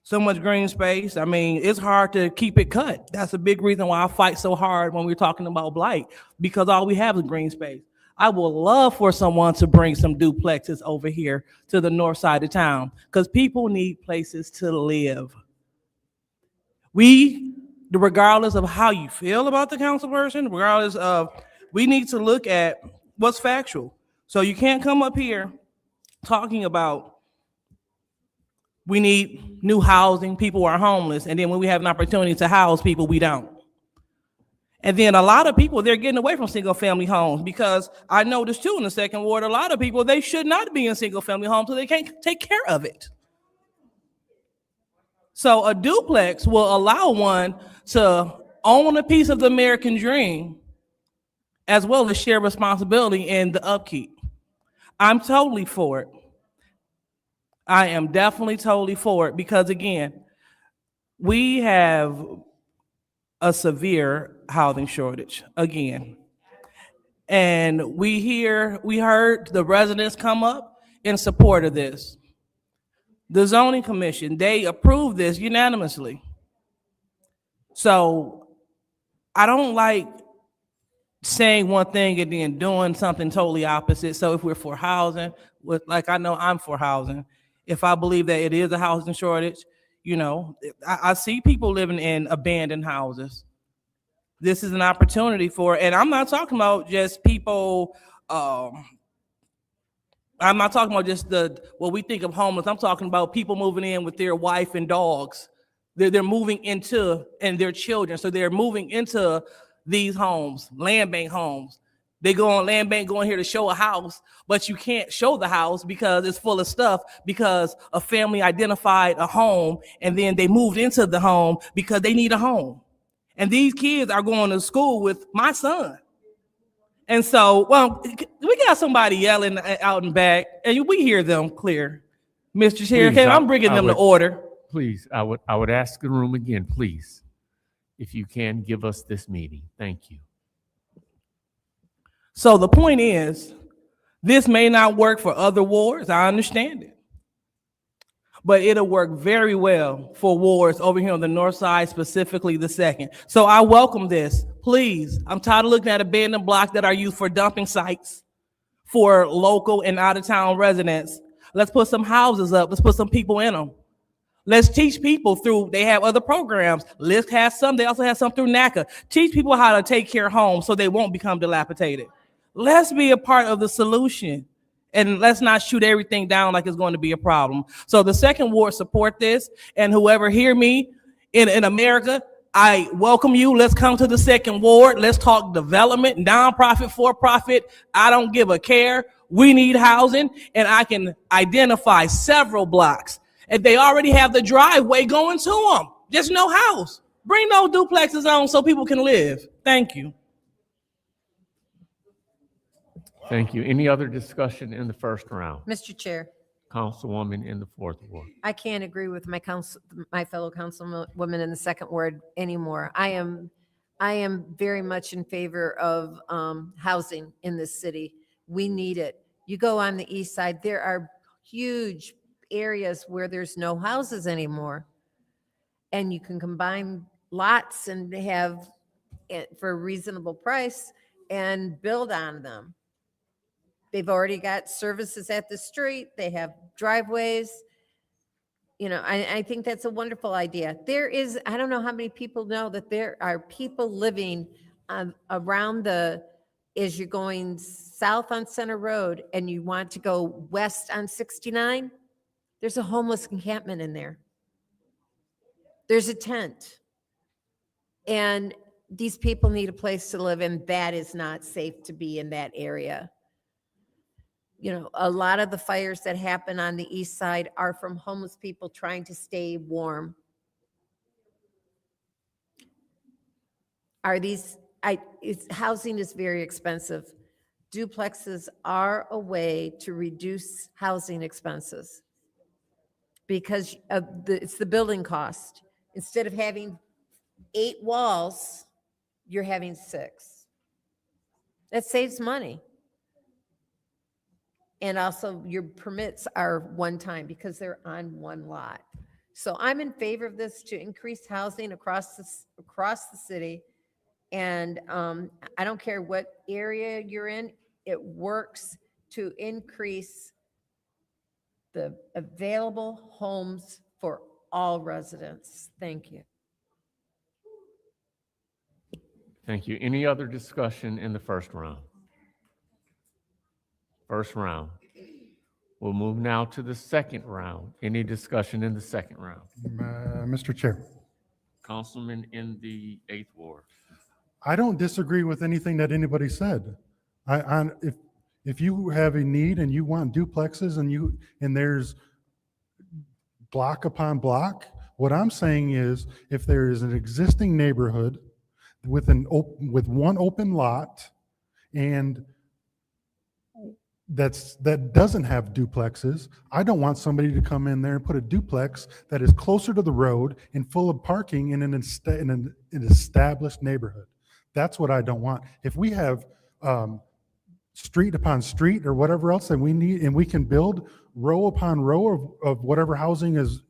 So much green space. I mean, it's hard to keep it cut. That's a big reason why I fight so hard when we're talking about blight, because all we have is green space. I would love for someone to bring some duplexes over here to the north side of town, because people need places to live. Regardless of how you feel about the council person, we need to look at what's factual. So you can't come up here talking about we need new housing, people are homeless, and then when we have an opportunity to house people, we don't. And then a lot of people, they're getting away from single-family homes because I noticed too in the second ward, a lot of people, they should not be in single-family homes so they can't take care of it. So a duplex will allow one to own a piece of the American dream as well as share responsibility in the upkeep. I'm totally for it. I am definitely totally for it because again, we have a severe housing shortage again. And we heard the residents come up in support of this. The zoning commission, they approved this unanimously. So I don't like saying one thing and then doing something totally opposite. So if we're for housing, like I know I'm for housing, if I believe that it is a housing shortage, you know, I see people living in abandoned houses. This is an opportunity for, and I'm not talking about just people, I'm not talking about just what we think of homeless. I'm talking about people moving in with their wife and dogs. They're moving into, and their children. So they're moving into these homes, land bank homes. They go on land bank, going here to show a house, but you can't show the house because it's full of stuff because a family identified a home and then they moved into the home because they need a home. And these kids are going to school with my son. And so, well, we got somebody yelling out in back, and we hear them clear. Mr. Chair, Please, I'm bringing them to order. Please, I would ask the room again, please, if you can give us this meeting. Thank you. So the point is, this may not work for other wards. I understand it. But it'll work very well for wards over here on the north side, specifically the second. So I welcome this. Please, I'm tired of looking at abandoned blocks that are used for dumping sites for local and out-of-town residents. Let's put some houses up. Let's put some people in them. Let's teach people through, they have other programs. LISC has some, they also have some through NACA. Teach people how to take care of homes so they won't become dilapidated. Let's be a part of the solution. And let's not shoot everything down like it's going to be a problem. So the second ward support this, and whoever hear me in America, I welcome you. Let's come to the second ward. Let's talk development, nonprofit, for-profit. I don't give a care. We need housing, and I can identify several blocks. And they already have the driveway going to them. Just no house. Bring those duplexes on so people can live. Thank you. Thank you. Any other discussion in the first round? Mr. Chair, Councilwoman in the fourth ward. I can't agree with my fellow councilwoman in the second ward anymore. I am very much in favor of housing in this city. We need it. You go on the east side, there are huge areas where there's no houses anymore. And you can combine lots and have it for a reasonable price and build on them. They've already got services at the street. They have driveways. You know, I think that's a wonderful idea. I don't know how many people know that there are people living around as you're going south on Center Road and you want to go west on 69, there's a homeless encampment in there. There's a tent. And these people need a place to live, and that is not safe to be in that area. You know, a lot of the fires that happen on the east side are from homeless people trying to stay warm. Housing is very expensive. Duplexes are a way to reduce housing expenses because it's the building cost. Instead of having 8 walls, you're having 6. That saves money. And also your permits are one time because they're on one lot. So I'm in favor of this to increase housing across the city. And I don't care what area you're in, it works to increase the available homes for all residents. Thank you. Thank you. Any other discussion in the first round? First round. We'll move now to the second round. Any discussion in the second round? Mr. Chair, Councilman in the 8th Ward. I don't disagree with anything that anybody said. If you have a need and you want duplexes and there's block upon block, what I'm saying is if there is an existing neighborhood with one open lot and that doesn't have duplexes, I don't want somebody to come in there and put a duplex that is closer to the road and full of parking in an established neighborhood. That's what I don't want. If we have street upon street or whatever else that we need, and we can build row upon row of whatever housing is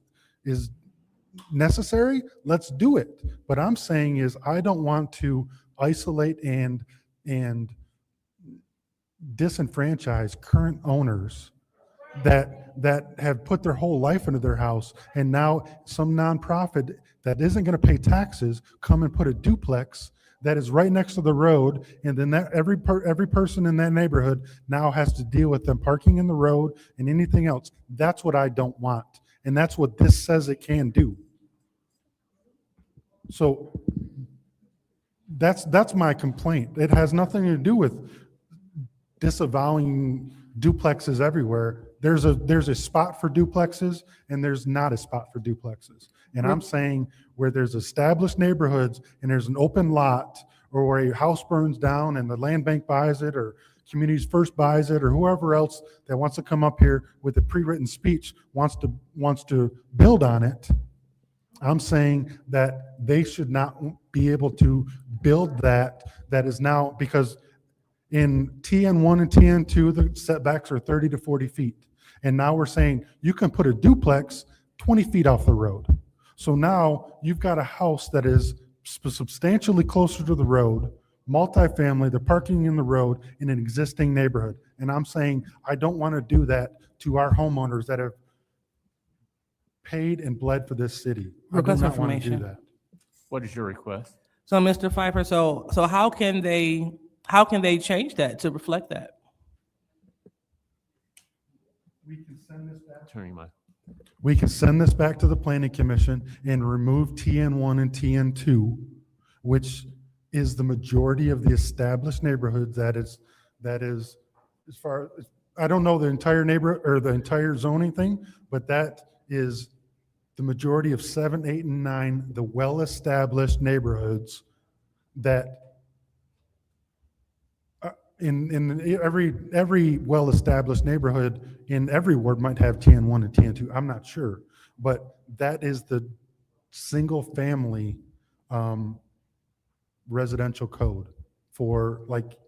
necessary, let's do it. But I'm saying is I don't want to isolate and disenfranchise current owners that have put their whole life into their house, and now some nonprofit that isn't going to pay taxes come and put a duplex that is right next to the road, and then that every person in that neighborhood now has to deal with them parking in the road and anything else. That's what I don't want, and that's what this says it can do. So that's my complaint. It has nothing to do with disavowing duplexes everywhere. There's a spot for duplexes and there's not a spot for duplexes. And I'm saying where there's established neighborhoods and there's an open lot, or where a house burns down and the land bank buys it, or Communities First buys it, or whoever else that wants to come up here with a pre-written speech wants to build on it, I'm saying that they should not be able to build that is now, because in TN1 and TN2, the setbacks are 30 to 40 feet. And now we're saying you can put a duplex 20 feet off the road. So now you've got a house that is substantially closer to the road, multifamily, the parking in the road in an existing neighborhood. And I'm saying I don't want to do that to our homeowners that have paid and bled for this city. I do Request not want to do information. that. What is your request? So, Mr. Pfeiffer, so how can they change that to reflect that? We can send this back. Attorney Mike. We can send this back to the planning commission and remove TN1 and TN2, which is the majority of the established neighborhoods. That is as far as, I don't know the entire neighborhood or the entire zoning thing, but that is the majority of 7, 8, and 9, the well-established neighborhoods that in every well-established neighborhood in every ward might have TN1 and TN2. I'm not sure, but that is the single-family residential code for like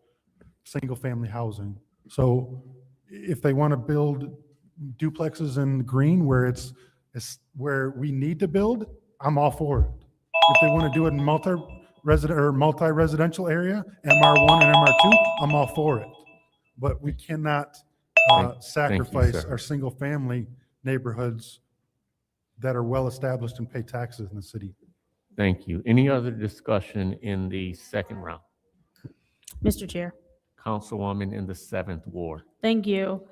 single-family housing. So if they want to build duplexes in green where it's where we need to build, I'm all for it. If they want to do it in multi-residential area, MR1 and MR2, I'm all for it. But we cannot sacrifice sir. our single-family neighborhoods that are well-established and pay taxes in the city. Thank you. Any other discussion in the second round? Mr. Chair. Councilwoman in the 7th Ward. Thank you.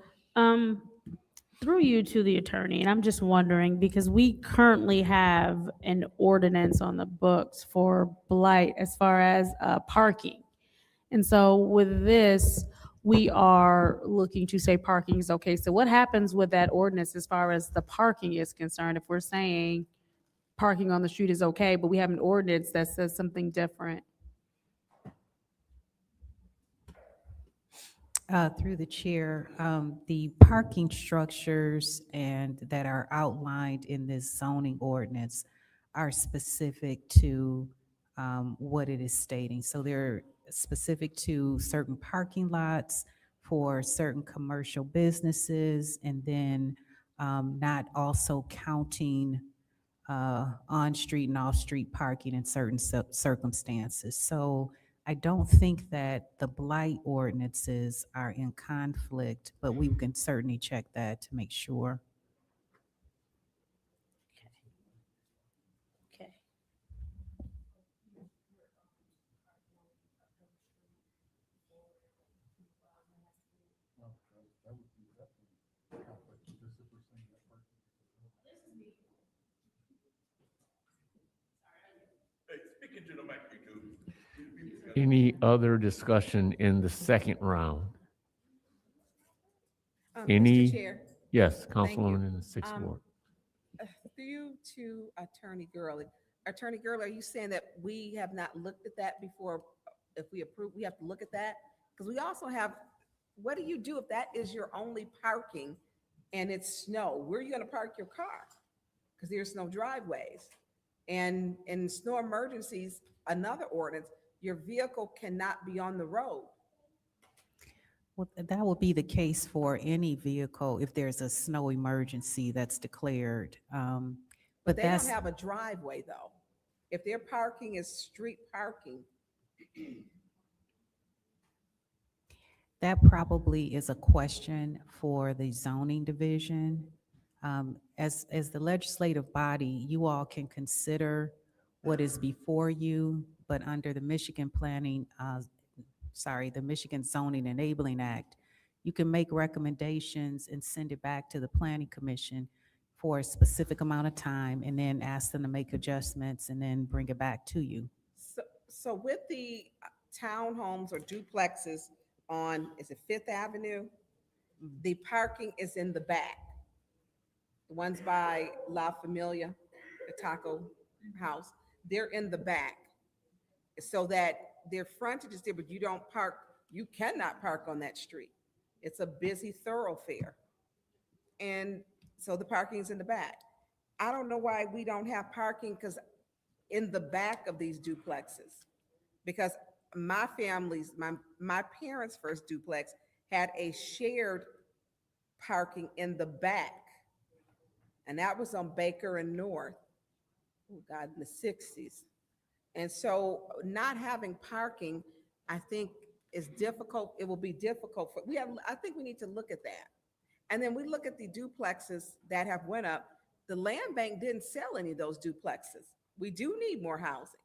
Through you to the attorney, and I'm just wondering, because we currently have an ordinance on the books for blight as far as parking. And so with this, we are looking to say parking is okay. So what happens with that ordinance as far as the parking is concerned? If we're saying parking on the street is okay, but we have an ordinance that says something different? Through the chair, the parking structures and that are outlined in this zoning ordinance are specific to what it is stating. So they're specific to certain parking lots for certain commercial businesses, and then not also counting on-street and off-street parking in certain circumstances. So I don't think that the blight ordinances are in conflict, but we can certainly check that to make sure. Okay. Any other discussion in the second round? Any? Mr. Chair. Yes, Thank you. Councilwoman in the sixth Um, ward. Through you to Attorney Gurley. Attorney Gurley, are you saying that we have not looked at that before? If we approve, we have to look at that? Because we also have, what do you do if that is your only parking and it's snow? Where are you gonna park your car? Because there's no driveways. And in snow emergencies, another ordinance, your vehicle cannot be on the road. Well, that would be the case for any vehicle if there's a snow emergency that's declared. But But they don't that's, have a driveway though. If their parking is street parking, that probably is a question for the zoning division. As the legislative body, you all can consider what is before you, but under the Michigan the Michigan Zoning Enabling Act, you can make recommendations and send it back to the Planning Commission for a specific amount of time and then ask them to make adjustments and then bring it back to you. so with the townhomes or duplexes on, is it Fifth Avenue? The parking is in the back. The ones by La Familia, the taco house, they're in the back. So that their frontage is there, but you don't park, you cannot park on that street. It's a busy thoroughfare. And so the parking is in the back. I don't know why we don't have parking because in the back of these duplexes. Because my family's, my parents' first duplex had a shared parking in the back. And that was on Baker and North, oh God, in the 60s. And so not having parking, I think is difficult. It will be difficult for, I think we need to look at that. And then we look at the duplexes that have went up. The land bank didn't sell any of those duplexes. We do need more housing,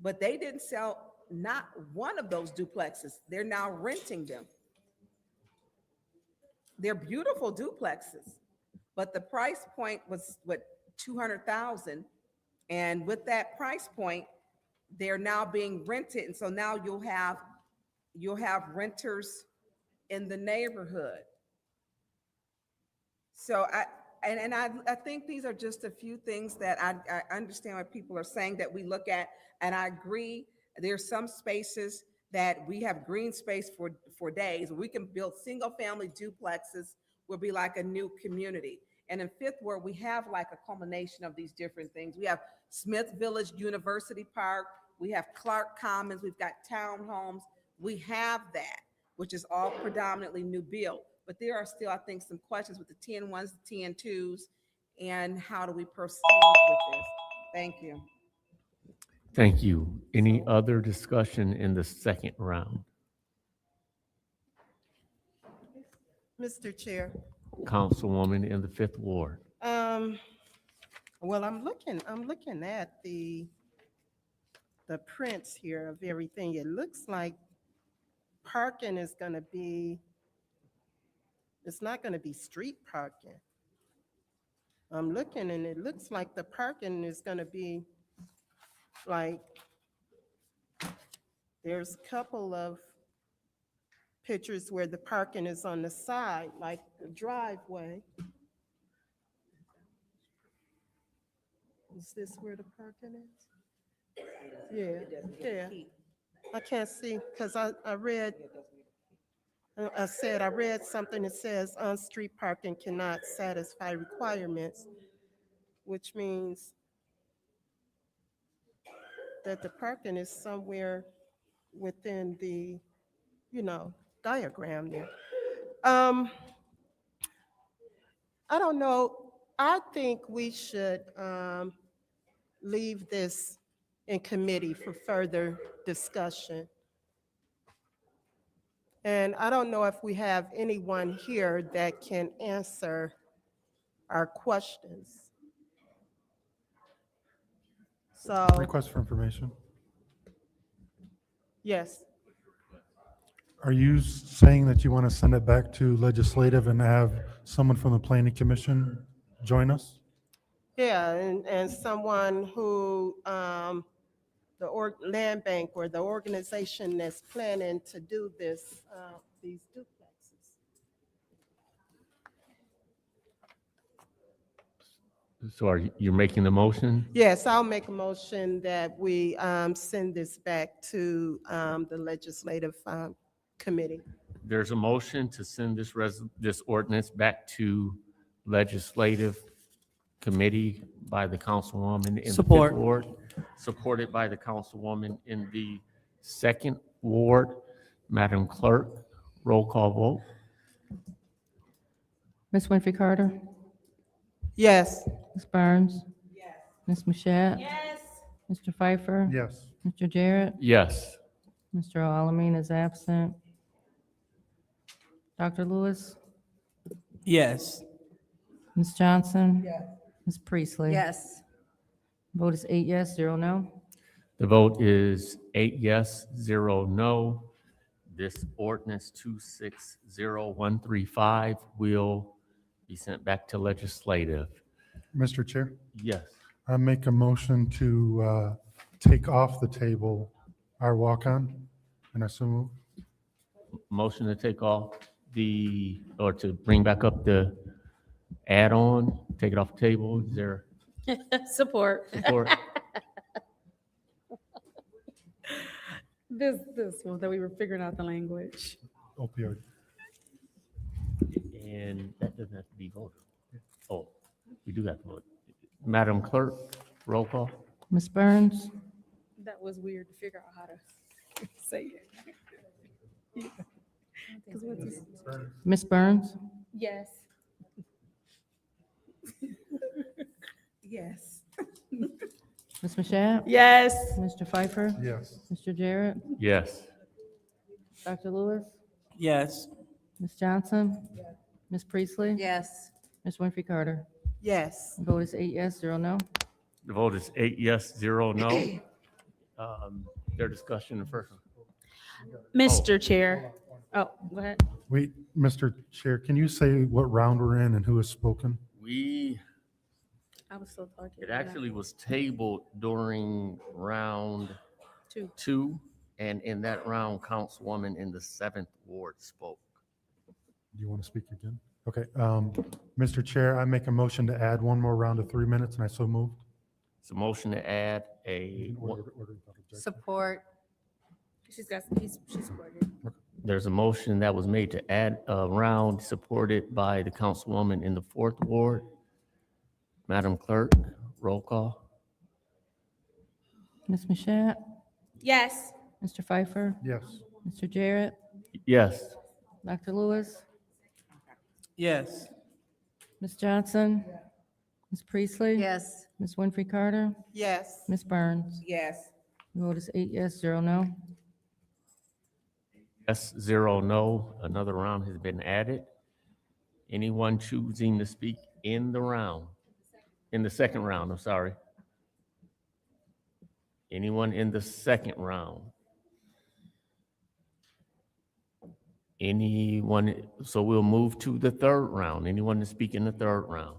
but they didn't sell not one of those duplexes. They're now renting them. They're beautiful duplexes, but the price point was what, 200,000. And with that price point, they're now being rented. And so now you'll have renters in the neighborhood. So I think these are just a few things that I understand what people are saying that we look at. And I agree, there's some spaces that we have green space for days. We can build single family duplexes, will be like a new community. And in Fifth Ward, we have like a culmination of these different things. We have Smith Village University Park, we have Clark Commons, we've got townhomes. We have that, which is all predominantly new build. But there are still, I think, some questions with the 10-1s, the 10-2s, and how do we proceed with this? Thank you. Thank you. Any other discussion in the second round? Mr. Chair. Councilwoman in the fifth ward. Well, I'm looking at the prints here of everything. It looks like parking is gonna be, it's not gonna be street parking. I'm looking and it looks like the parking is gonna be like, there's a couple of pictures where the parking is on the side, like the driveway. Is this where the parking is? Yeah. I can't see, because I read something that says on-street parking cannot satisfy requirements, which means that the parking is somewhere within the, diagram there. I don't know. I think we should leave this in committee for further discussion. And I don't know if we have anyone here that can answer our questions. So, Request for information. yes. Are you saying that you want to send it back to legislative and have someone from the planning commission join us? Yeah, and someone who land bank or the organization that's planning to do this, these duplexes. So you're making the motion? Yes, I'll make a motion that we send this back to the legislative committee. There's a motion to send this ordinance back to legislative committee by the councilwoman in the 5th Support. ward, supported by the councilwoman in the 2nd ward. Madam Clerk, roll call vote. Ms. Winfrey Carter? Yes. Ms. Burns? Yes. Ms. Mashat? Yes. Mr. Pfeiffer? Yes. Mr. Jarrett? Yes. Mr. Alamin is absent. Dr. Lewis? Yes. Ms. Johnson? Yes. Ms. Priestley? Yes. Vote is 8 yes, 0 no. The vote is 8 yes, 0 no. This ordinance 260135 will be sent back to legislative. Mr. Chair, Yes. I make a motion to take off the table our walk-on, and I so move. Motion to take off or to bring back up the add-on, take it off the table. Is there Support. support? This one that we were figuring out the language. Opioid. And that doesn't have to be voted. Oh, we do have to vote. Madam Clerk, roll call. Ms. Burns? That was weird to figure out how to say it. 'Cause what's this? Ms. Burns? Yes. Yes. Ms. Mashat? Yes. Mr. Pfeiffer? Yes. Mr. Jarrett? Yes. Dr. Lewis? Yes. Ms. Johnson? Ms. Priestley? Yes. Ms. Winfrey Carter? Yes. Vote is 8 yes, 0 no. The vote is 8 yes, 0 no. Their discussion first. Mr. Chair. Oh, go ahead. Wait, Mr. Chair, can you say what round we're in and who has spoken? I was still talking. It actually was tabled during round Two. 2, and in that round, Councilwoman in the 7th ward spoke. Do you want to speak again? Okay, Mr. Chair, I make a motion to add one more round of 3 minutes, and I so moved. It's a motion to add a, Support. She's supported. there's a motion that was made to add a round supported by the Councilwoman in the 4th ward. Madam Clerk, roll call. Ms. Mashat? Yes. Mr. Pfeiffer? Yes. Mr. Jarrett? Yes. Dr. Lewis? Yes. Ms. Johnson? Ms. Priestley? Yes. Ms. Winfrey Carter? Yes. Ms. Burns? Yes. Vote is 8 yes, 0 no. Yes, 0 no. Another round has been added. Anyone choosing to speak in the second round, I'm sorry. Anyone in the second round? Anyone, so we'll move to the 3rd round. Anyone to speak in the 3rd round?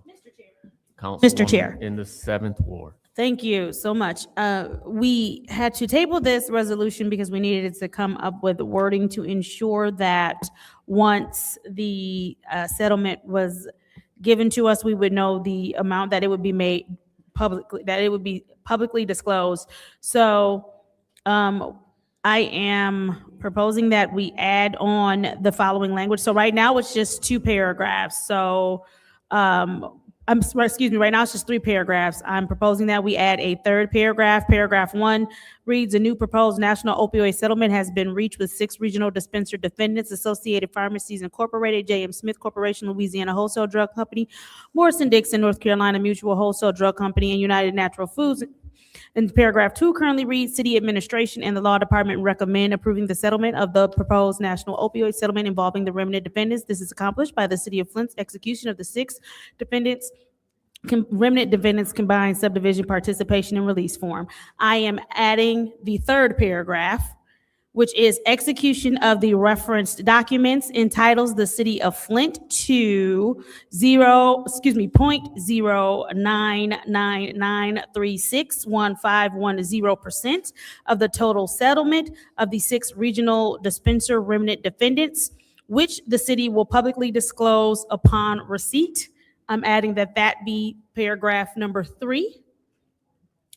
Mr. Chair. Councilwoman in the 7th ward. Thank you so much. We had to table this resolution because we needed to come up with wording to ensure that once the settlement was given to us, we would know the amount that it would be made publicly, that it would be publicly disclosed. So I am proposing that we add on the following language. So right now it's just 2 paragraphs. So excuse me, right now it's just 3 paragraphs. I'm proposing that we add a 3rd paragraph. Paragraph 1 reads, a new proposed national opioid settlement has been reached with 6 regional dispenser defendants, Associated Pharmacies Incorporated, J.M. Smith Corporation, Louisiana Wholesale Drug Company, Morrison-Dixon, North Carolina Mutual Wholesale Drug Company, and United Natural Foods. And paragraph 2 currently reads, city administration and the law department recommend approving the settlement of the proposed national opioid settlement involving the remnant defendants. This is accomplished by the city of Flint's execution of the 6 defendants, remnant defendants combined subdivision participation and release form. I am adding the 3rd paragraph, which is execution of the referenced documents, entitles the city of Flint to 0.0999361510% of the total settlement of the 6 regional dispenser remnant defendants, which the city will publicly disclose upon receipt. I'm adding that be paragraph number 3.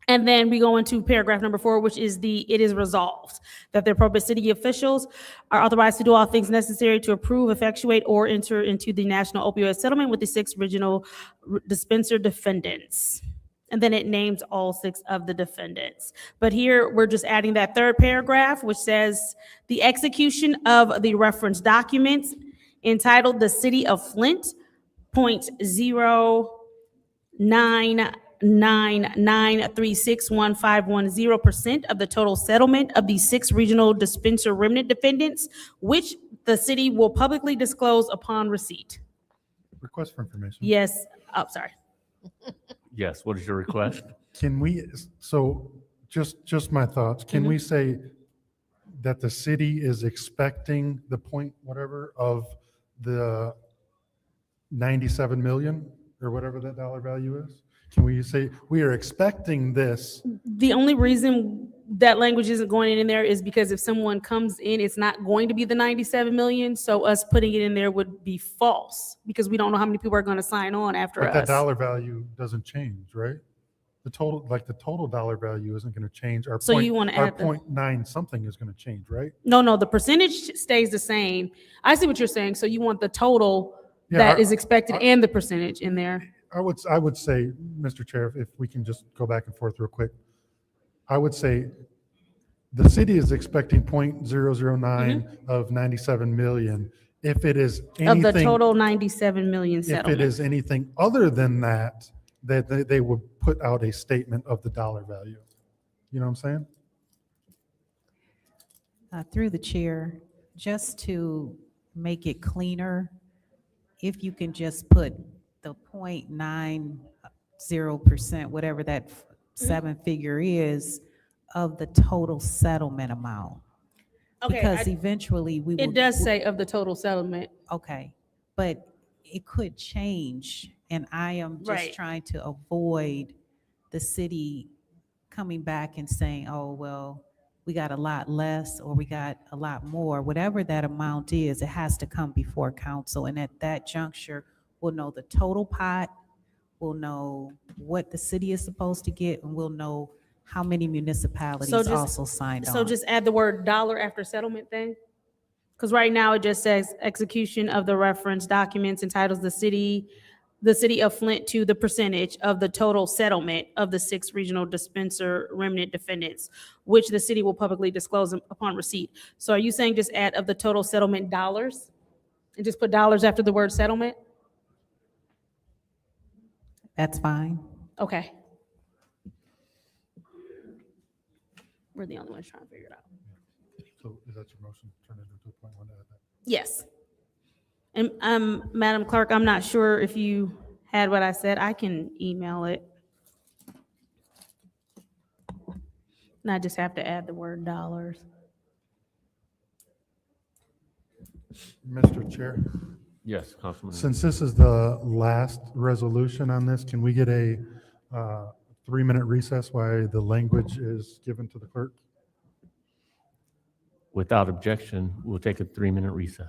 And then we go into paragraph number 4, which is it is resolved that the appropriate city officials are authorized to do all things necessary to approve, effectuate, or enter into the national opioid settlement with the 6 regional dispenser defendants. And then it names all 6 of the defendants. But here we're just adding that 3rd paragraph, which says the execution of the reference documents entitled the city of Flint, 0.0999361510% of the total settlement of the 6 regional dispenser remnant defendants, which the city will publicly disclose upon receipt. Request for information. Yes, oh, sorry. Yes, what is your request? Can we, so just my thoughts, can we say that the city is expecting the point whatever of the 97 million or whatever that dollar value is? Can we say we are expecting this? The only reason that language isn't going in there is because if someone comes in, it's not going to be the 97 million. So us putting it in there would be false because we don't know how many people are going to sign on after But that us. dollar value doesn't change, right? The total dollar value isn't going to change. Our So point, you wanna our add the- 0.9 something is going to change, right? No, the percentage stays the same. I see what you're saying. So you want the total Yeah, that is expected and the percentage in there. I would say, Mr. Chair, if we can just go back and forth real quick. I would say the city is expecting 0.009 of 97 million. If it is Of anything. the total 97 million If settlement. it is anything other than that, they would put out a statement of the dollar value. You know what I'm saying? Through the chair, just to make it cleaner, if you can just put the 0.90%, whatever that 7 figure is, of the total settlement amount. Okay, Because eventually we will. It does say of the total settlement. Okay, but it could change, and I am Right. just trying to avoid the city coming back and saying, oh, well, we got a lot less, or we got a lot more. Whatever that amount is, it has to come before council, and at that juncture, we'll know the total pot, we'll know what the city is supposed to get, and we'll know how many municipalities also signed on. So just add the word dollar after settlement thing? Because right now it just says execution of the reference documents entitles the city of Flint to the percentage of the total settlement of the 6 regional dispenser remnant defendants, which the city will publicly disclose upon receipt. So are you saying just add of the total settlement dollars? And just put dollars after the word settlement? That's fine. Okay. We're the only ones trying to figure it out. So is that your motion? Turn it into 2.1 to add that? Yes. And Madam Clerk, I'm not sure if you had what I said. I can email it. And I just have to add the word dollars. Mr. Chair, Yes, Councilman. since this is the last resolution on this, can we get a 3-minute recess while the language is given to the clerk? Without objection, we'll take a 3-minute recess.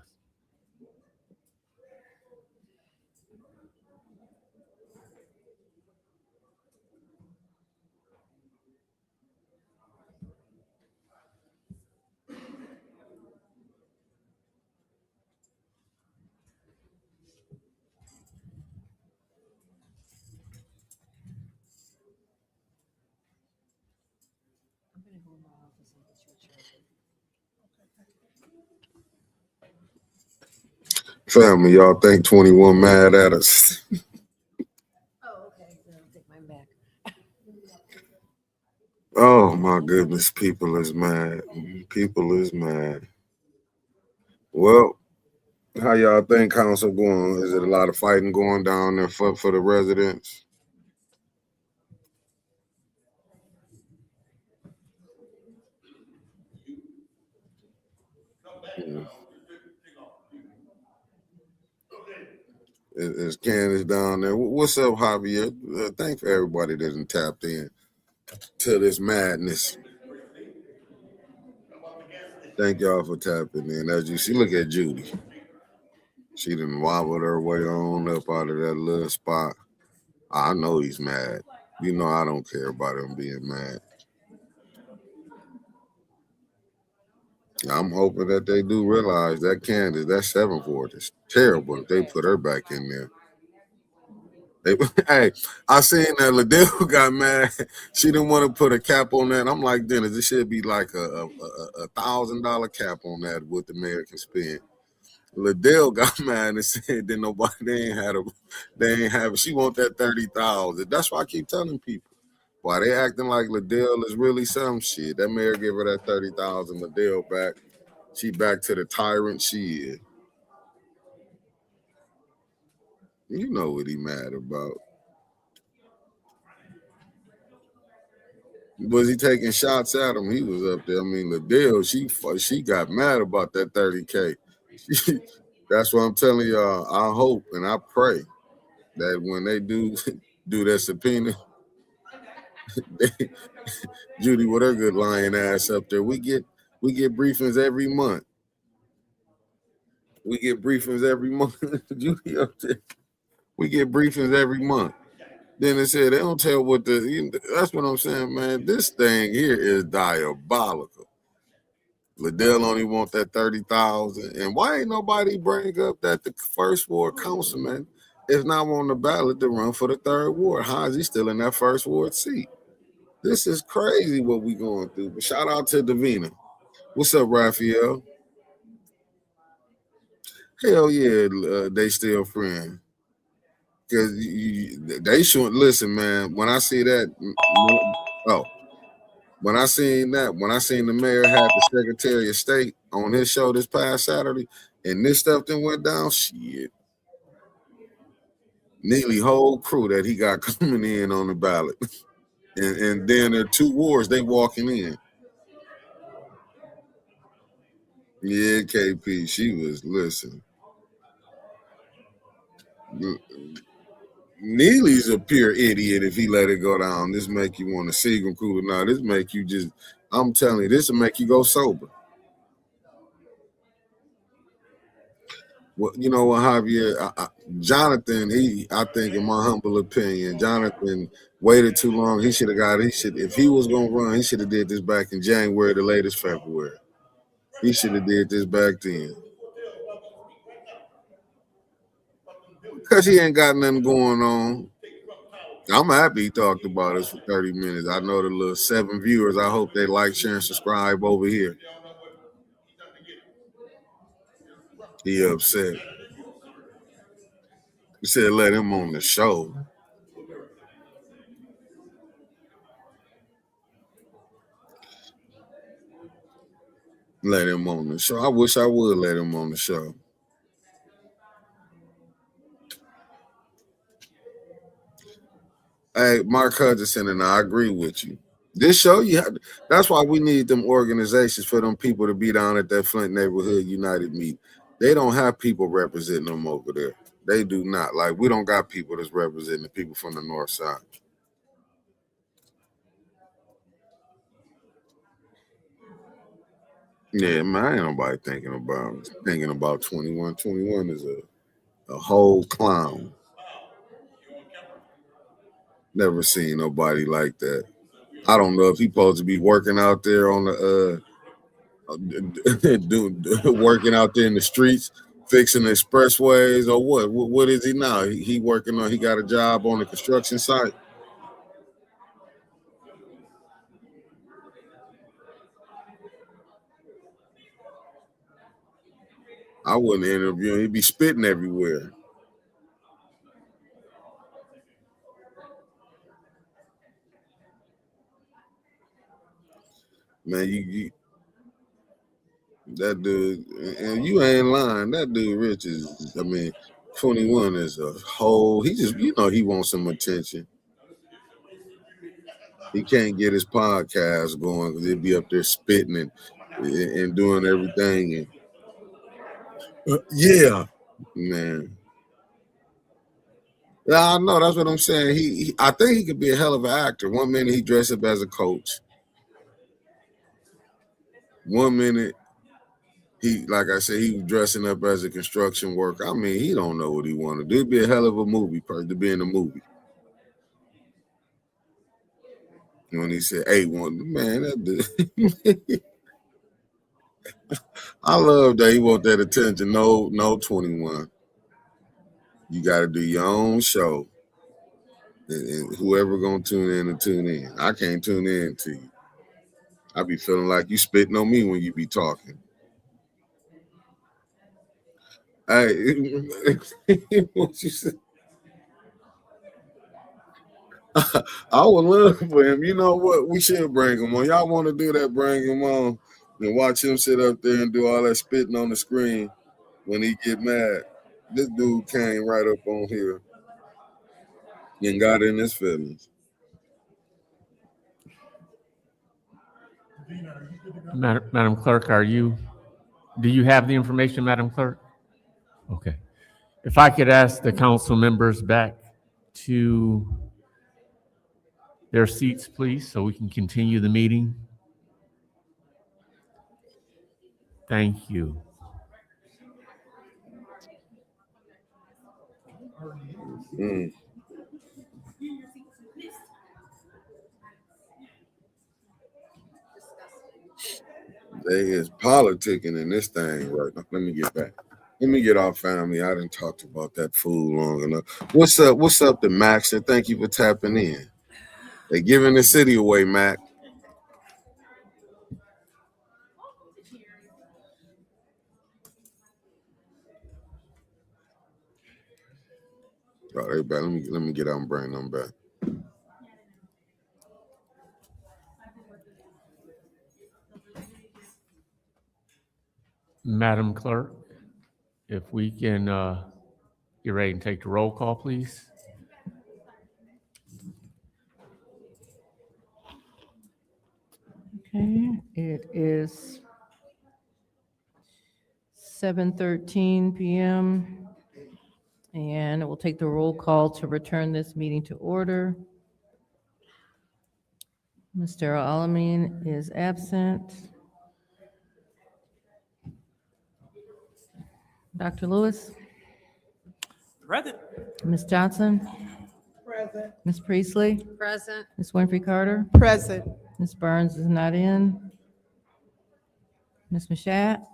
Family, y'all think 21 mad at us? Oh, okay, then I'll take mine back. Oh my goodness, people is mad. People is mad. Well, how y'all think council going? Is it a lot of fighting going down there for the residents? is Candace down there. What's up, Javier? Thanks for everybody that done tapped in to this madness. Thank y'all for tapping in. As you see, look at Judy. She done wobbled her way on up out of that little spot. I know he's mad. You know I don't care about him being mad. I'm hoping that they do realize that Candace, that 7th ward is terrible if they put her back in there. Hey, I seen that Liddell got mad. She didn't want to put a cap on that. I'm like, Dennis, it should be like a $1,000 cap on that what the mayor can spend. Liddell got mad and said that they ain't have it. She want that 30,000. That's why I keep telling people. Why they acting like Liddell is really some shit. That mayor gave her that 30,000, Liddell back. She back to the tyrant she is. You know what he mad about. Was he taking shots at him? He was up there. I mean, Liddell, she got mad about that 30K. That's what I'm telling y'all. I hope and I pray that when they do that subpoena, Judy with her good lying ass up there, we get briefings every month. We get briefings every month. Judy up there. We get briefings every month. Then they said they don't tell what that's what I'm saying, man. This thing here is diabolical. Liddell only want that 30,000. And why ain't nobody bring up that the first ward councilman is not on the ballot to run for the 3rd ward? How is he still in that 1st ward seat? This is crazy what we going through. But shout out to Davina. What's up, Raphael? Hell yeah, they still friends. Because they shouldn't listen, man. When I see that, when I seen the mayor had the Secretary of State on his show this past Saturday, and this stuff then went down, shit. Nearly whole crew that he got coming in on the ballot. and then there are 2 wards they walking in. Yeah, KP, she was, listen. Neely's a pure idiot if he let it go down. This make you want to see him cool. Now, this make you just, I'm telling you, this will make you go sober. Well, you know what, Javier? Jonathan, I think, in my humble opinion, Jonathan waited too long. If he was going to run, he should have did this back in January, the latest February. He should have did this back then. Because he ain't got nothing going on. I'm happy he talked about us for 30 minutes. I know the little 7 viewers. I hope they like, share, and subscribe over here. He upset. He said let him on the show. Let him on the show. I wish I would let him on the show. Hey, Mark Hutchinson, and I agree with you. This show, that's why we need them organizations for them people to be down at that Flint Neighborhood United meet. They don't have people representing them over there. They do not. Like, we don't got people that's representing the people from the north side. Yeah, man, ain't nobody thinking about 21. 21 is a whole clown. Never seen nobody like that. I don't know if he's supposed to be working out there on the working out there in the streets, fixing expressways, or what? What is he now? He working on. He got a job on the construction site. I wouldn't interview him. He'd be spitting everywhere. Man, you that dude, and you ain't lying. That dude, Rich, is, 21 is a whole, he just, he wants some attention. He can't get his podcast going because he'll be up there spitting and doing everything. And yeah, man. Yeah, I know. That's what I'm saying. I think he could be a hell of an actor. One minute he dressed up as a coach. One minute like I said, he was dressing up as a construction worker. I mean, he don't know what he want to do. It'd be a hell of a movie person to be in a movie. When he said, "Hey, man, that dude." I love that he want that attention. No, 21. You got to do your own show, and whoever gonna tune in and tune in. I can't tune in to you. I be feeling like you spitting on me when you be talking. Hey, what you say? I would love for him. You know what? We should bring him on. Y'all want to do that? Bring him on and watch him sit up there and do all that spitting on the screen when he get mad. This dude came right up on here and got in his feelings. Madam Clerk, do you have the information, Madam Clerk? Okay. If I could ask the council members back to their seats, please, so we can continue the meeting. Thank you. They is politicking in this thing right now. Let me get back. Let me get off family. I didn't talk about that food long enough. What's up? What's up to Max? And thank you for tapping in. They giving the city away, Mac. Oh, they back. Let me get out and bring them back. Madam Clerk, if we can get ready and take the roll call, please. Okay, it is 7:13 p.m. And we'll take the roll call to return this meeting to order. Mr. Alamin is absent. Dr. Lewis? Present. Ms. Johnson? Present. Ms. Priestley? Present. Ms. Winfrey Carter? Present. Ms. Burns is not in. Ms. Mashat?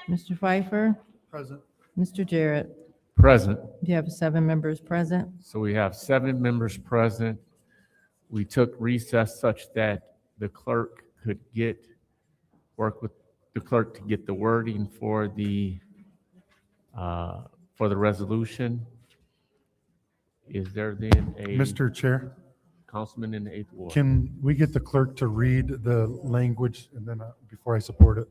Mr. Pfeiffer? Present. Mr. Jarrett? Present. You have 7 members present. So we have 7 members present. We took recess such that the clerk could work with the clerk to get the wording for the resolution. Is there then a Mr. Chair, councilman in the 8th ward? can we get the clerk to read the language and then before I support it?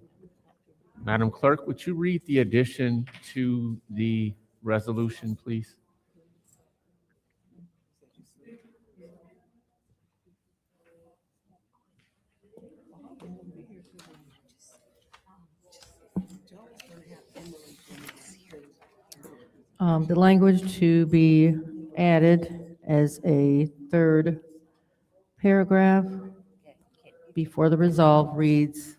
Madam Clerk, would you read the addition to the resolution, please? The language to be added as a 3rd paragraph before the resolve reads,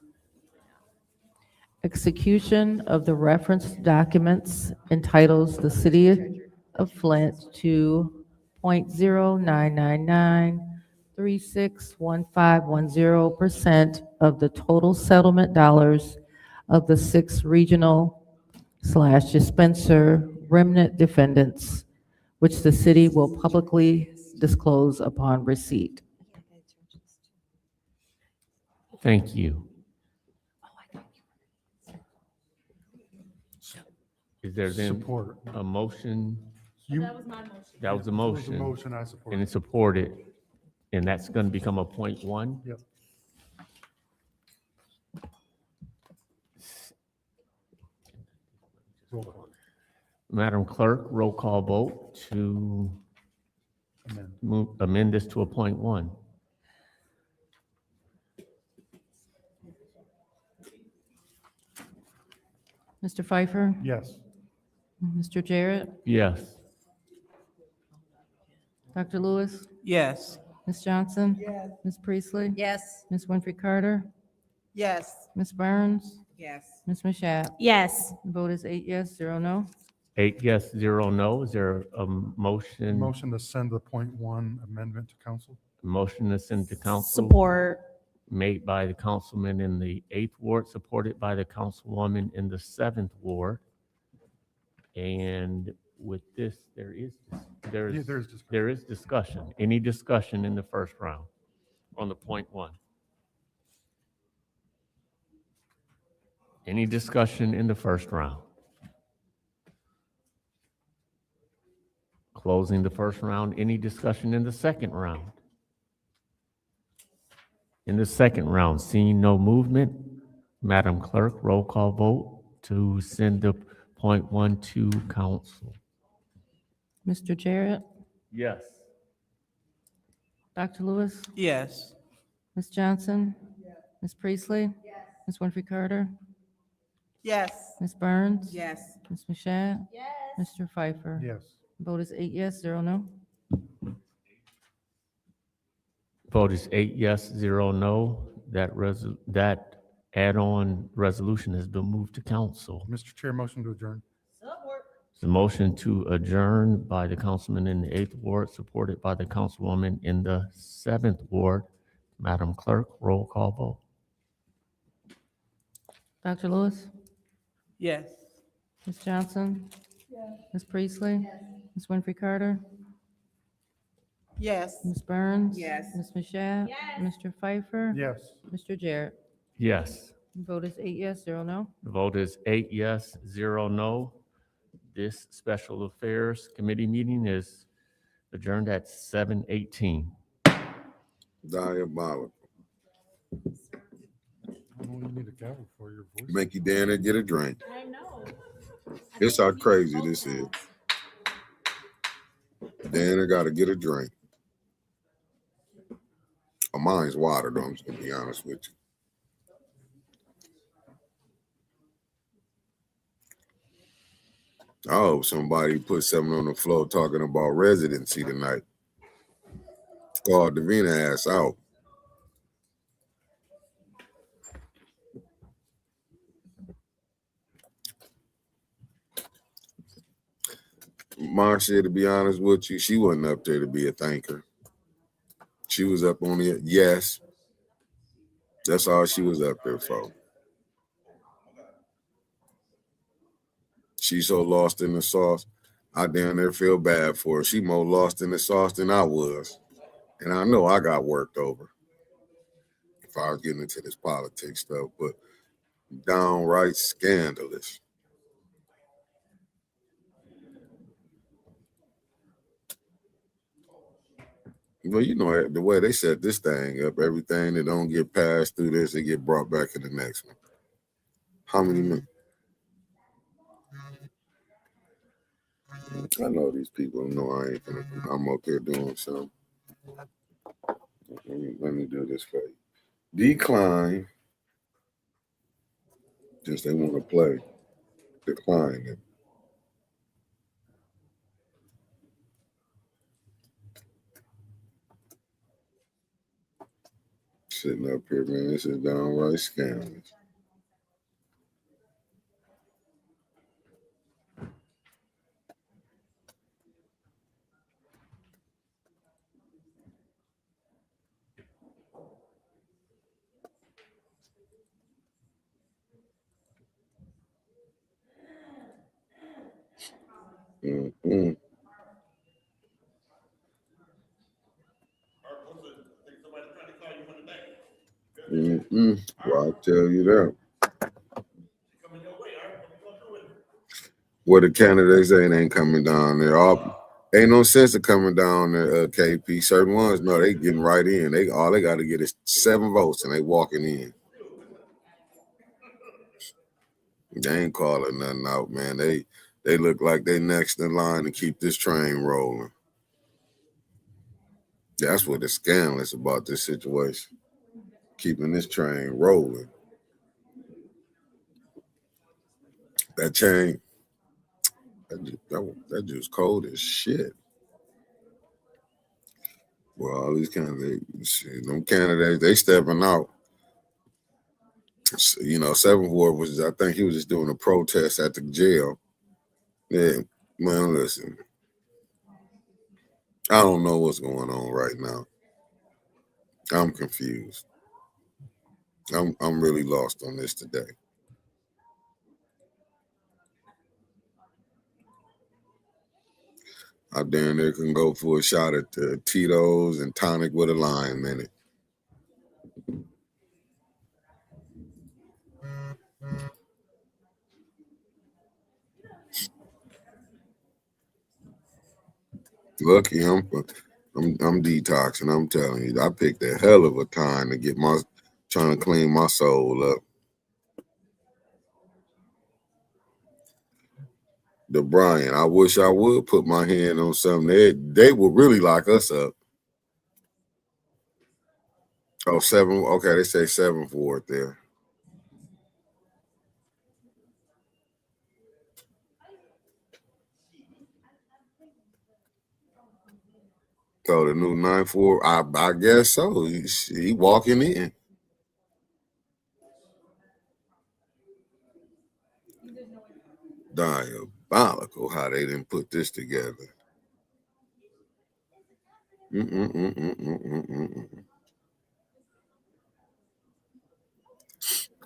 execution of the reference documents entitles the City of Flint to 0.099361510% of the total settlement dollars of the 6 regional/dispenser remnant defendants, which the city will publicly disclose upon receipt. Thank you. Is there then Support. a motion? That was my motion. That was a It was a motion. motion, I support. And it's supported, and that's going to become a point 1? Yep. Roll call. Madam Clerk, roll call vote to amend this to a point 1. Mr. Pfeiffer? Yes. Mr. Jarrett? Yes. Dr. Lewis? Yes. Ms. Johnson? Yes. Ms. Priestley? Yes. Ms. Winfrey Carter? Yes. Ms. Burns? Yes. Ms. Mashat? Yes. The vote is 8 yes, 0 no. 8 yes, 0 no. Is there a motion? Motion to send the .1 amendment to council. Motion to send to council Support. made by the councilman in the 8th ward, supported by the councilwoman in the 7th ward. And with this, there is discussion. Any discussion in the first round on the .1? Any discussion in the first round? Closing the first round. Any discussion in the second round? In the second round, seeing no movement, Madam Clerk, roll call vote to send the .1 to council. Mr. Jarrett? Yes. Dr. Lewis? Yes. Ms. Johnson? Ms. Priestley? Ms. Winfrey Carter? Yes. Ms. Burns? Yes. Ms. Mashat? Mr. Pfeiffer? Yes. Vote is 8 yes, 0 no. Vote is 8 yes, 0 no. That add-on resolution has been moved to council. Mr. Chair, motion to adjourn. The motion to adjourn by the councilman in the 8th ward, supported by the councilwoman in the 7th ward. Madam Clerk, roll call vote. Dr. Lewis? Yes. Ms. Johnson? Ms. Priestley? Ms. Winfrey Carter? Yes. Ms. Burns? Yes. Ms. Mashat? Mr. Pfeiffer? Yes. Mr. Jarrett? Yes. Vote is 8 yes, 0 no. The vote is 8 yes, 0 no. This Special Affairs Committee meeting is adjourned at 7:18. Diabolical. I don't know what you need a gavel for, your voice. Make you down there get a drink. I know. It's how crazy this is. Then I gotta get a drink. Mine's water, though, I'm just gonna be honest with you. I hope somebody put something on the floor talking about residency tonight. Called Davina ass out. Marcia, to be honest with you, she wasn't up there to be a thanker. She was up on it. Yes. That's all she was up there for. She's so lost in the sauce. I damn near feel bad for her. She more lost in the sauce than I was. And I know I got worked over if I was getting into this politics stuff, but downright scandalous. Well, you know, the way they set this thing up, everything that don't get passed through this, they get brought back in the next one. How many minutes? I know these people know I'm up here doing something. Let me do this for you. Decline. Just they want to play. Decline it. Sitting up here, man, this is downright scandalous. Mm-mm. Mm-mm. Well, I tell you that. What the candidates ain't coming down there. Ain't no sense of coming down there, KP. Certain ones, no, they getting right in. All they got to get is 7 votes and they walking in. They ain't calling nothing out, man. They look like they next in line to keep this train rolling. That's what is scandalous about this situation. Keeping this train rolling. That chain, that just cold as shit. Well, all these candidates, them candidates, they stepping out. You know, Seventh Ward was, I think he was just doing a protest at the jail. Yeah, man, listen. I don't know what's going on right now. I'm confused. I'm really lost on this today. I damn near can go for a shot at the Tito's and tonic with a lime in it. Lucky I'm detoxing. I'm telling you, I picked a hell of a time to get trying to clean my soul up. The Brian, I wish I would put my hand on something. They would really lock us up. Oh, 7. Okay, they say 7th Ward there. So the new 9th Ward, I guess so. He walking in. Diabolical how they didn't put this together.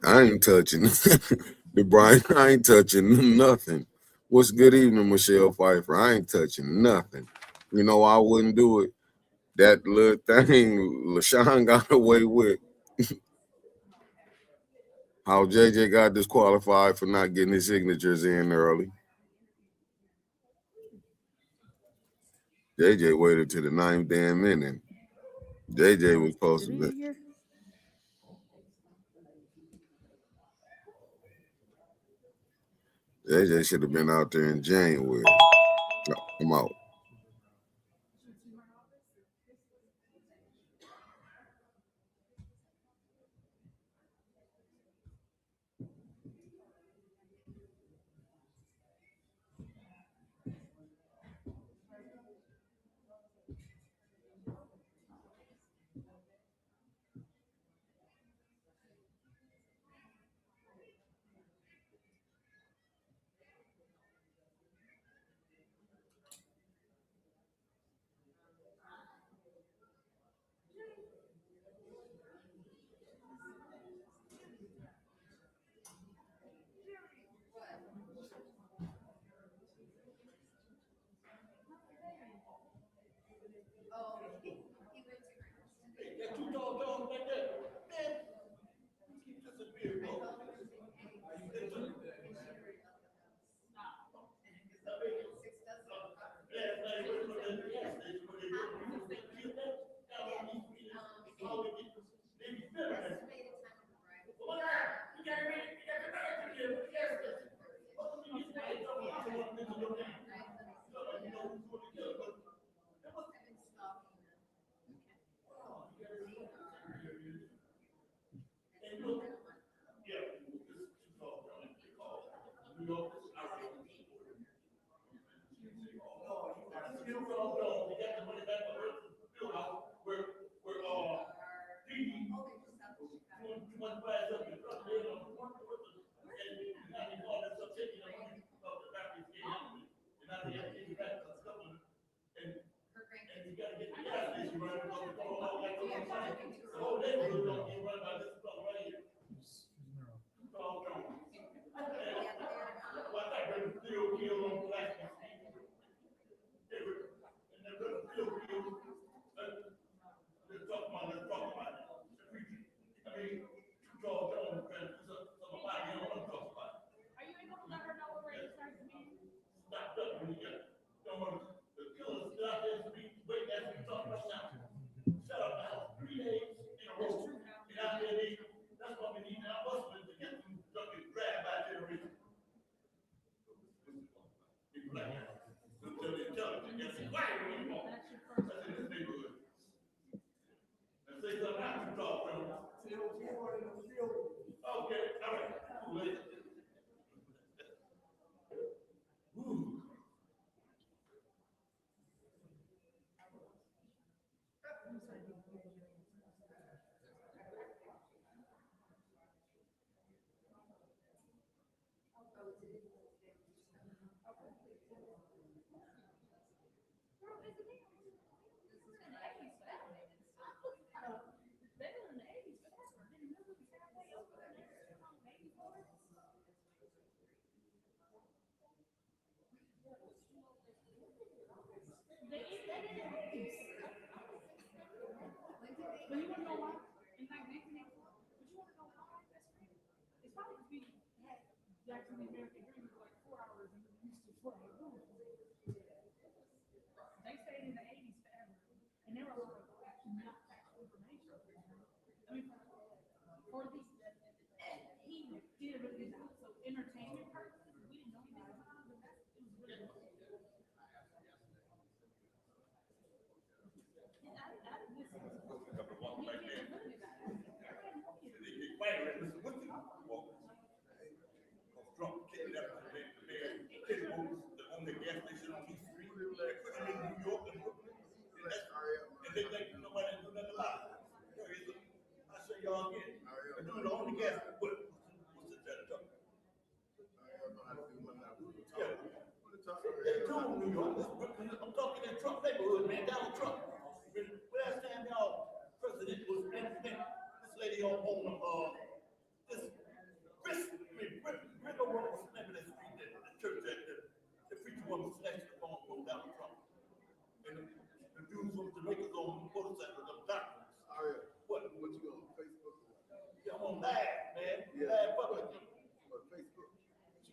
I ain't touching the Brian. I ain't touching nothing. What's good evening, Michelle Pfeiffer? I ain't touching nothing. You know I wouldn't do it. That little thing LaShawn got away with. How JJ got disqualified for not getting his signatures in early. JJ waited to the 9th damn inning. JJ was supposed to be. JJ should have been out there in January. No, I'm out. I'm talking in Trump neighborhood, man, down Trump. Last time y'all president was Flint. This lady on this Chris over what's the name of that street, the church that the preacher woman snatched the phone from down Trump. And the dudes from Jamaica's on motorcycles, them doctors. What you on Facebook? Yeah, I'm on live, man. Yeah. Live public. Facebook.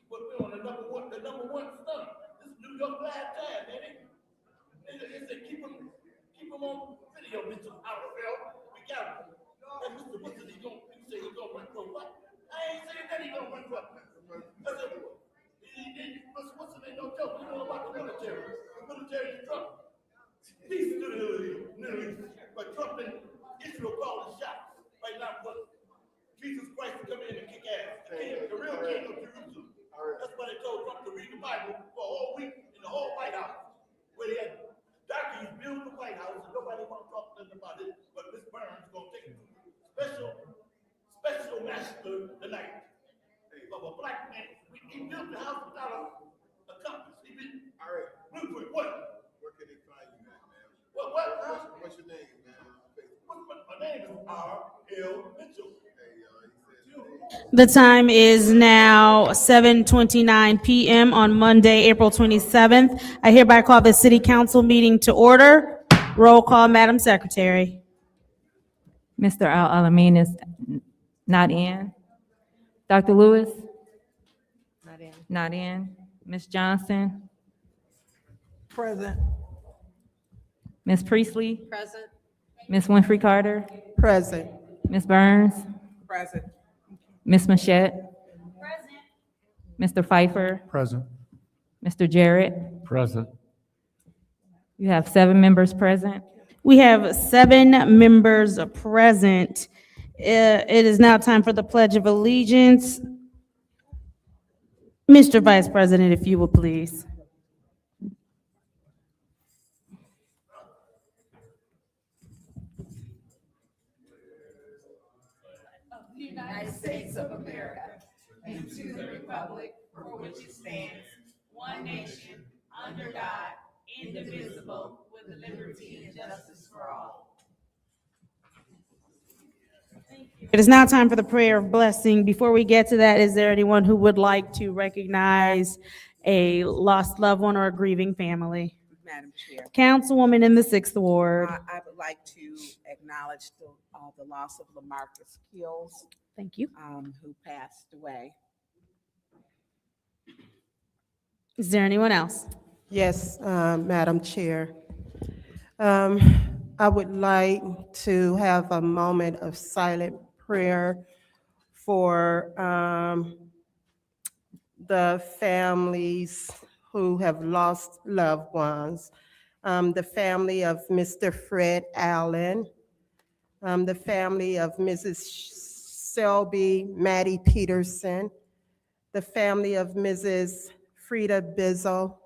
But we're on the number one stunt. This is New York Live Time, man. They said keep them on video, Mr. Outfield. We got him. And Mr. Wilson, you say he's gonna run for what? I ain't saying that he's gonna run for what. I said, Mr. Wilson ain't no joke. You know about the military. The military is Trump. Peace to the Middle East. But Trump and Israel calling shots right now. But Jesus Christ is coming in and kick ass. The real king of Jerusalem. That's why they told Trump to read the Bible for a whole week in the whole White House. Where they had doctors build the White House and nobody want to talk to them about it. But Miss Burns is going to take it to special master tonight of a black man. He built the house without a compass. He did. All right. Blueprint. What? Where can they find you at, man? What's your name, man? My name is R.L. Mitchell. The time is now 7:29 p.m. on Monday, April 27th. I hereby call the City Council meeting to order. Roll call, Madam Secretary. Mr. Al-Alamin is not in. Dr. Lewis? Not in. Not in. Ms. Johnson? Present. Ms. Priestley? Present. Ms. Winfrey Carter? Present. Ms. Burns? Present. Ms. Machette? Mr. Pfeiffer? Present. Mr. Jarrett? Present. You have 7 members present. We have 7 members present. It is now time for the Pledge of Allegiance. Mr. Vice President, if you will please. The United States of America, and to the republic for which it stands, one nation, under God, indivisible, with liberty and justice for all. It is now time for the prayer of blessing. Before we get to that, is there anyone who would like to recognize a lost loved one or a grieving family? Madam Chair. Councilwoman in the 6th Ward. I would like to acknowledge the loss of LaMarcus Kills. Thank you. Who passed away. Is there anyone else? Yes, Madam Chair. I would like to have a moment of silent prayer for the families who have lost loved ones. The family of Mr. Fred Allen, the family of Mrs. Selby Maddie Peterson, the family of Mrs. Frida Bizzle,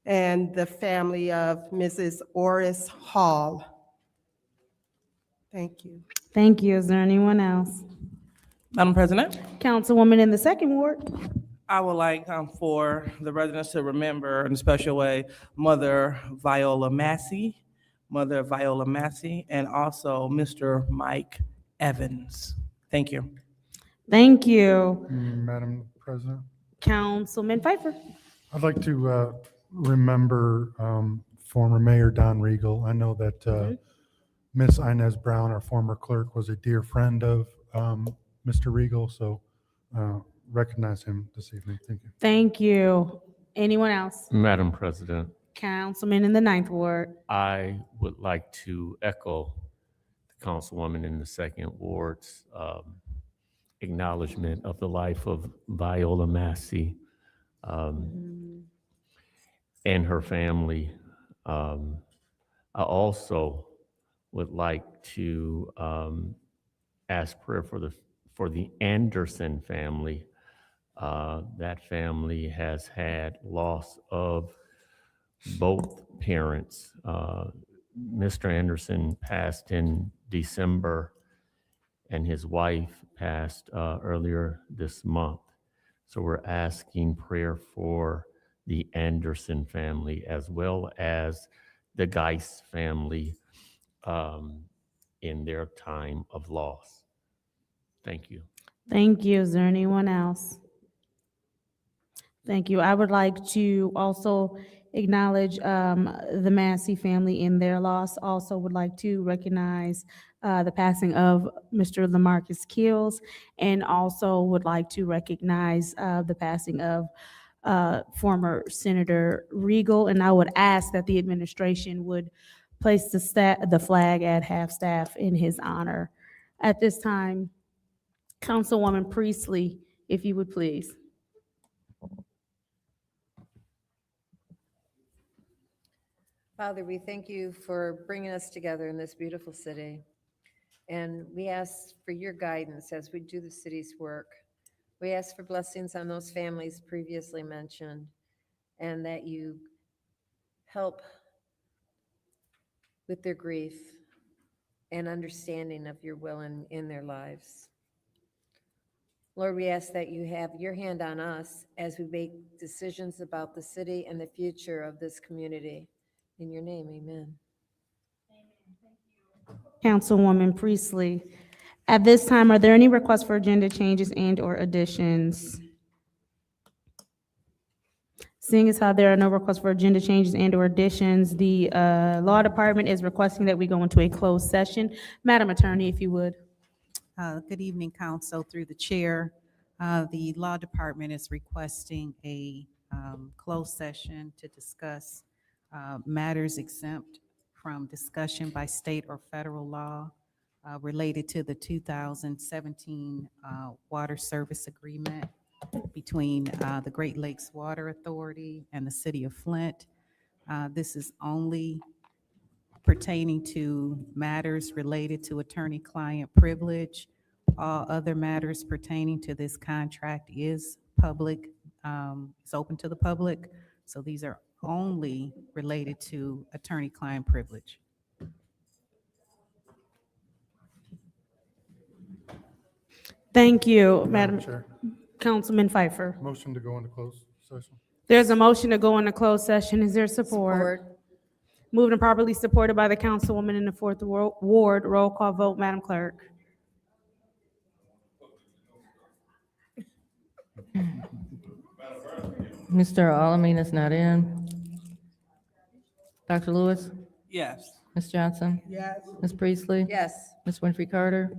and the family of Mrs. Oris Hall. Thank you. Thank you. Is there anyone else? Madam President? Councilwoman in the 2nd Ward. I would like for the residents to remember in a special way Mother Viola Massey, and also Mr. Mike Evans. Thank you. Thank you. Madam President, Councilman Pfeiffer. I'd like to remember former Mayor Don Regal. I know that Miss Inez Brown, our former clerk, was a dear friend of Mr. Regal, so recognize him this evening. Thank you. Thank you. Anyone else? Madam President, Councilman in the Ninth Ward. I would like to echo the councilwoman in the Second Ward's acknowledgement of the life of Viola Massey and her family. I also would like to ask prayer for the Anderson family. That family has had loss of both parents. Mr. Anderson passed in December, and his wife passed earlier this month. So we're asking prayer for the Anderson family as well as the Geist family in their time of loss. Thank you. Thank you. Is there anyone else? Thank you. I would like to also acknowledge the Massey family in their loss. Also would like to recognize the passing of Mr. Lamarcus Keels, and also would like to recognize the passing of former Senator Regal. And I would ask that the administration would place the flag at half-staff in his honor. At this time, Councilwoman Priestley, if you would please. Father, we thank you for bringing us together in this beautiful city. And we ask for your guidance as we do the city's work. We ask for blessings on those families previously mentioned, and that you help with their grief and understanding of your will in their lives. Lord, we ask that you have your hand on us as we make decisions about the city and the future of this community. In your name, amen. Councilwoman Priestley. At this time, are there any requests for agenda changes and/or additions? Seeing as how there are no requests for agenda changes and/or additions, the Law Department is requesting that we go into a closed session. Madam Attorney, if you would. Good evening, Council, through the chair. The Law Department is requesting a closed session to discuss matters exempt from discussion by state or federal law related to the 2017 water service agreement between the Great Lakes Water Authority and the City of Flint. This is only pertaining to matters related to attorney-client privilege. All other matters pertaining to this contract is public, it's open to the public. So these are only related to attorney-client privilege. Thank you, Madam Madam Chair, Councilman Pfeiffer. motion to go into closed session. There's a motion to go into closed session. Is there support? Moved and properly supported by the councilwoman in the Fourth Ward. Roll call vote, Madam Clerk. Mr. Alamin is not in. Dr. Lewis? Yes. Ms. Johnson? Yes. Ms. Priestley? Yes. Ms. Winfrey Carter?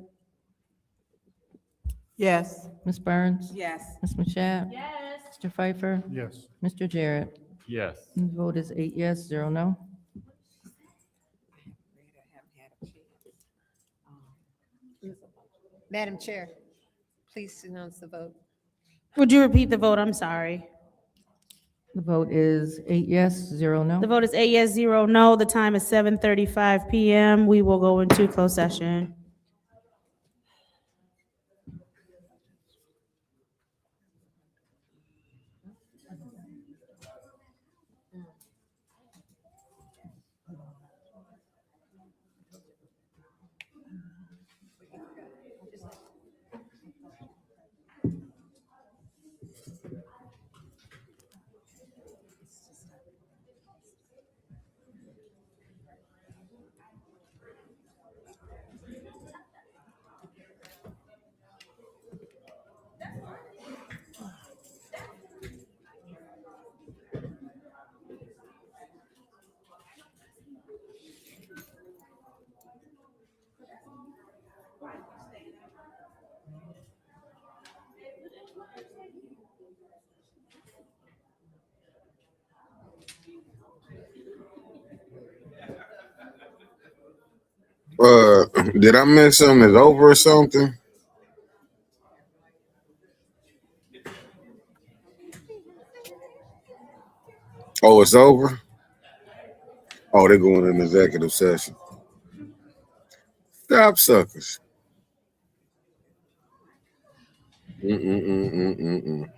Yes. Ms. Burns? Yes. Ms. Mashat? Yes. Mr. Pfeiffer? Yes. Mr. Jarrett? Yes. The vote is 8 yes, 0 no. Madam Chair, please announce the vote. Would you repeat the vote? I'm sorry. The vote is 8 yes, 0 no. The vote is 8 yes, 0 no. The time is 7:35 p.m. We will go into closed session. Did I miss something? It's over or something? Oh, it's over? Oh, they're going in executive session. Stop suckers. Mm-mm-mm-mm-mm-mm.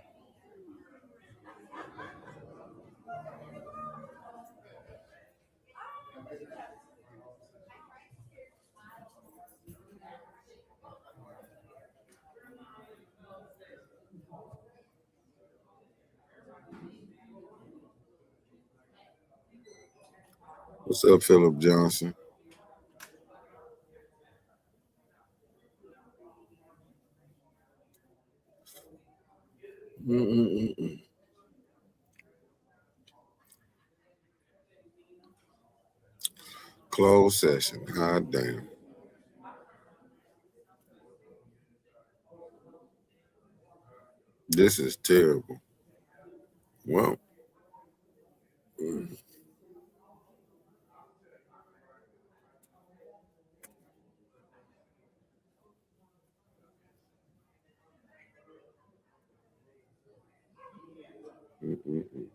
What's up, Philip Johnson? Mm-mm-mm-mm. Closed session. God damn. This is terrible. Well. Mm-mm-mm.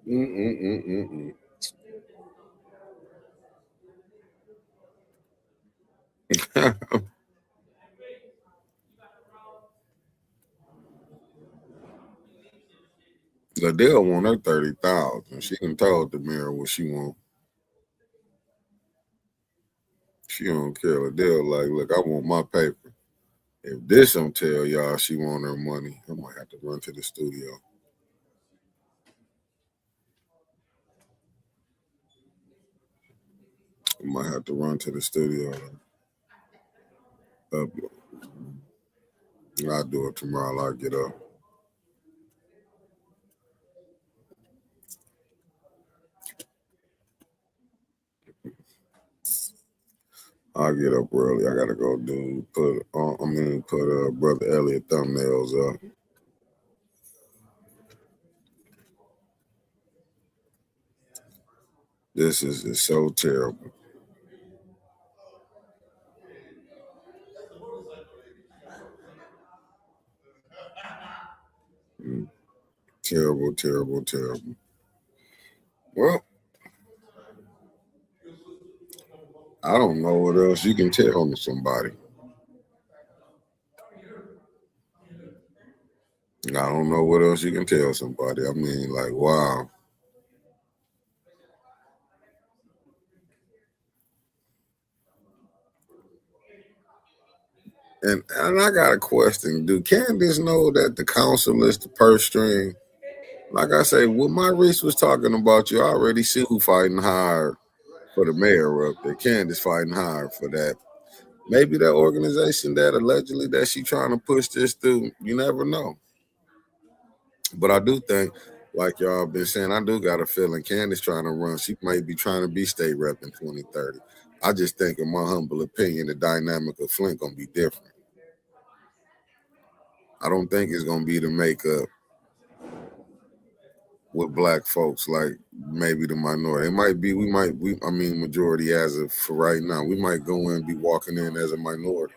Mm-mm-mm-mm-mm. Adele want her 30,000. She done told the mayor what she want. She don't care. Adele like, look, I want my paper. If this don't tell y'all she want her money, I might have to run to the studio. I might have to run to the studio. I'll do it tomorrow. I'll get up. I'll get up early. I gotta go put Brother Elliot thumbnails up. This is so terrible. Terrible, terrible, terrible. Well, I don't know what else you can tell me somebody. I don't know what else you can tell somebody. I mean, like, wow. And I got a question. Do Candace know that the council is the purse string? Like I say, when Maurice was talking about you, I already see who fighting hard for the mayor up there. Candace fighting hard for that. Maybe that organization that allegedly that she trying to push this through, you never know. But I do think, like y'all been saying, I do got a feeling Candace trying to run. She might be trying to be state rep in 2030. I just think, in my humble opinion, the dynamic of Flint gonna be different. I don't think it's gonna be the makeup with black folks like maybe the minority. It might be, majority as of for right now. We might go in and be walking in as a minority.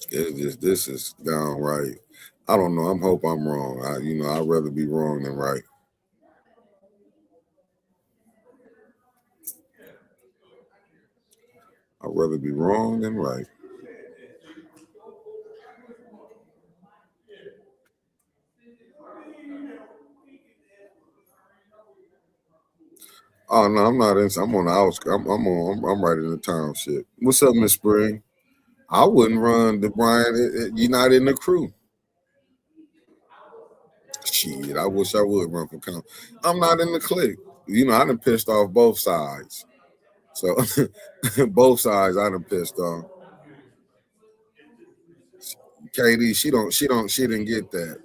It's just, this is downright. I don't know. I hope I'm wrong. I'd rather be wrong than right. I'd rather be wrong than right. Oh no, I'm not in. I'm on the outskirts. I'm right in the township. What's up, Miss Spring? I wouldn't run the Brian. You're not in the crew. Shit, I wish I would run for council. I'm not in the clique. I done pissed off both sides. So both sides I done pissed off. KD, she didn't get that.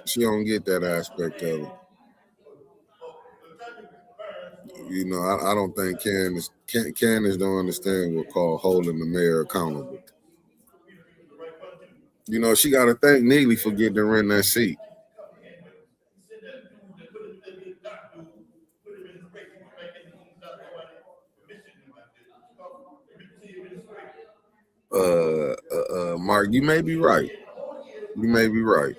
She don't get that aspect of it. I don't think Candace don't understand what's called holding the mayor accountable. You know, she got to thank Neely for getting her in that seat. Mark, you may be right. You may be right.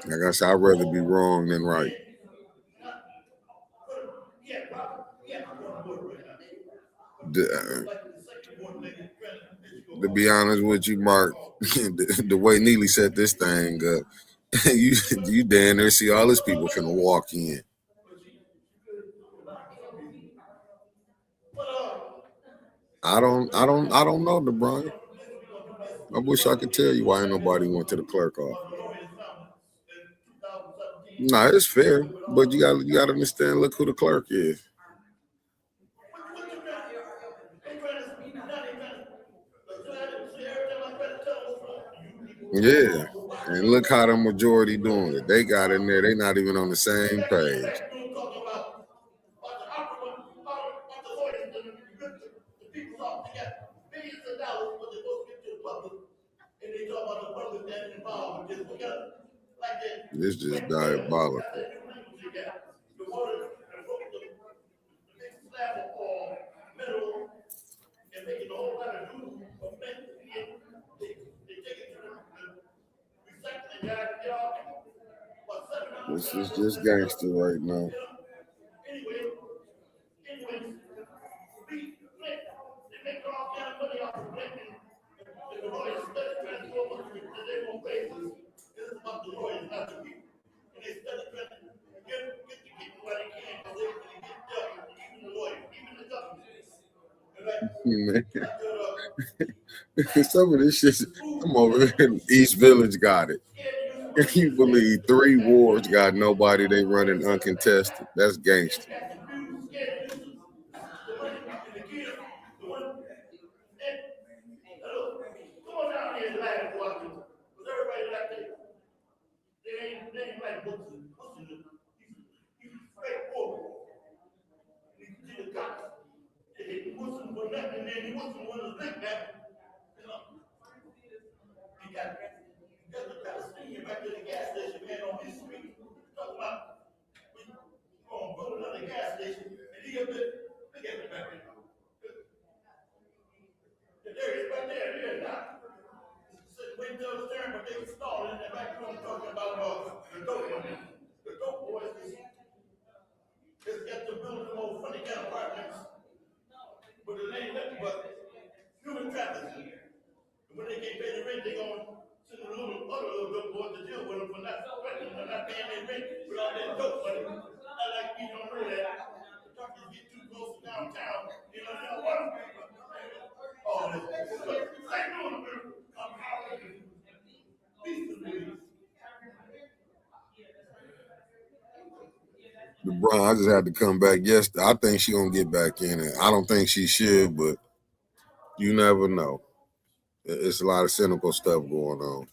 Like I said, I'd rather be wrong than right. To be honest with you, Mark, the way Neely set this thing up, you damn near see all these people finna walk in. I don't know, DeBron. I wish I could tell you why ain't nobody went to the clerk office. Nah, it's fair, but you gotta understand. Look who the clerk is. Yeah, and look how the majority doing it. They got in there. They not even on the same page. It's just diabolical. This is just gangster right now. Man. Some of this shit, I'm over here in East Village got it. Can you believe 3 wards got nobody they running uncontested? That's gangster. LeBron, I just had to come back yesterday. I think she's gonna get back in it. I don't think she should, but you never know. It's a lot of cynical stuff going on.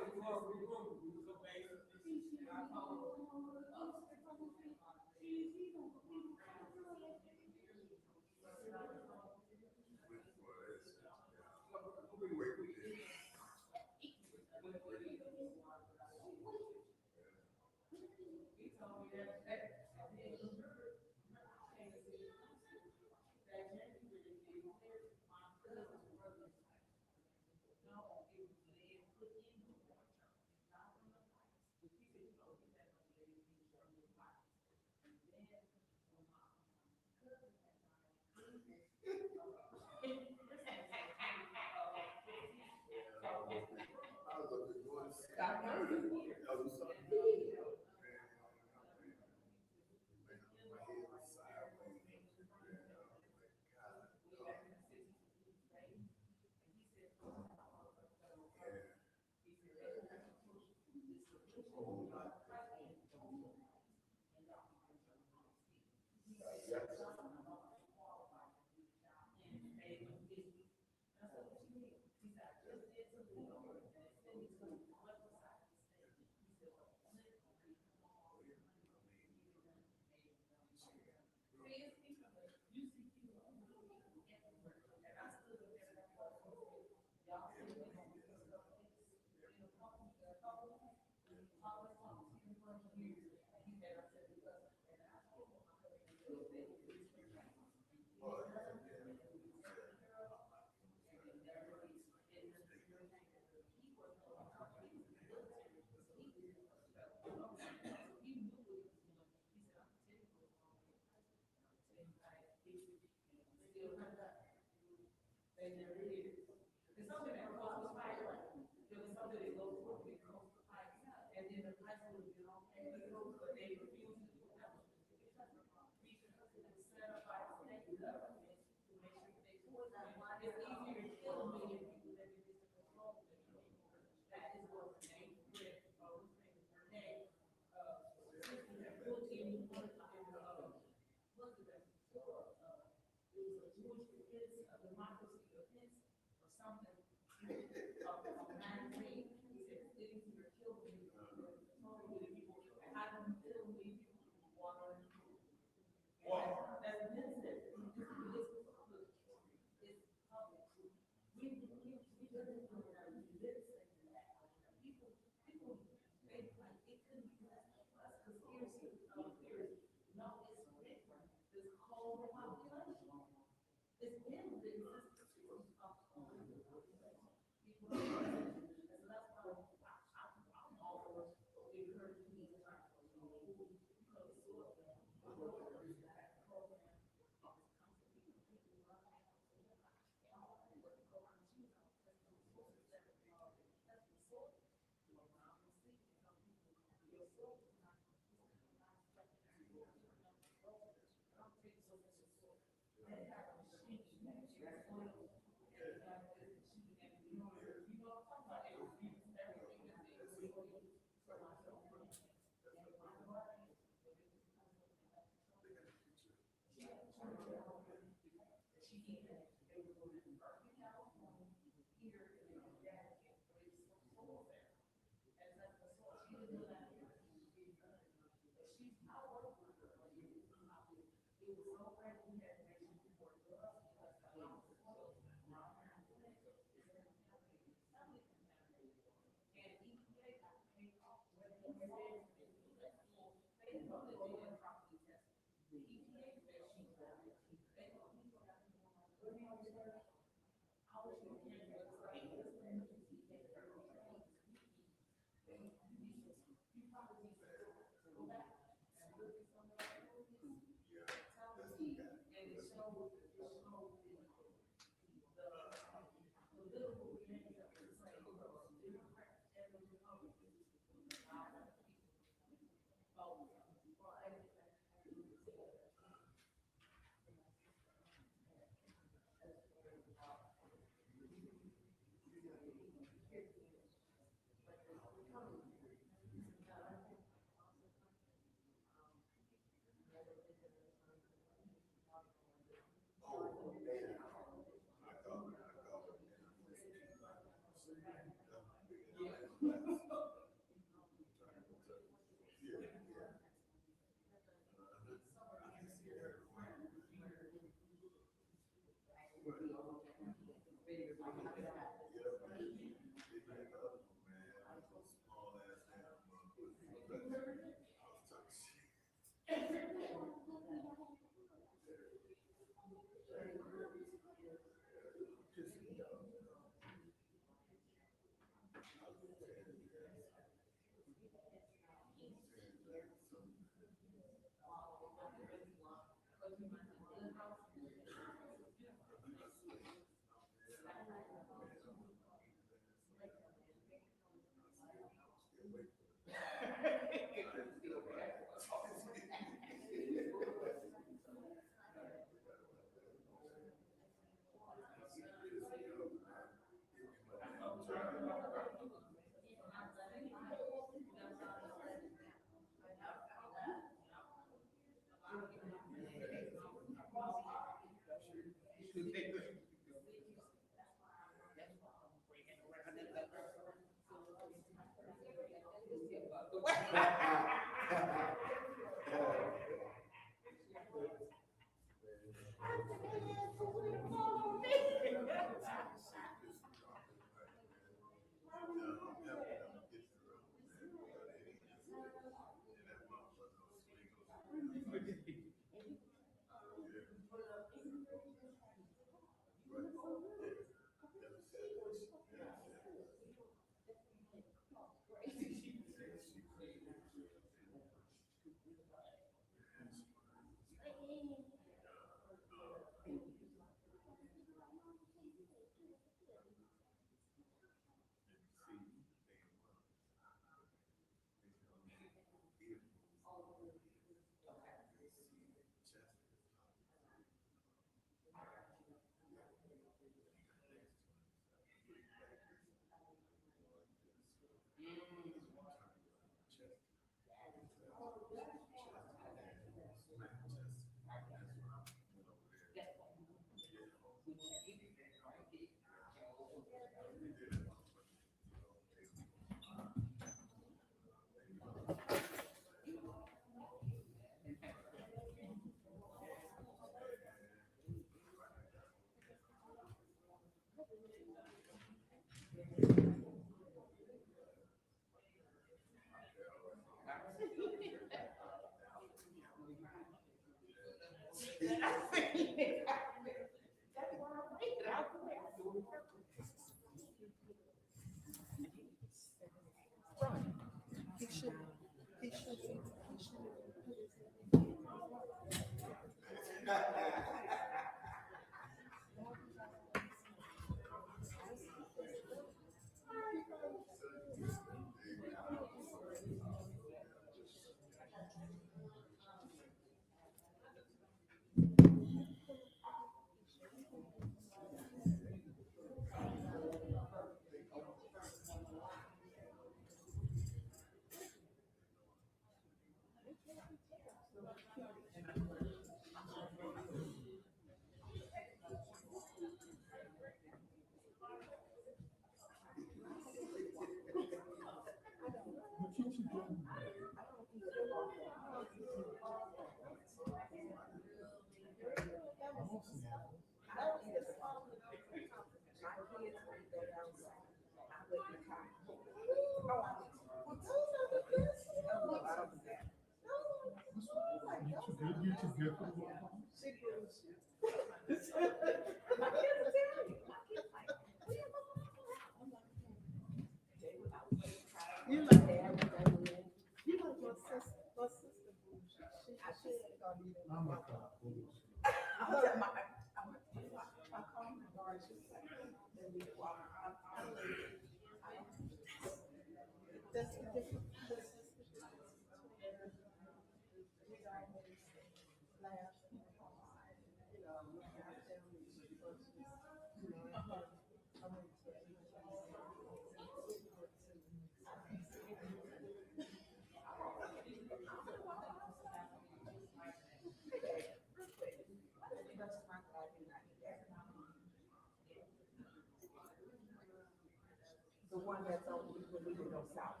The one that's on, we believe it goes south.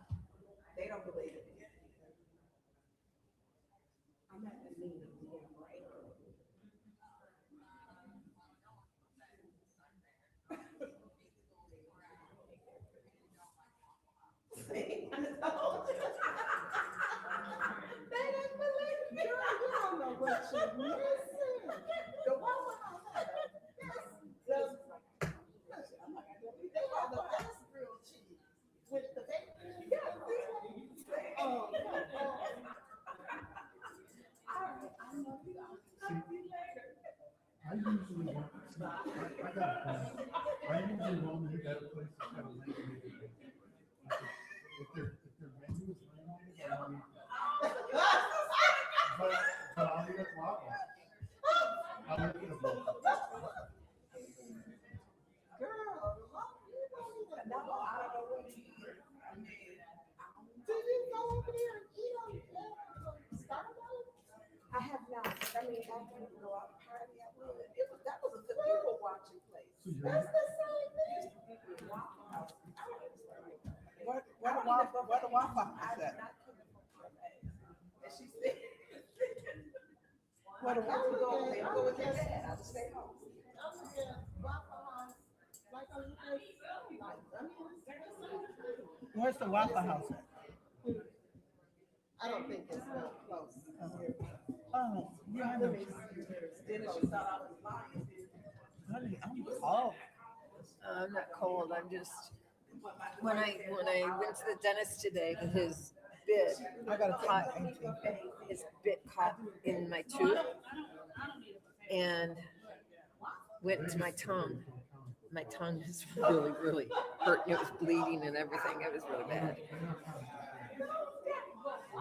They don't believe it. I'm at the meeting, yeah, right. See, I told you. They didn't believe me. I usually roll in better places that are regulated. If their menu is regulated, but I'll eat at Wawa. I'll eat at a bowl. I have not, I mean, I can go out and party, I would. That was a good people watching place. That's the same thing. Where the Waffle House at? And she said. Where the I would go, they go with their dad, I would stay home. Where's the Waffle House at? I don't think it's real close. Oh, yeah, I know. Honey, I'm cold. I'm not cold, I'm just, when I went to the dentist today, his bit I gotta take caught, my 18. his bit caught in my tooth and went into my tongue. My tongue is really, really hurt, and it was bleeding and everything, it was really bad.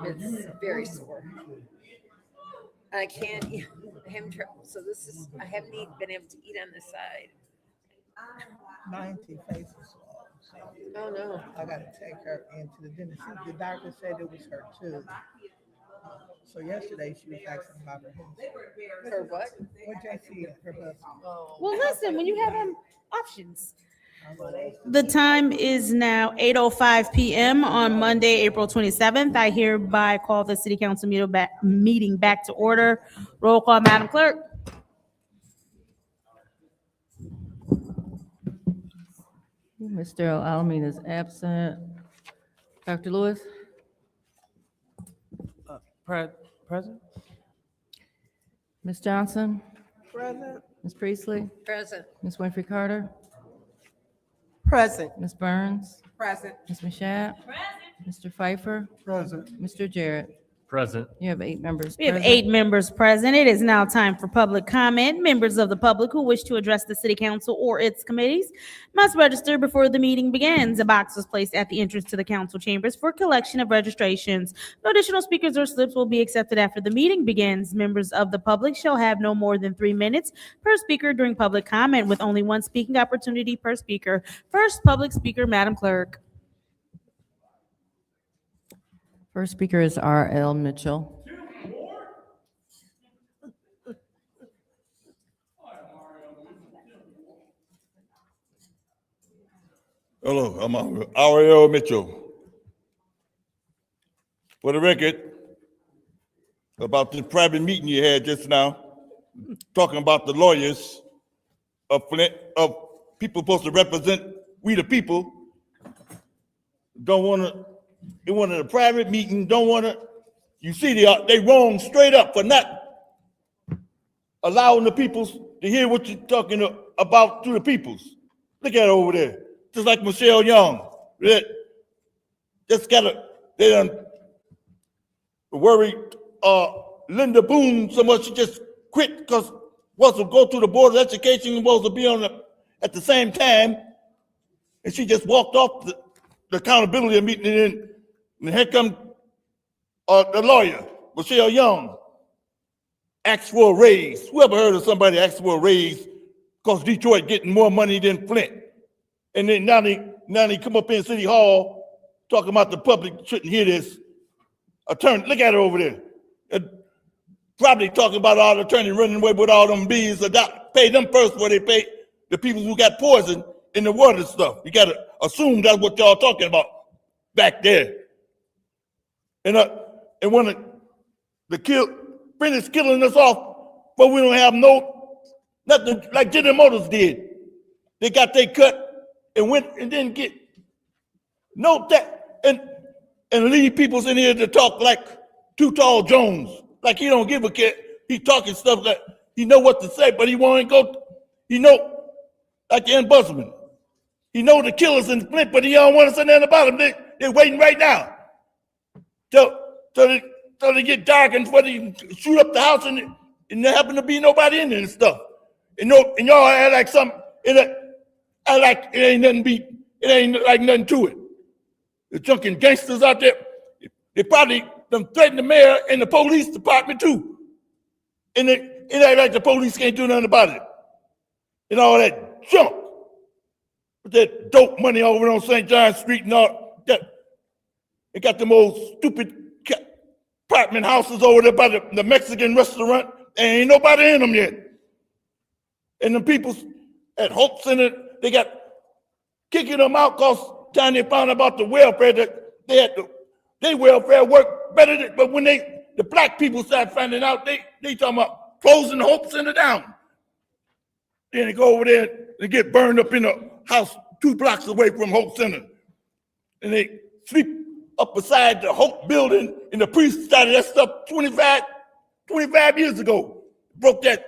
It's very sore. I can't eat, I haven't tried, so this is, I haven't been able to eat on this side. My auntie face is swollen, so Oh, no. I gotta take her into the dentist. The doctor said it was her too. So yesterday she was asking about her husband. Her what? What JC, her husband. Oh. Well, listen, when you have options. The time is now 8:05 p.m. on Monday, April 27th. I hereby call the city council meeting back to order. Roll call, Madam Clerk. Mr. Alamin is absent. Dr. Lewis? Present? Ms. Johnson? Present. Ms. Priestley? Present. Ms. Winfrey Carter? Present. Ms. Burns? Present. Ms. Mashat? Mr. Pfeiffer? Present. Mr. Jarrett? Present. You have 8 members We have present. 8 members present. It is now time for public comment. Members of the public who wish to address the city council or its committees must register before the meeting begins. A box is placed at the entrance to the council chambers for collection of registrations. No additional speakers or slips will be accepted after the meeting begins. Members of the public shall have no more than 3 minutes per speaker during public comment, with only 1 speaking opportunity per speaker. First public speaker, Madam Clerk. First speaker is R.L. Mitchell. Hello, I'm R.L. Mitchell. For the record, about this private meeting you had just now, talking about the lawyers of Flint, of people supposed to represent we the people, don't want to, they wanted a private meeting, don't want to, you see they wrong straight up for not allowing the peoples to hear what you're talking about to the peoples. Look at it over there. Just like Michelle Young, they done worry Linda Boone so much she just quit because wants to go through the Board of Education and wants to be on at the same time, and she just walked off the accountability meeting, and here come the lawyer, Michelle Young, asked for a raise. Who ever heard of somebody ask for a raise because Detroit getting more money than Flint? And then now they come up in City Hall talking about the public shouldn't hear this. Attorney, look at it over there. Probably talking about our attorney running away with all them bees. Pay them first before they pay the people who got poison in the water and stuff. You got to assume that's what y'all talking about back there. And when finish killing us off, but we don't have nothing like General Motors did. They got their cut and went and didn't get no that and leave peoples in here to talk like Too Tall Jones, like he don't give a care. He talking stuff that he know what to say, but he won't go. He know like the ombudsman. He know the killers in Flint, but he don't want to say nothing about them. They're waiting right now till they get dark and before they shoot up the house and there happen to be nobody in there and stuff. And y'all act like it ain't like nothing to it. The drunken gangsters out there, they probably done threatened the mayor and the police department too. And it ain't like the police can't do nothing about it. And all that junk. With that dope money over on St. John Street and all that. They got them old stupid apartment houses over there by the Mexican restaurant. And ain't nobody in them yet. And the people at Hope Center, they got kicking them out because time they found about the welfare, that they had their welfare work better than, but when the black people started finding out, they talking about closing Hope Center down. Then they go over there and get burned up in a house 2 blocks away from Hope Center. And they sleep up beside the Hope building, and the priest started that stuff 25 years ago. Broke that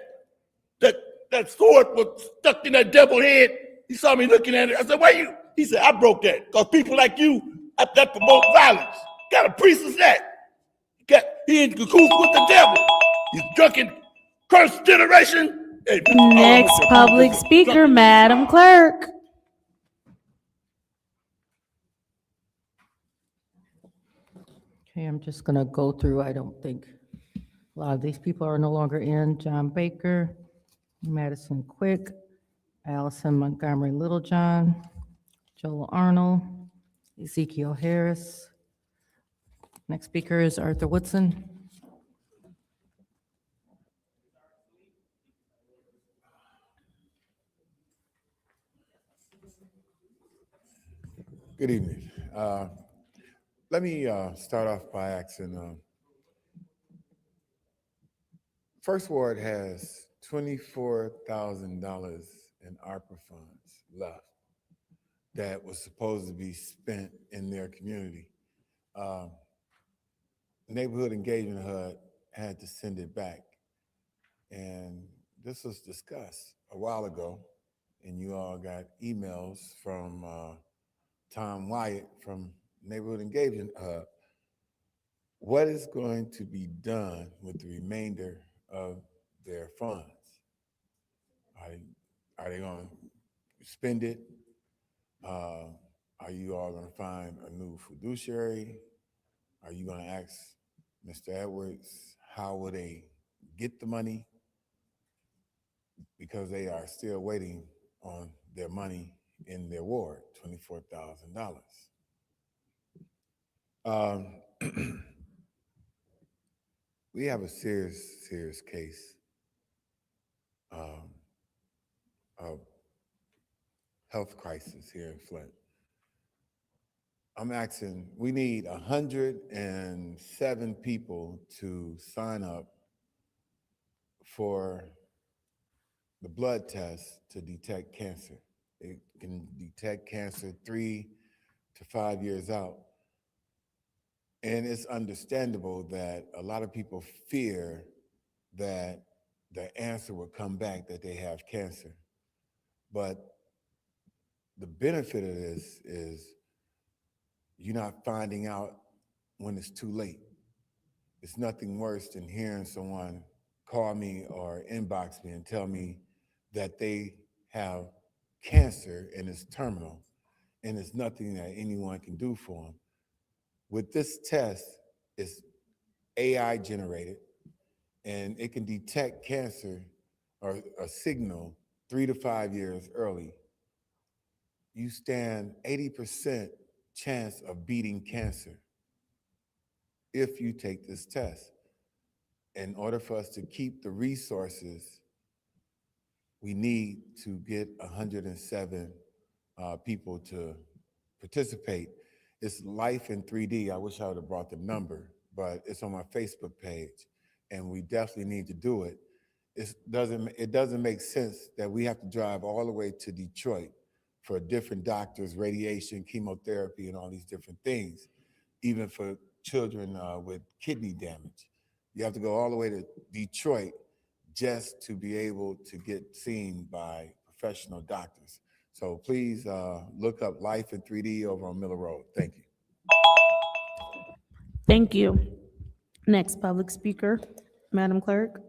sword was stuck in that devil head. He saw me looking at it. I said, why you? He said, I broke that. Because people like you, that promote violence. Got a priest is that? He in cahoots with the devil. He's drunken, cursed generation. Hey, Next public speaker, Madam Clerk. Okay, I'm just gonna go through, I don't think, a lot of these people are no longer in. John Baker, Madison Quick, Allison Montgomery Littlejohn, Joel Arnold, Ezekiel Harris. Next speaker is Arthur Woodson. Good evening. Let me start off by asking, First Ward has $24,000 in ARPA funds left that was supposed to be spent in their community. Neighborhood Engagement HUD had to send it back. And this was discussed a while ago, and you all got emails from Tom Wyatt from Neighborhood Engagement HUD. What is going to be done with the remainder of their funds? Are they going to spend it? Are you all going to find a new fiduciary? Are you going to ask Mr. Edwards how will they get the money? Because they are still waiting on their money in their ward, $24,000. We have a serious case of health crisis here in Flint. I'm asking, we need 107 people to sign up for the blood test to detect cancer. It can detect cancer 3 to 5 years out. And it's understandable that a lot of people fear that the answer will come back that they have cancer. But the benefit of this is you're not finding out when it's too late. It's nothing worse than hearing someone call me or inbox me and tell me that they have cancer and it's terminal and it's nothing that anyone can do for them. With this test, it's AI generated and it can detect cancer or a signal 3 to 5 years early. You stand 80% chance of beating cancer if you take this test. In order for us to keep the resources, we need to get 107 people to participate. It's Life in 3D. I wish I would have brought the number, but it's on my Facebook page, and we definitely need to do it. It doesn't make sense that we have to drive all the way to Detroit for different doctors, radiation, chemotherapy, and all these different things, even for children with kidney damage. You have to go all the way to Detroit just to be able to get seen by professional doctors. So please look up Life in 3D over on Miller Road. Thank you. Thank you. Next public speaker, Madam Clerk.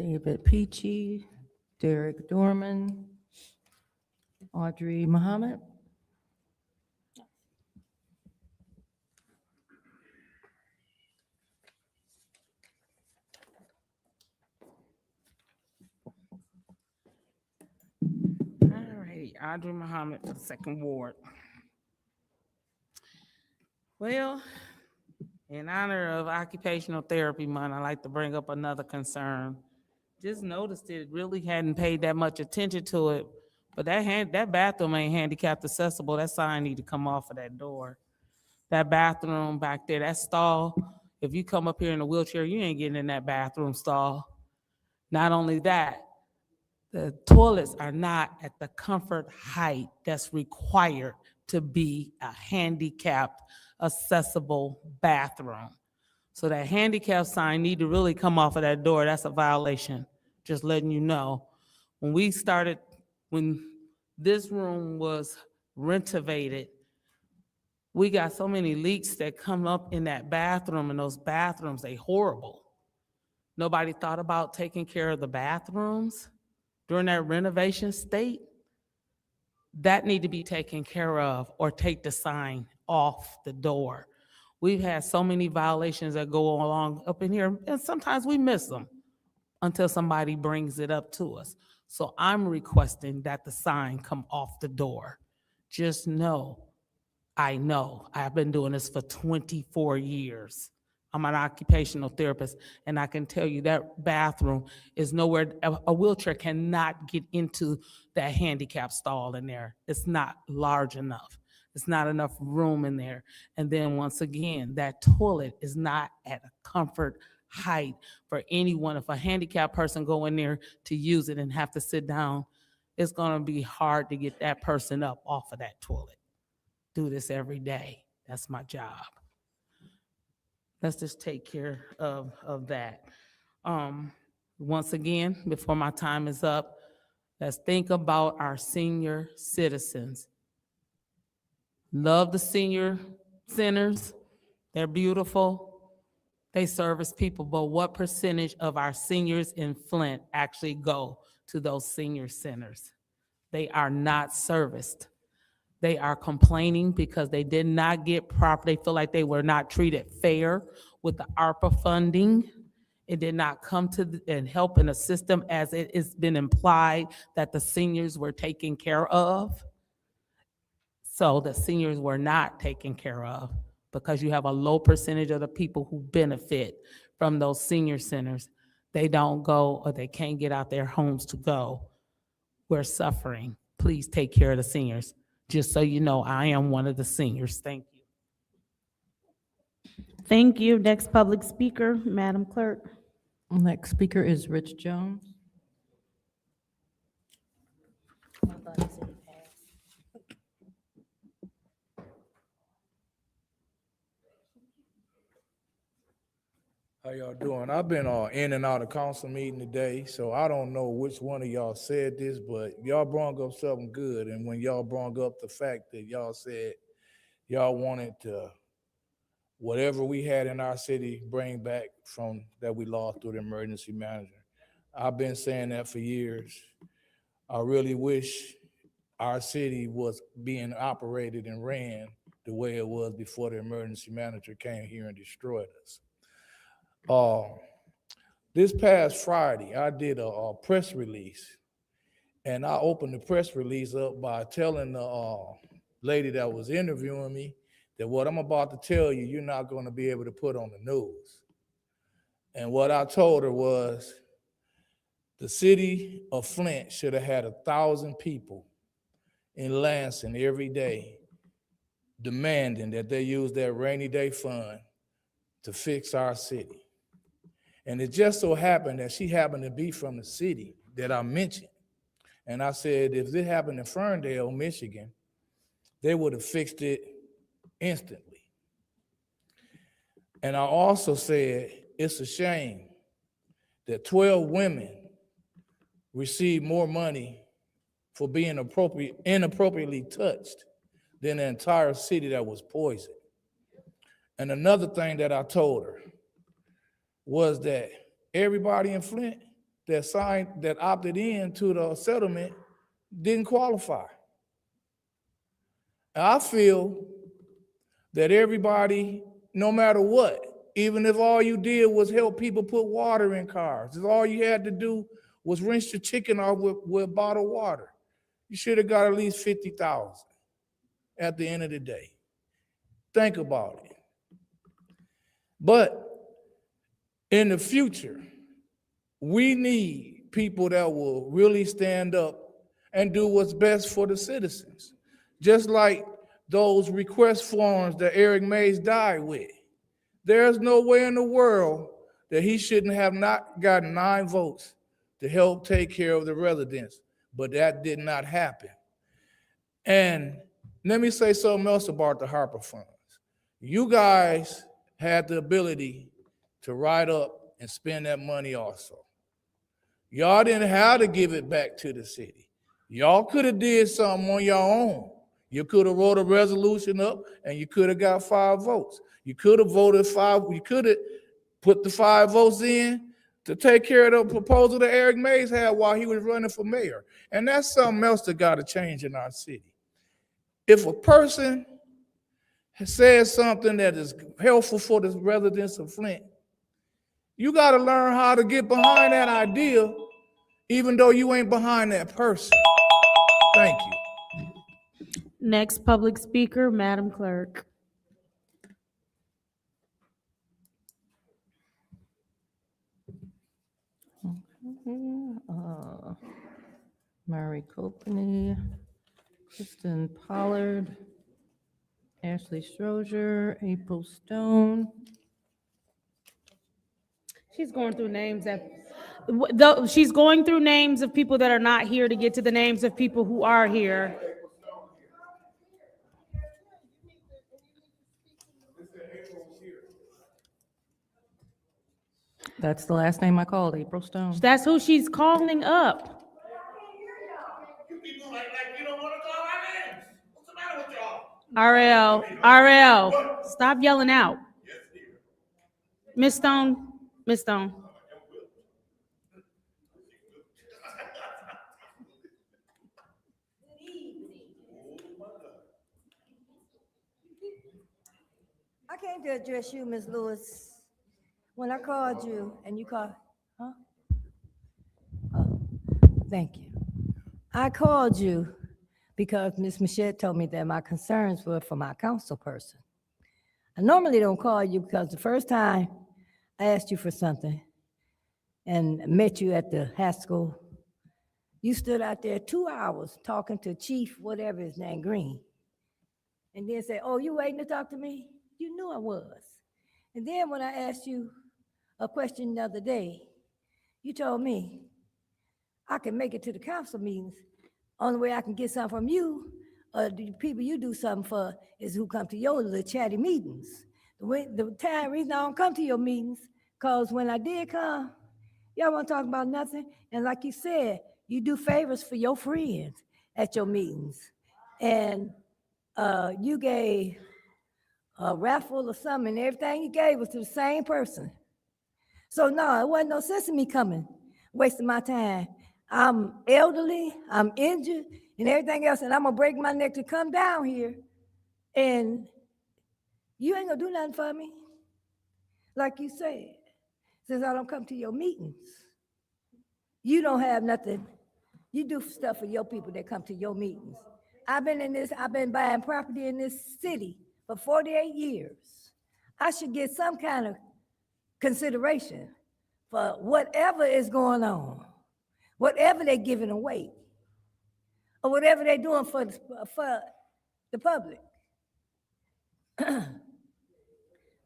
David Peachy, Derek Dorman, Audrey Muhammad. All righty, Audrey Muhammad for the second ward. Well, in honor of Occupational Therapy Month, I'd like to bring up another concern. Just noticed it, really hadn't paid that much attention to it, but that bathroom ain't handicapped accessible. That sign need to come off of that door. That bathroom back there, that stall, if you come up here in a wheelchair, you ain't getting in that bathroom stall. Not only that, the toilets are not at the comfort height that's required to be a handicapped accessible bathroom. So that handicap sign need to really come off of that door. That's a violation. Just letting you know. When this room was renovated, we got so many leaks that come up in that bathroom, and those bathrooms, they horrible. Nobody thought about taking care of the bathrooms during that renovation state. That need to be taken care of, or take the sign off the door. We've had so many violations that go along up in here, and sometimes we miss them until somebody brings it up to us. So I'm requesting that the sign come off the door. Just know, I've been doing this for 24 years. I'm an occupational therapist, and I can tell you that bathroom is nowhere, a wheelchair cannot get into that handicap stall in there. It's not large enough. It's not enough room in there. And then once again, that toilet is not at a comfort height for anyone. If a handicapped person go in there to use it and have to sit down, it's gonna be hard to get that person up off of that toilet. Do this every day. That's my job. Let's just take care of that. Once again, before my time is up, let's think about our senior citizens. Love the senior centers. They're beautiful. They service people, but what percentage of our seniors in Flint actually go to those senior centers? They are not serviced. They are complaining because they did not get proper, they feel like they were not treated fair with the ARPA funding. It did not come and help and assist them as it has been implied that the seniors were taken care of. So the seniors were not taken care of because you have a low percentage of the people who benefit from those senior centers. They don't go, or they can't get out their homes to go. We're suffering. Please take care of the seniors. Just so you know, I am one of the seniors. Thank you. Thank you. Next public speaker, Madam Clerk. Next speaker is Rich Jones. How y'all doing? I've been in and out of council meeting today, so I don't know which one of y'all said this, but y'all brought up something good. And when y'all brought up the fact that y'all said y'all wanted to, whatever we had in our city, bring back from that we lost through the emergency manager. I've been saying that for years. I really wish our city was being operated and ran the way it was before the emergency manager came here and destroyed us. This past Friday, I did a press release, and I opened the press release up by telling the lady that was interviewing me that what I'm about to tell you, you're not going to be able to put on the news. And what I told her was the city of Flint should have had 1,000 people in Lansing every day demanding that they use their rainy day fund to fix our city. And it just so happened that she happened to be from the city that I mentioned. And I said, if this happened in Ferndale, Michigan, they would have fixed it instantly. And I also said, it's a shame that 12 women received more money for being inappropriately touched than the entire city that was poisoned. And another thing that I told her was that everybody in Flint that opted in to the settlement didn't qualify. And I feel that everybody, no matter what, even if all you did was help people put water in cars, if all you had to do was rinse your chicken off with bottled water, you should have got at least 50,000 at the end of the day. Think about it. But in the future, we need people that will really stand up and do what's best for the citizens. Just like those request forms that Eric Mays died with. There's no way in the world that he shouldn't have not gotten 9 votes to help take care of the residents, but that did not happen. And let me say something else about the Harper funds. You guys had the ability to write up and spend that money also. Y'all didn't have to give it back to the city. Y'all could have did something on your own. You could have wrote a resolution up and you could have got 5 votes. You could have voted 5, you could have put the 5 votes in to take care of the proposal that Eric Mays had while he was running for mayor. And that's something else that got to change in our city. If a person says something that is helpful for the residents of Flint, you got to learn how to get behind that idea, even though you ain't behind that person. Thank you. Next public speaker, Madam Clerk. Mary Copany, Kristen Pollard, Ashley Strozier, April Stone. She's going through names she's going through names of people that are not here to get to the names of people who are here. That's the last name I called, April Stone. That's who she's calling up. RL, stop yelling out. Miss Stone, Miss Stone. I came to address you, Ms. Lewis. When I called you and you called, huh? Oh, thank you. I called you because Ms. Michette told me that my concerns were for my council person. I normally don't call you because the first time I asked you for something and met you at the Haskell, you stood out there 2 hours talking to Chief, whatever his name, Green. And then said, oh, you waiting to talk to me? You knew I was. And then when I asked you a question the other day, you told me I can make it to the council meetings. Only way I can get something from you, the people you do something for, is who come to your little chatty meetings. The reason I don't come to your meetings, because when I did come, y'all want to talk about nothing. And like you said, you do favors for your friends at your meetings. And you gave a raffle or something, and everything you gave was to the same person. So no, it wasn't no sense in me coming, wasting my time. I'm elderly, I'm injured, and everything else, and I'm gonna break my neck to come down here, and you ain't gonna do nothing for me. Like you said, since I don't come to your meetings, you don't have nothing. You do stuff for your people that come to your meetings. I've been buying property in this city for 48 years. I should get some kind of consideration for whatever is going on, whatever they're giving away, or whatever they're doing for the public.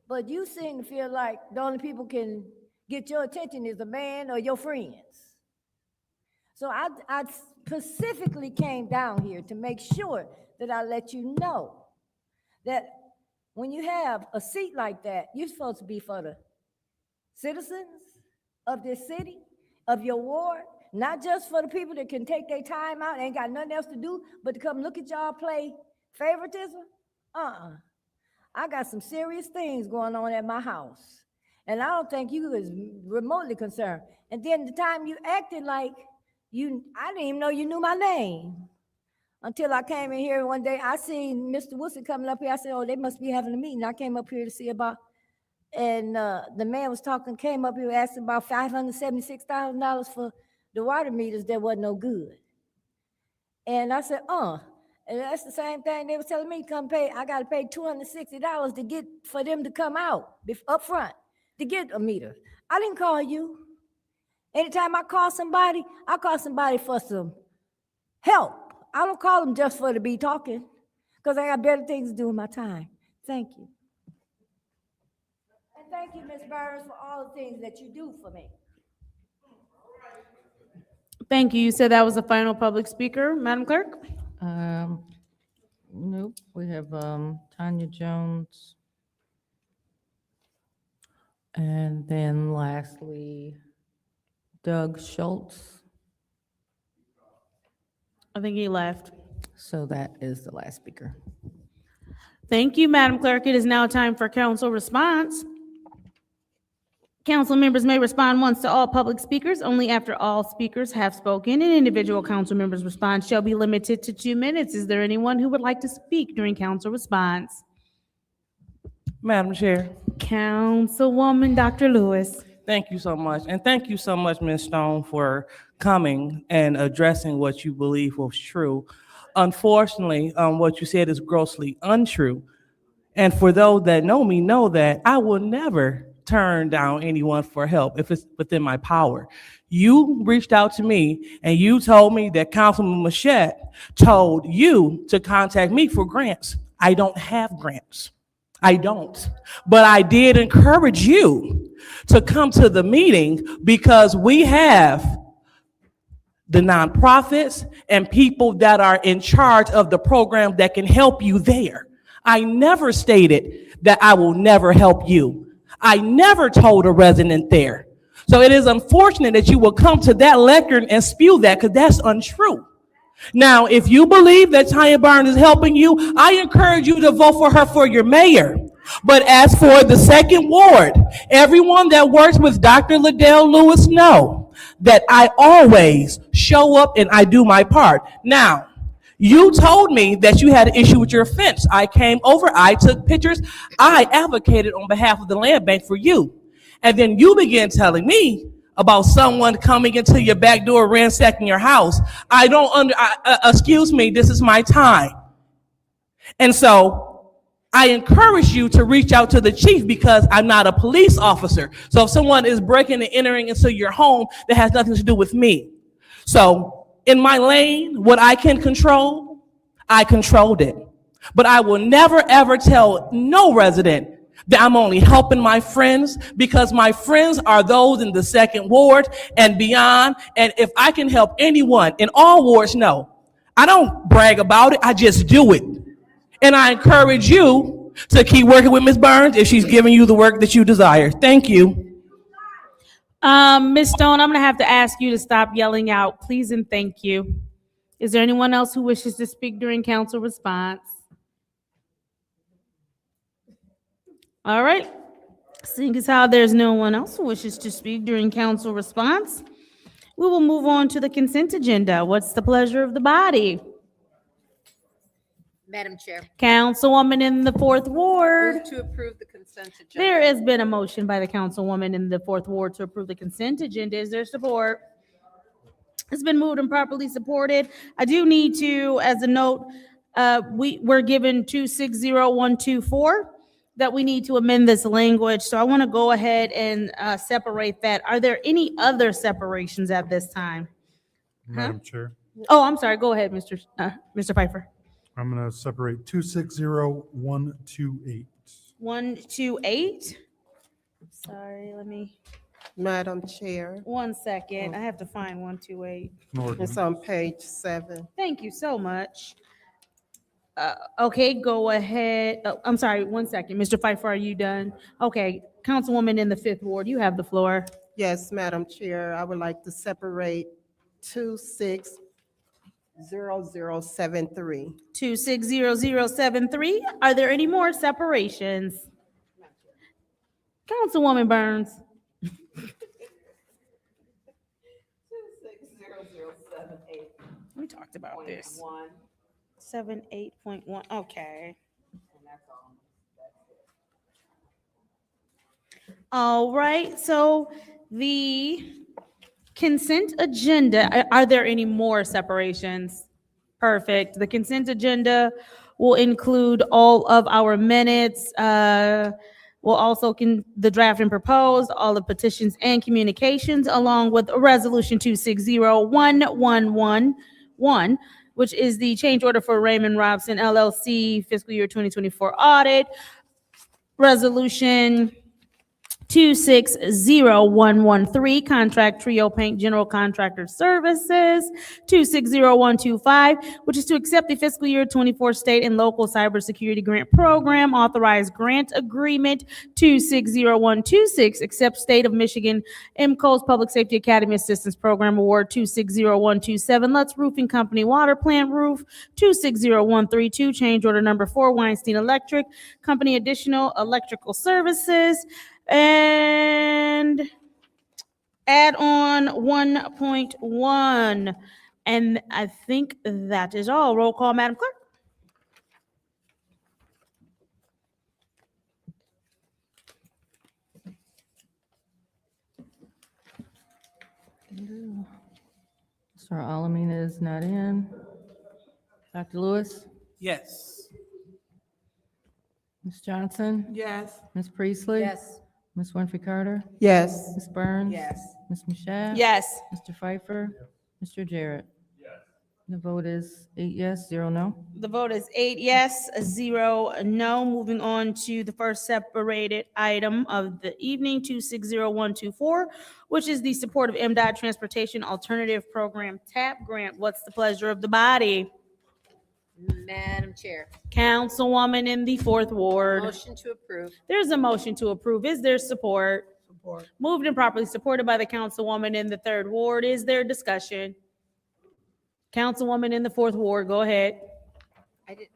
But you seem to feel like the only people can get your attention is a man or your friends. So I specifically came down here to make sure that I let you know that when you have a seat like that, you're supposed to be for the citizens of this city, of your ward, not just for the people that can take their time out, ain't got nothing else to do, but to come look at y'all play favoritism. I got some serious things going on at my house. And I don't think you was remotely concerned. And then the time you acted like I didn't even know you knew my name. Until I came in here one day, I seen Mr. Wilson coming up here. I said, oh, they must be having a meeting. I came up here to see about, and the man was talking, came up here asking about $576,000 for the water meters that wasn't no good. And I said, and that's the same thing they were telling me, come pay, I gotta pay $260 to get, for them to come out up front to get a meter. I didn't call you. Anytime I call somebody for some help. I don't call them just for to be talking, because I got better things to do with my time. Thank you. And thank you, Ms. Burns, for all the things that you do for me. Thank you. You said that was the final public speaker, Madam Clerk? Nope, we have Tanya Jones. And then lastly, Doug Schultz. I think he left. So that is the last speaker. Thank you, Madam Clerk. It is now time for council response. Council members may respond once to all public speakers, only after all speakers have spoken. An individual council member's response shall be limited to 2 minutes. Is there anyone who would like to speak during council response? Madam Chair. Councilwoman Dr. Lewis. Thank you so much. And thank you so much, Ms. Stone, for coming and addressing what you believe was true. Unfortunately, what you said is grossly untrue. And for those that know me know that I will never turn down anyone for help if it's within my power. You reached out to me and you told me that Councilman Machette told you to contact me for grants. I don't have grants. I don't. But I did encourage you to come to the meeting because we have the nonprofits and people that are in charge of the program that can help you there. I never stated that I will never help you. I never told a resident there. So it is unfortunate that you will come to that lectern and spew that, because that's untrue. Now, if you believe that Tanya Burns is helping you, I encourage you to vote for her for your mayor. But as for the second ward, everyone that works with Dr. Liddell Lewis know that I always show up and I do my part. Now, you told me that you had an issue with your fence. I came over, I took pictures, I advocated on behalf of the land bank for you. And then you began telling me about someone coming into your back door, ransacking your house. Excuse me, this is my time. And so I encourage you to reach out to the chief because I'm not a police officer. So if someone is breaking and entering into your home, that has nothing to do with me. So in my lane, what I can control, I controlled it. But I will never ever tell no resident that I'm only helping my friends, because my friends are those in the second ward and beyond. And if I can help anyone in all wards, no, I don't brag about it. I just do it. And I encourage you to keep working with Ms. Burns if she's giving you the work that you desire. Thank you. Ms. Stone, I'm gonna have to ask you to stop yelling out, please and thank you. Is there anyone else who wishes to speak during council response? All right, seeing as how there's no one else who wishes to speak during council response, we will move on to the consent agenda. What's the pleasure of the body? Madam Chair. Councilwoman in the 4th Ward. Move to approve the consent agenda. There has been a motion by the councilwoman in the 4th Ward to approve the consent agenda. Is there support? It's been moved and properly supported. I do need to, as a note, we're given 260124 that we need to amend this language. So I want to go ahead and separate that. Are there any other separations at this time? Madam Chair, Oh, I'm sorry. Go ahead, Mr. Pfeiffer. I'm going to separate 260128. 128. Sorry, let me. Madam Chair. One second. I have to find 128. It's on page 7. Thank you so much. Okay, go ahead. Oh, I'm sorry, one second. Mr. Pfeiffer, are you done? Okay, Councilwoman in the 5th Ward, you have the floor. Yes, Madam Chair, I would like to separate 260073. 260073. Are there any more separations? Councilwoman Burns. 260078. We talked about this. 78.1, okay. All right, so the consent agenda, are there any more separations? Perfect. The consent agenda will include all of our minutes, will also the draft and proposed, all the petitions and communications, along with Resolution 260111, which is the change order for Raymond Robson LLC fiscal year 2024 audit. Resolution 260113, Contract Trio Paint General Contractor Services. 260125, which is to accept the fiscal year 24 state and local cybersecurity grant program authorized grant agreement. 260126, accept State of Michigan MCO's Public Safety Academy Assistance Program Award. 260127, Lutz Roofing Company Water Plant Roof. 260132, change order number 4, Weinstein Electric Company Additional Electrical Services. And add on 1.1. And I think that is all. Roll call, Madam Clerk. Mr. Alamina is not in. Dr. Lewis? Yes. Ms. Johnson? Yes. Ms. Priestley? Yes. Ms. Winfrey Carter? Yes. Ms. Burns? Yes. Ms. Mashat? Yes. Mr. Pfeiffer? Mr. Jarrett? The vote is 8 yes, 0 no. The vote is 8 yes, 0 no. Moving on to the first separated item of the evening, 260124, which is the support of MDOT Transportation Alternative Program TAP grant. What's the pleasure of the body? Madam Chair, Councilwoman in the 4th Ward. motion to approve. There's a motion to approve. Is there support? Support. Moved and properly supported by the councilwoman in the 3rd Ward. Is there discussion? Councilwoman in the 4th Ward, go ahead. I did,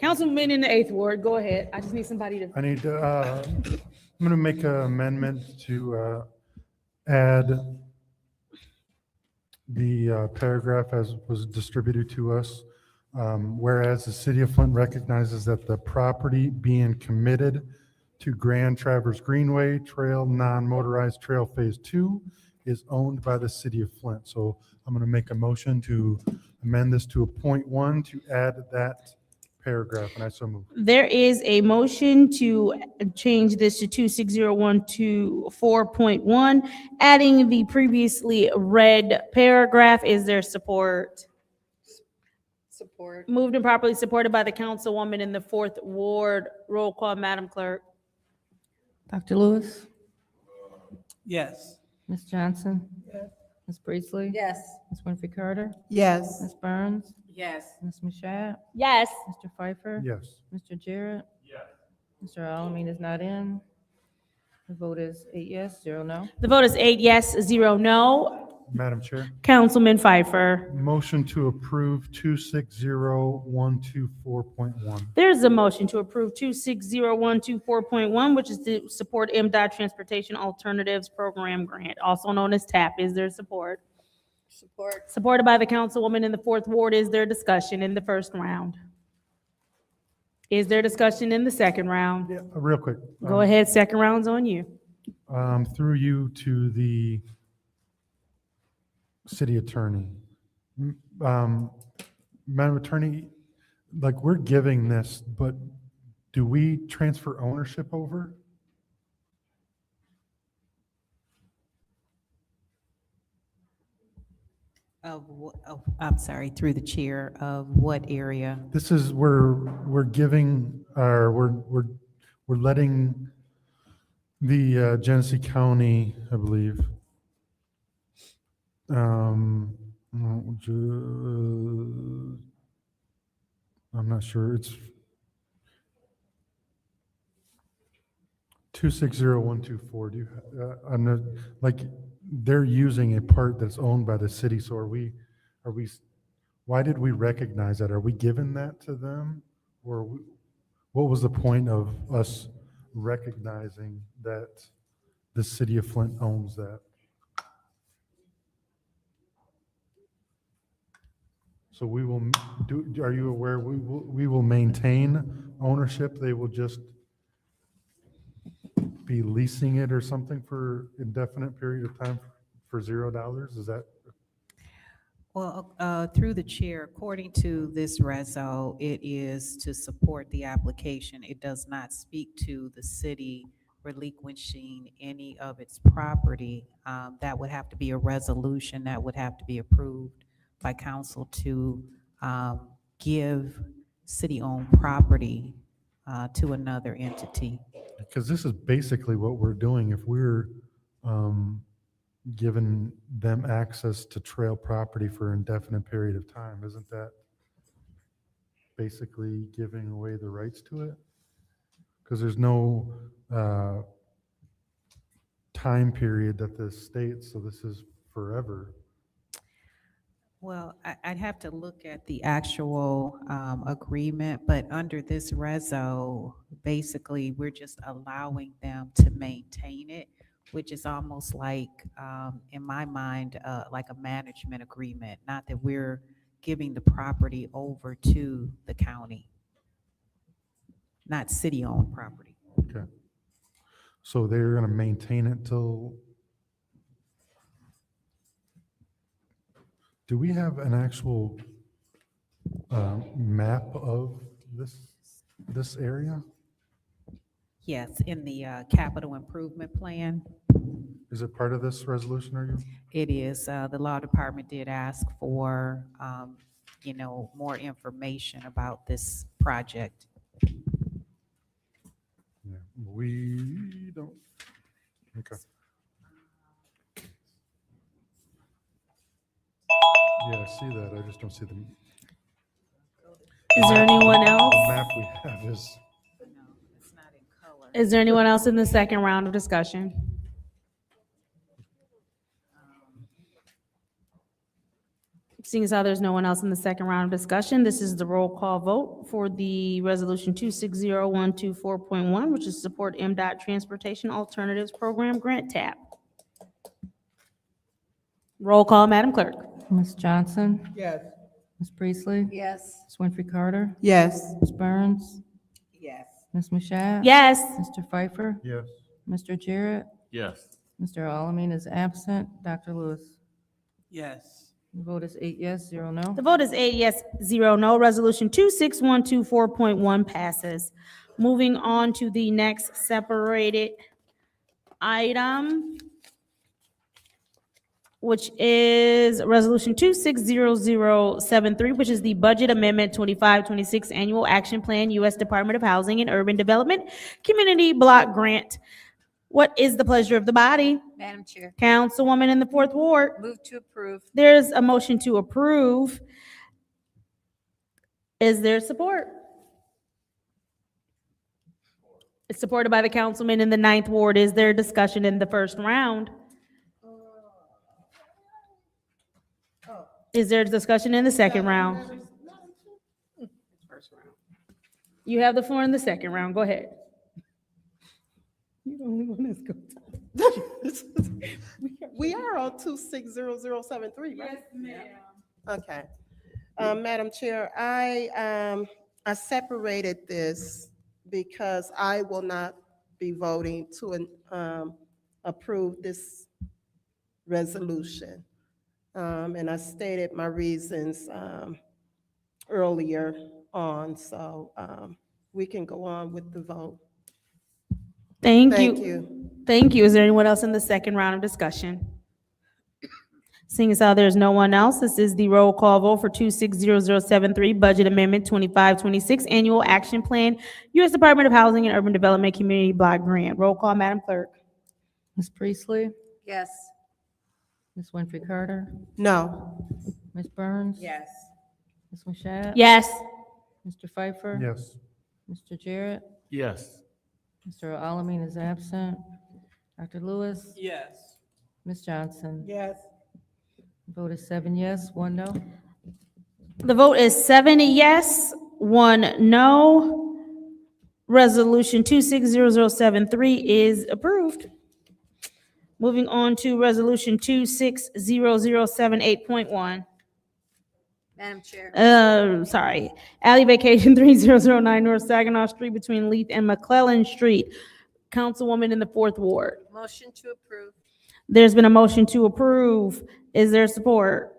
Councilman in the 8th Ward, go ahead. I just need somebody to. I need to, I'm going to make an amendment to add the paragraph as was distributed to us. Whereas the city of Flint recognizes that the property being committed to Grand Traverse Greenway Trail, non-motorized trail phase 2 is owned by the city of Flint. So I'm going to make a motion to amend this to a .1 to add that paragraph, and I so move. There is a motion to change this to 260124.1, adding the previously read paragraph. Is there support? support. Moved and properly supported by the councilwoman in the 4th Ward. Roll call, Madam Clerk. Dr. Lewis? Yes. Ms. Johnson? Ms. Priestley? Yes. Ms. Winfrey Carter? Yes. Ms. Burns? Yes. Ms. Mashat? Yes. Mr. Pfeiffer? Yes. Mr. Jarrett? Mr. Alamin is not in. The vote is 8 yes, 0 no. The vote is 8 yes, 0 no. Madam Chair, Councilman Pfeiffer. motion to approve 260124.1. There's a motion to approve 260124.1, which is to support MDOT Transportation Alternatives Program Grant, also known as TAP. Is there support? Support. Supported by the councilwoman in the 4th Ward. Is there discussion in the first round? Is there discussion in the second round? Yeah, real quick. Go ahead, second round's on you. Through you to the city attorney. Madam Attorney, like, we're giving this, but do we transfer ownership over? I'm sorry, through the chair, of what area? This is, we're giving, or we're letting the Genesee County, I believe, I'm not sure, it's 260124. Do you, I'm not, like, they're using a part that's owned by the city, so are we, why did we recognize that? Are we giving that to them? Or what was the point of us recognizing that the city of Flint owns that. So we will are you aware, we will maintain ownership? They will just be leasing it or something for indefinite period of time for $0? Is that? Well, through the chair, according to this reso, it is to support the application. It does not speak to the city relinquishing any of its property. That would have to be a resolution that would have to be approved by council to give city-owned property to another entity. Because this is basically what we're doing. If we're giving them access to trail property for an indefinite period of time, isn't that basically giving away the rights to it? Because there's no time period that this states, so this is forever. Well, I'd have to look at the actual agreement, but under this reso, basically, we're just allowing them to maintain it, which is almost like, in my mind, like a management agreement, not that we're giving the property over to the county, not city-owned property. Okay. So they're going to maintain it till. Do we have an actual map of this area? Yes, in the capital improvement plan. Is it part of this resolution, are you? It is. The law department did ask for, more information about this project. Yeah, we don't. Okay. Yeah, I see that. I just don't see the. Is there anyone else? The map we have is. Is there anyone else in the second round of discussion? Seeing as how there's no one else in the second round of discussion, this is the roll call vote for the resolution 260124.1, which is support MDOT Transportation Alternatives Program Grant TAP. Roll call, Madam Clerk. Ms. Johnson? Yes. Ms. Priestley? Yes. Ms. Winfrey Carter? Yes. Ms. Burns? Yes. Ms. Mashat? Yes. Mr. Pfeiffer? Yes. Mr. Jarrett? Yes. Mr. Alamin is absent. Dr. Lewis? Yes. The vote is 8 yes, 0 no. The vote is 8 yes, 0 no. Resolution 26124.1 passes. Moving on to the next separated item, which is Resolution 260073, which is the Budget Amendment 2526 Annual Action Plan, U.S. Department of Housing and Urban Development, Community Block Grant. What is the pleasure of the body? Madam Chair, Councilwoman in the Fourth Ward. move to approve. There's a motion to approve. Is there support? It's supported by the councilman in the Ninth Ward. Is there discussion in the first round? Is there discussion in the second round? You have the floor in the second round. Go ahead. You're the only one that's going to. We are on 260073, right? Yes, ma'am. Okay. Madam Chair, I separated this because I will not be voting to approve this resolution. And I stated my reasons earlier on, so we can go on with the vote. Thank Thank you. you. Thank you. Is there anyone else in the second round of discussion? Seeing as how there's no one else, this is the roll call vote for 260073, Budget Amendment 2526, Annual Action Plan, U.S. Department of Housing and Urban Development Community Block Grant. Roll call, Madam Clerk. Ms. Priestley? Yes. Ms. Winfrey Carter? No. Ms. Burns? Yes. Ms. Mashat? Yes. Mr. Pfeiffer? Yes. Mr. Jarrett? Yes. Mr. Alamin is absent. Dr. Lewis? Yes. Ms. Johnson? Yes. Vote is 7 yes, 1 no. The vote is 7 yes, 1 no. Resolution 260073 is approved. Moving on to Resolution 260078.1. Madam Chair. Sorry, alley vacation 3009 North Saginaw Street between Leith and McClellan Street. Councilwoman in the fourth ward. Motion to approve. There's been a motion to approve. Is there support?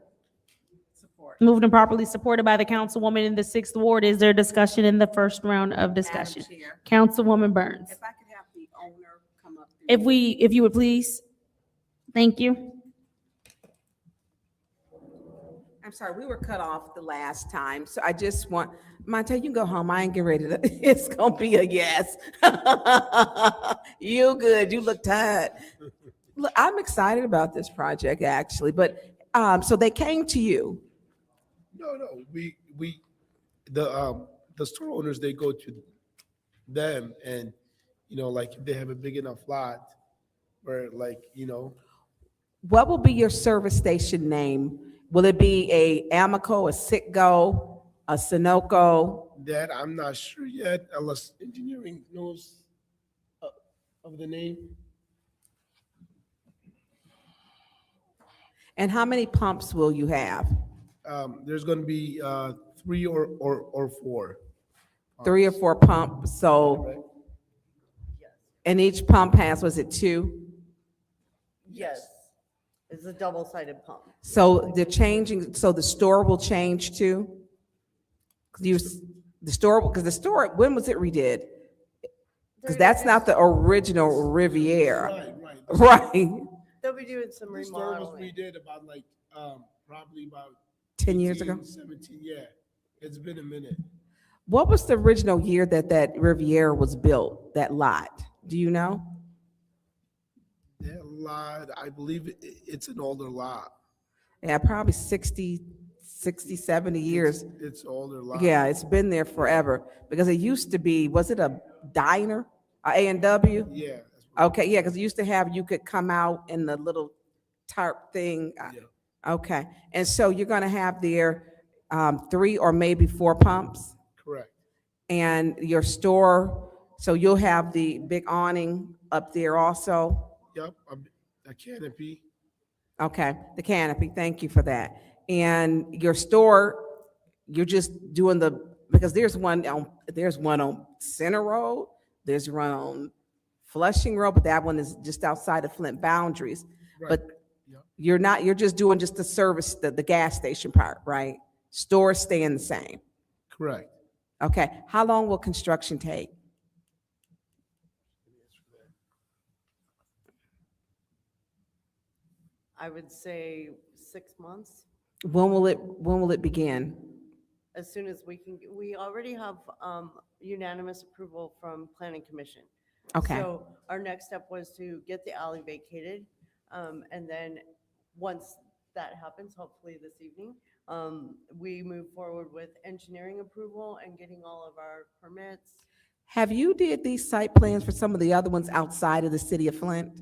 Support. Moved and properly supported by the councilwoman in the sixth ward. Is there discussion in the first round of discussion? Madam Chair, Councilwoman Burns. if I could have the owner come up. If you would please. Thank you. I'm sorry, we were cut off the last time, so I just want, Monte, you can go home, I ain't getting ready to, it's gonna be a yes. You good, you look tired. Look, I'm excited about this project, actually, but, so they came to you. No, the store owners, they go to them and, like if they have a big enough lot where What will be your service station name? Will it be a Amico, a Citgo, a Sunoco? that I'm not sure yet, unless engineering knows of the name. And how many pumps will you have? There's gonna be 3 or 4. 3 or 4 pumps, so, and each pump has, was it 2? Yes, it's a double-sided pump. So they're changing, so the store will change too? 'Cause the store, when was it redid? Because that's not the original Riviera. Right, They'll be doing some The store was remodeling. redid about probably about 10 years ago? 17, yeah. It's been a minute. What was the original year that Riviera was built, that lot? Do you know? That lot, I believe it's an older lot. Yeah, probably 60, 70 years. It's older lot. Yeah, it's been there forever, because it used to be, was it a diner, a A&W? Yeah. Okay, yeah, because it used to have, you could come out in the little tarp thing. Okay, and so you're gonna have there 3 or maybe 4 pumps? Correct. And your store, so you'll have the big awning up there also? Yep, a canopy. Okay, the canopy, thank you for that. And your store, you're just doing because there's one on Center Road, there's one on Flushing Road, but that one is just outside of Flint boundaries. Right. But you're just doing just the service, the gas station part, right? Stores staying the same. Correct. Okay, how long will construction take? I would say 6 months, When will it begin? as soon as we already have unanimous approval from Planning Commission. Okay. So our next step was to get the alley vacated, and then once that happens, hopefully this evening, we move forward with engineering approval and getting all of our permits. Have you did these site plans for some of the other ones outside of the city of Flint?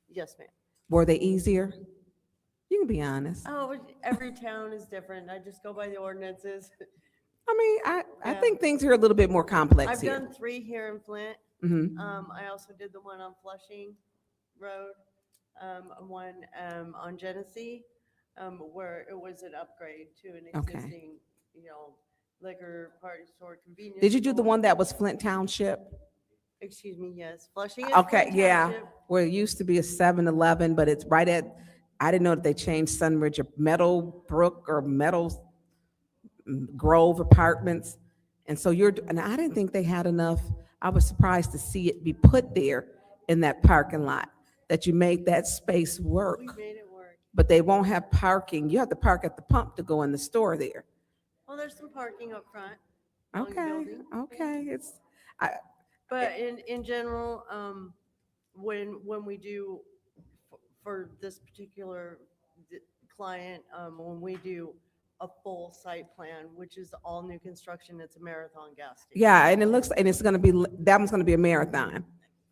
Yes, ma'am. Were they easier? You can be honest. Oh, every town is different. I just go by the ordinances. I mean, I Yeah. think things are a little bit more complex I've here. done 3 here in Flint. Mhm. I also did the one on Flushing Road, one on Genesee, where it was an upgrade to an Okay. existing, liquor, party store, convenience. Did you do the store. one that was Flint Township? Excuse me, yes, Flushing is Okay, Flint yeah, Township. where it used to be a 7-Eleven, but it's right at, I didn't know that they changed Sunridge or Meadowbrook or Grove Apartments. And so and I didn't think they had enough. I was surprised to see it be put there in that parking lot, that you made that space work. We made it work. But they won't have parking. You have to park at the pump to go in the store there. Well, there's some parking up front. along the Okay, building. okay, But in general, when we do, for this particular client, when we do a full site plan, which is all new construction, it's a Marathon gas station. yeah, and it's gonna be, that one's gonna be a Marathon.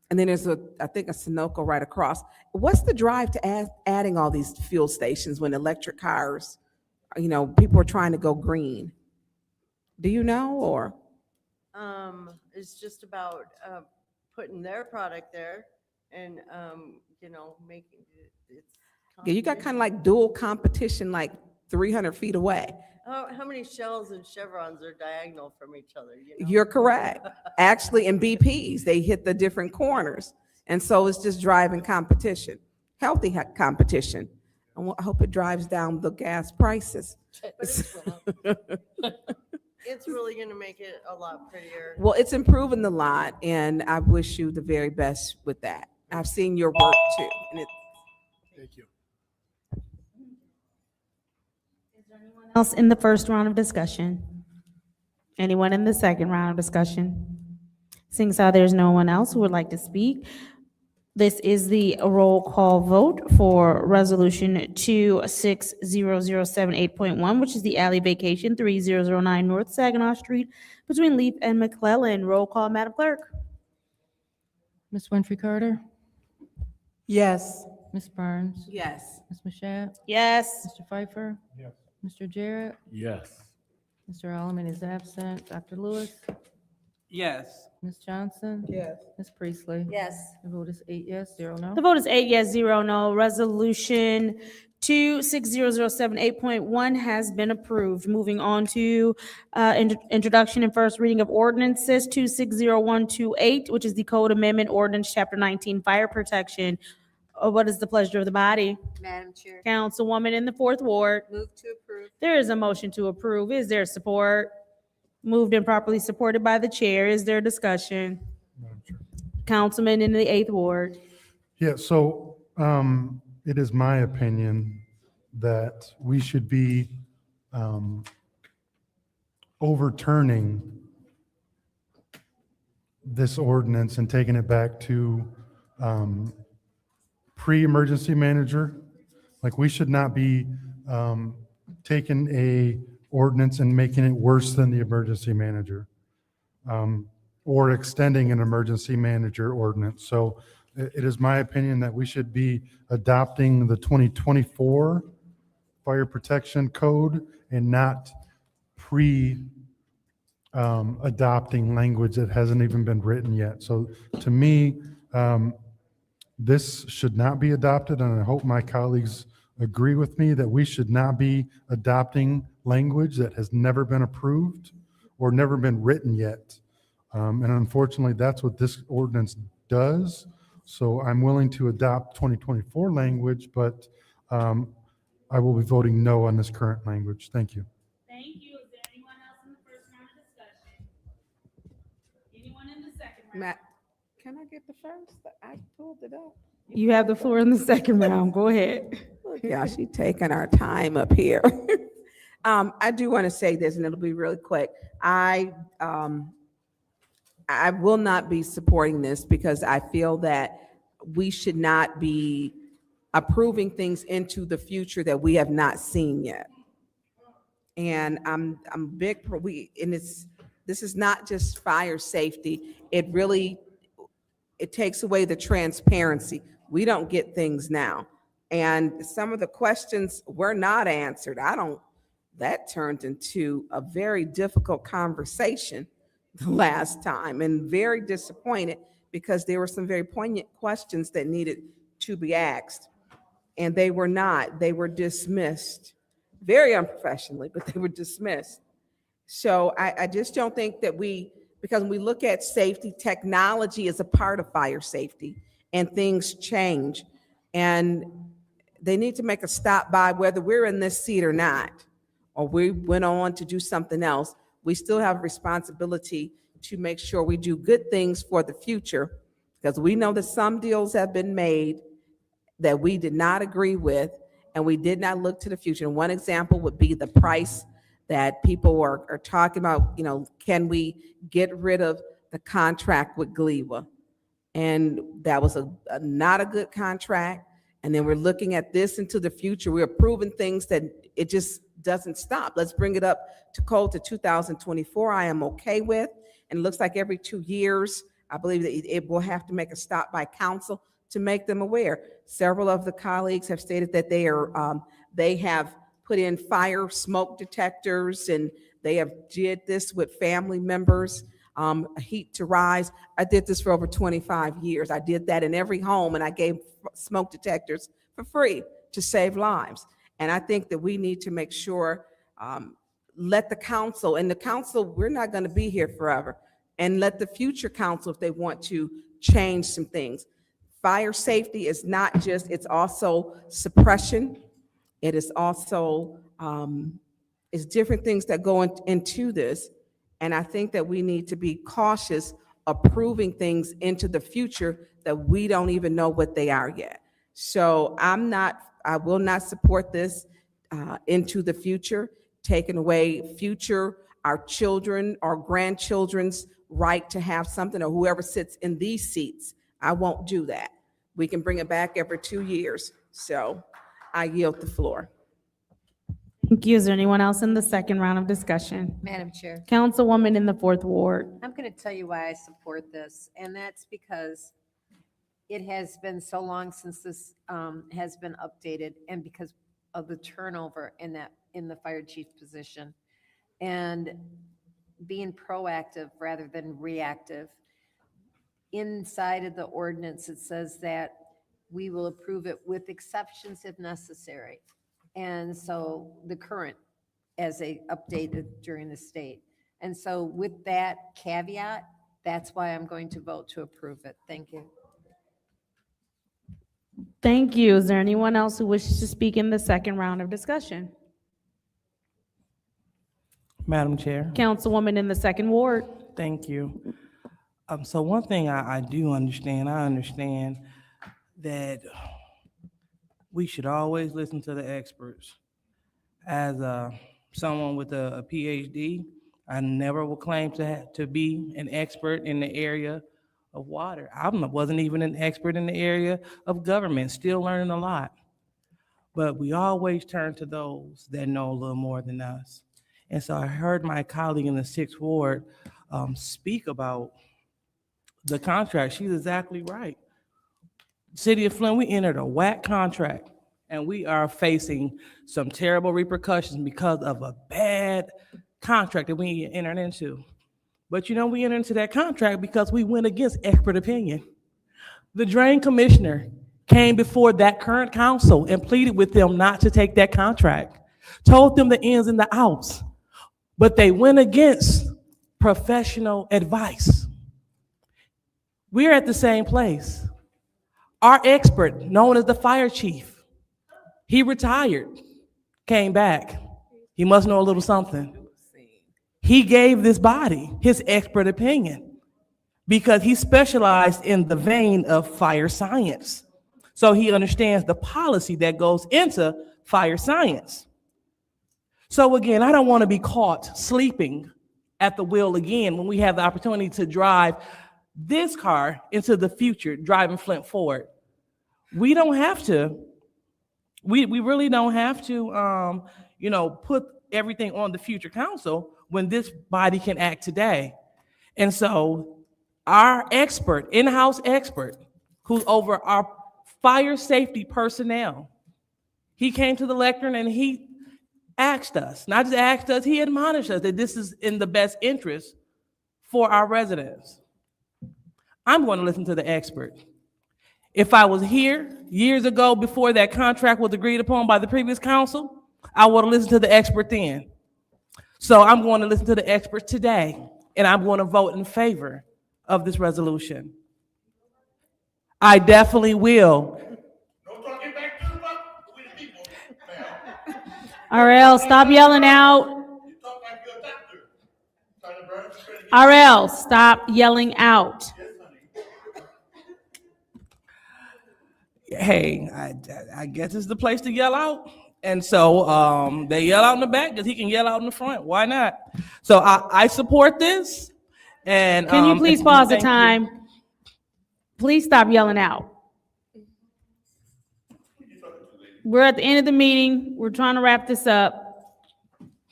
And then there's I think a Sunoco right across. What's the drive to adding all these fuel stations when electric cars, people are trying to go green? Do you know, or? is just about putting their product there and, making it. Yeah, you got kind of like dual competition, like 300 feet away. How many Shells and Chevrons are diagonal from each other, You're correct. Actually, in BPs, they hit the different corners. And so it's just driving competition, healthy competition. And I hope it drives down the gas prices. But it's really gonna make it a lot prettier. Well, it's improving the lot, and I wish you the very best with that. I've seen your work too. And Thank you. Else in the first round of discussion? Anyone in the second round of discussion? Seeing as how there's no one else who would like to speak, this is the roll call vote for Resolution 26007.8.1, which is the alley vacation 3009 North Saginaw Street between Leaf and McClellan. Roll call, Madam Clerk. Ms. Winfrey Carter? Yes. Ms. Burns? yes. Ms. Mashat? Yes. Mr. Pfeiffer? Yes. Mr. Jarrett? Yes. Mr. Alleman is absent. Dr. Lewis? Yes. Ms. Johnson? Yes. Ms. Priestley? Yes. The vote is 8 yes, 0 no. The vote is 8 yes, 0 no. Resolution 26007.8.1 has been approved. Moving on to introduction and first reading of ordinances 260128, which is the Code Amendment Ordinance, Chapter 19, Fire Protection. What is the pleasure of the body? Madam Chair, Councilwoman in the fourth ward. move to approve. There is a motion to approve. Is there support? Moved and properly supported by the chair. Is there discussion? Madam Chair. Councilman in the eighth ward. Yeah, so it is my opinion that we should be overturning this ordinance and taking it back to pre-emergency manager. Like, we should not be taking a ordinance and making it worse than the emergency manager, or extending an emergency manager ordinance. So it is my opinion that we should be adopting the 2024 Fire Protection Code and not adopting language that hasn't even been written yet. So to me, this should not be adopted, and I hope my colleagues agree with me that we should not be adopting language that has never been approved or never been written yet. And unfortunately, that's what this ordinance does. So I'm willing to adopt 2024 language, but I will be voting no on this current language. Thank you. Thank you. Is there anyone else in the first round of discussion? Anyone in the second round? Matt, can I get the first? I pulled it up. You have the floor in the second round. Go ahead. Yeah, she's taking our time up here. I do want to say this, and it'll be really quick. I will not be supporting this because I feel that we should not be approving things into the future that we have not seen yet. And I'm big for this is not just fire safety. It takes away the transparency. We don't get things now. And some of the questions were not answered. That turned into a very difficult conversation the last time, and very disappointed because there were some very poignant questions that needed to be asked. And they were not. They were dismissed very unprofessionally, but they were dismissed. So I just don't think that because when we look at safety, technology is a part of fire safety, and things change. And they need to make a stop by whether we're in this seat or not, or we went on to do something else. We still have a responsibility to make sure we do good things for the future, because we know that some deals have been made that we did not agree with, and we did not look to the future. And one example would be the price that people are talking about, can we get rid of the contract with GLEWA? And that was not a good contract. And then we're looking at this into the future. We're approving things that it just doesn't stop. Let's bring it up to code to 2024. I am okay with. And it looks like every 2 years, I believe that it will have to make a stop by council to make them aware. Several of the colleagues have stated that they have put in fire smoke detectors, and they have did this with family members. heat to rise. I did this for over 25 years. I did that in every home, and I gave smoke detectors for free to save lives. And I think that we need to make sure, let the council, and the council, we're not going to be here forever, and let the future council, if they want to, change some things. Fire safety is not just, it's also suppression. It is also, it's different things that go into this. And I think that we need to be cautious approving things into the future that we don't even know what they are yet. So I will not support this into the future, taking away our children, our grandchildren's right to have something, or whoever sits in these seats. I won't do that. We can bring it back every 2 years. So I yield the floor. Thank you. Is there anyone else in the second round of discussion? Madam Chair, Councilwoman in the 4th Ward. I'm going to tell you why I support this, and that's because it has been so long since this has been updated, and because of the turnover in the fire chief position, and being proactive rather than reactive. Inside of the ordinance, it says that we will approve it with exceptions if necessary. And so the current, as they updated during the state. And so with that caveat, that's why I'm going to vote to approve it. Thank you. Thank you. Is there anyone else who wishes to speak in the second round of discussion? Madam Chair. Councilwoman in the 2nd Ward. Thank you. So one thing I do understand, I understand that we should always listen to the experts. As someone with a PhD, I never will claim to be an expert in the area of water. I wasn't even an expert in the area of government, still learning a lot. But we always turn to those that know a little more than us. And so I heard my colleague in the 6th Ward speak about the contract. She's exactly right. City of Flint, we entered a whack contract, and we are facing some terrible repercussions because of a bad contract that we entered into. But we entered into that contract because we went against expert opinion. The drain commissioner came before that current council and pleaded with them not to take that contract, told them the ins and the outs, but they went against professional advice. We're at the same place. Our expert, known as the fire chief, he retired, came back. He must know a little something. He gave this body his expert opinion because he specialized in the vein of fire science. So he understands the policy that goes into fire science. So again, I don't want to be caught sleeping at the wheel again when we have the opportunity to drive this car into the future, driving Flint forward. We don't have to, we really don't have to, put everything on the future council when this body can act today. And so our expert, in-house expert, who's over our fire safety personnel, he came to the lectern and he asked us, not just asked us, he admonished us that this is in the best interest for our residents. I'm going to listen to the expert. If I was here years ago before that contract was agreed upon by the previous council, I would have listened to the expert then. So I'm going to listen to the expert today, and I'm going to vote in favor of this resolution. I definitely will. RL, stop yelling out. RL, stop yelling out. Hey, I guess it's the place to yell out. And so they yell out in the back because he can yell out in the front. Why not? So I support this. And can you please pause the time? Please stop yelling out. We're at the end of the meeting. We're trying to wrap this up.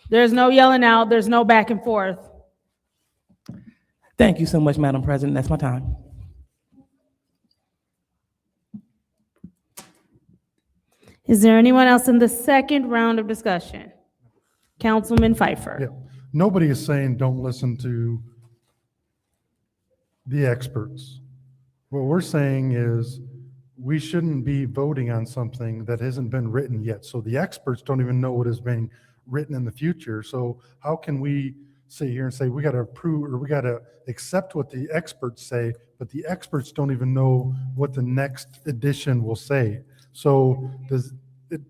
There's no yelling out. There's no back and forth. Thank you so much, Madam President. That's my time. Is there anyone else in the second round of discussion? Councilman Pfeiffer. Yeah. Nobody is saying don't listen to the experts. What we're saying is we shouldn't be voting on something that hasn't been written yet. So the experts don't even know what is being written in the future. So how can we sit here and say we got to approve or we got to accept what the experts say, but the experts don't even know what the next edition will say? So it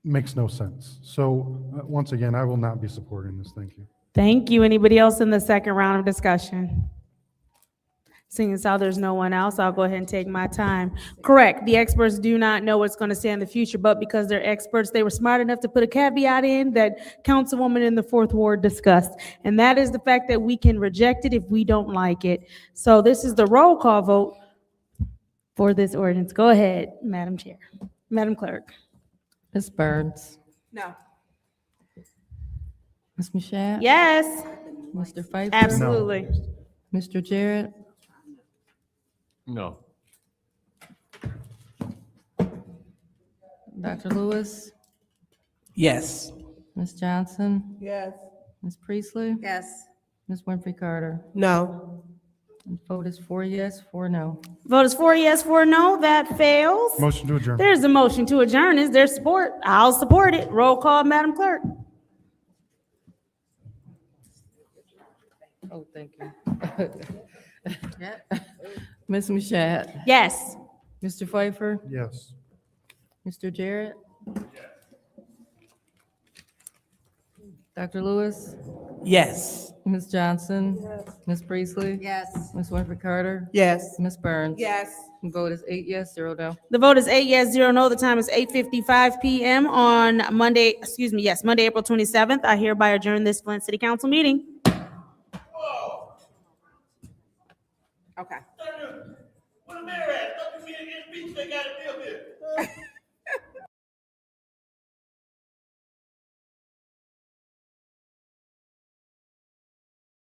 makes no sense. So once again, I will not be supporting this. Thank you. Thank you. Anybody else in the second round of discussion? Seeing as how there's no one else, I'll go ahead and take my time. Correct, the experts do not know what's going to say in the future, but because they're experts, they were smart enough to put a caveat in that Councilwoman in the Fourth Ward discussed. And that is the fact that we can reject it if we don't like it. So this is the roll call vote for this ordinance. Go ahead, Madam Chair, Madam Clerk. Ms. Burns, No. Ms. Mashat? Yes, Mr. Pfeiffer? absolutely. Mr. Jarrett? No. Dr. Lewis? Yes. Ms. Johnson? Yes. Ms. Priestley? Yes. Ms. Winfrey Carter? No. And vote is 4 yes, 4 no. Vote is 4 yes, 4 no. That fails. Motion to adjourn. There's a motion to adjourn. Is there support? I'll support it. Roll call, Madam Clerk. Oh, thank you. Ms. Mashat? Yes. Mr. Pfeiffer? Yes. Mr. Jarrett? Dr. Lewis? Yes. Ms. Johnson? Ms. Priestley? Yes. Ms. Winfrey Carter? Yes. Ms. Burns? Yes. The vote is 8 yes, 0 no. The vote is 8 yes, 0 no. The time is 8:55 p.m. on Monday, Monday, April 27th. I hereby adjourn this Flint City Council meeting. Okay. When the mayor asked, don't you see the speech they got to deal with?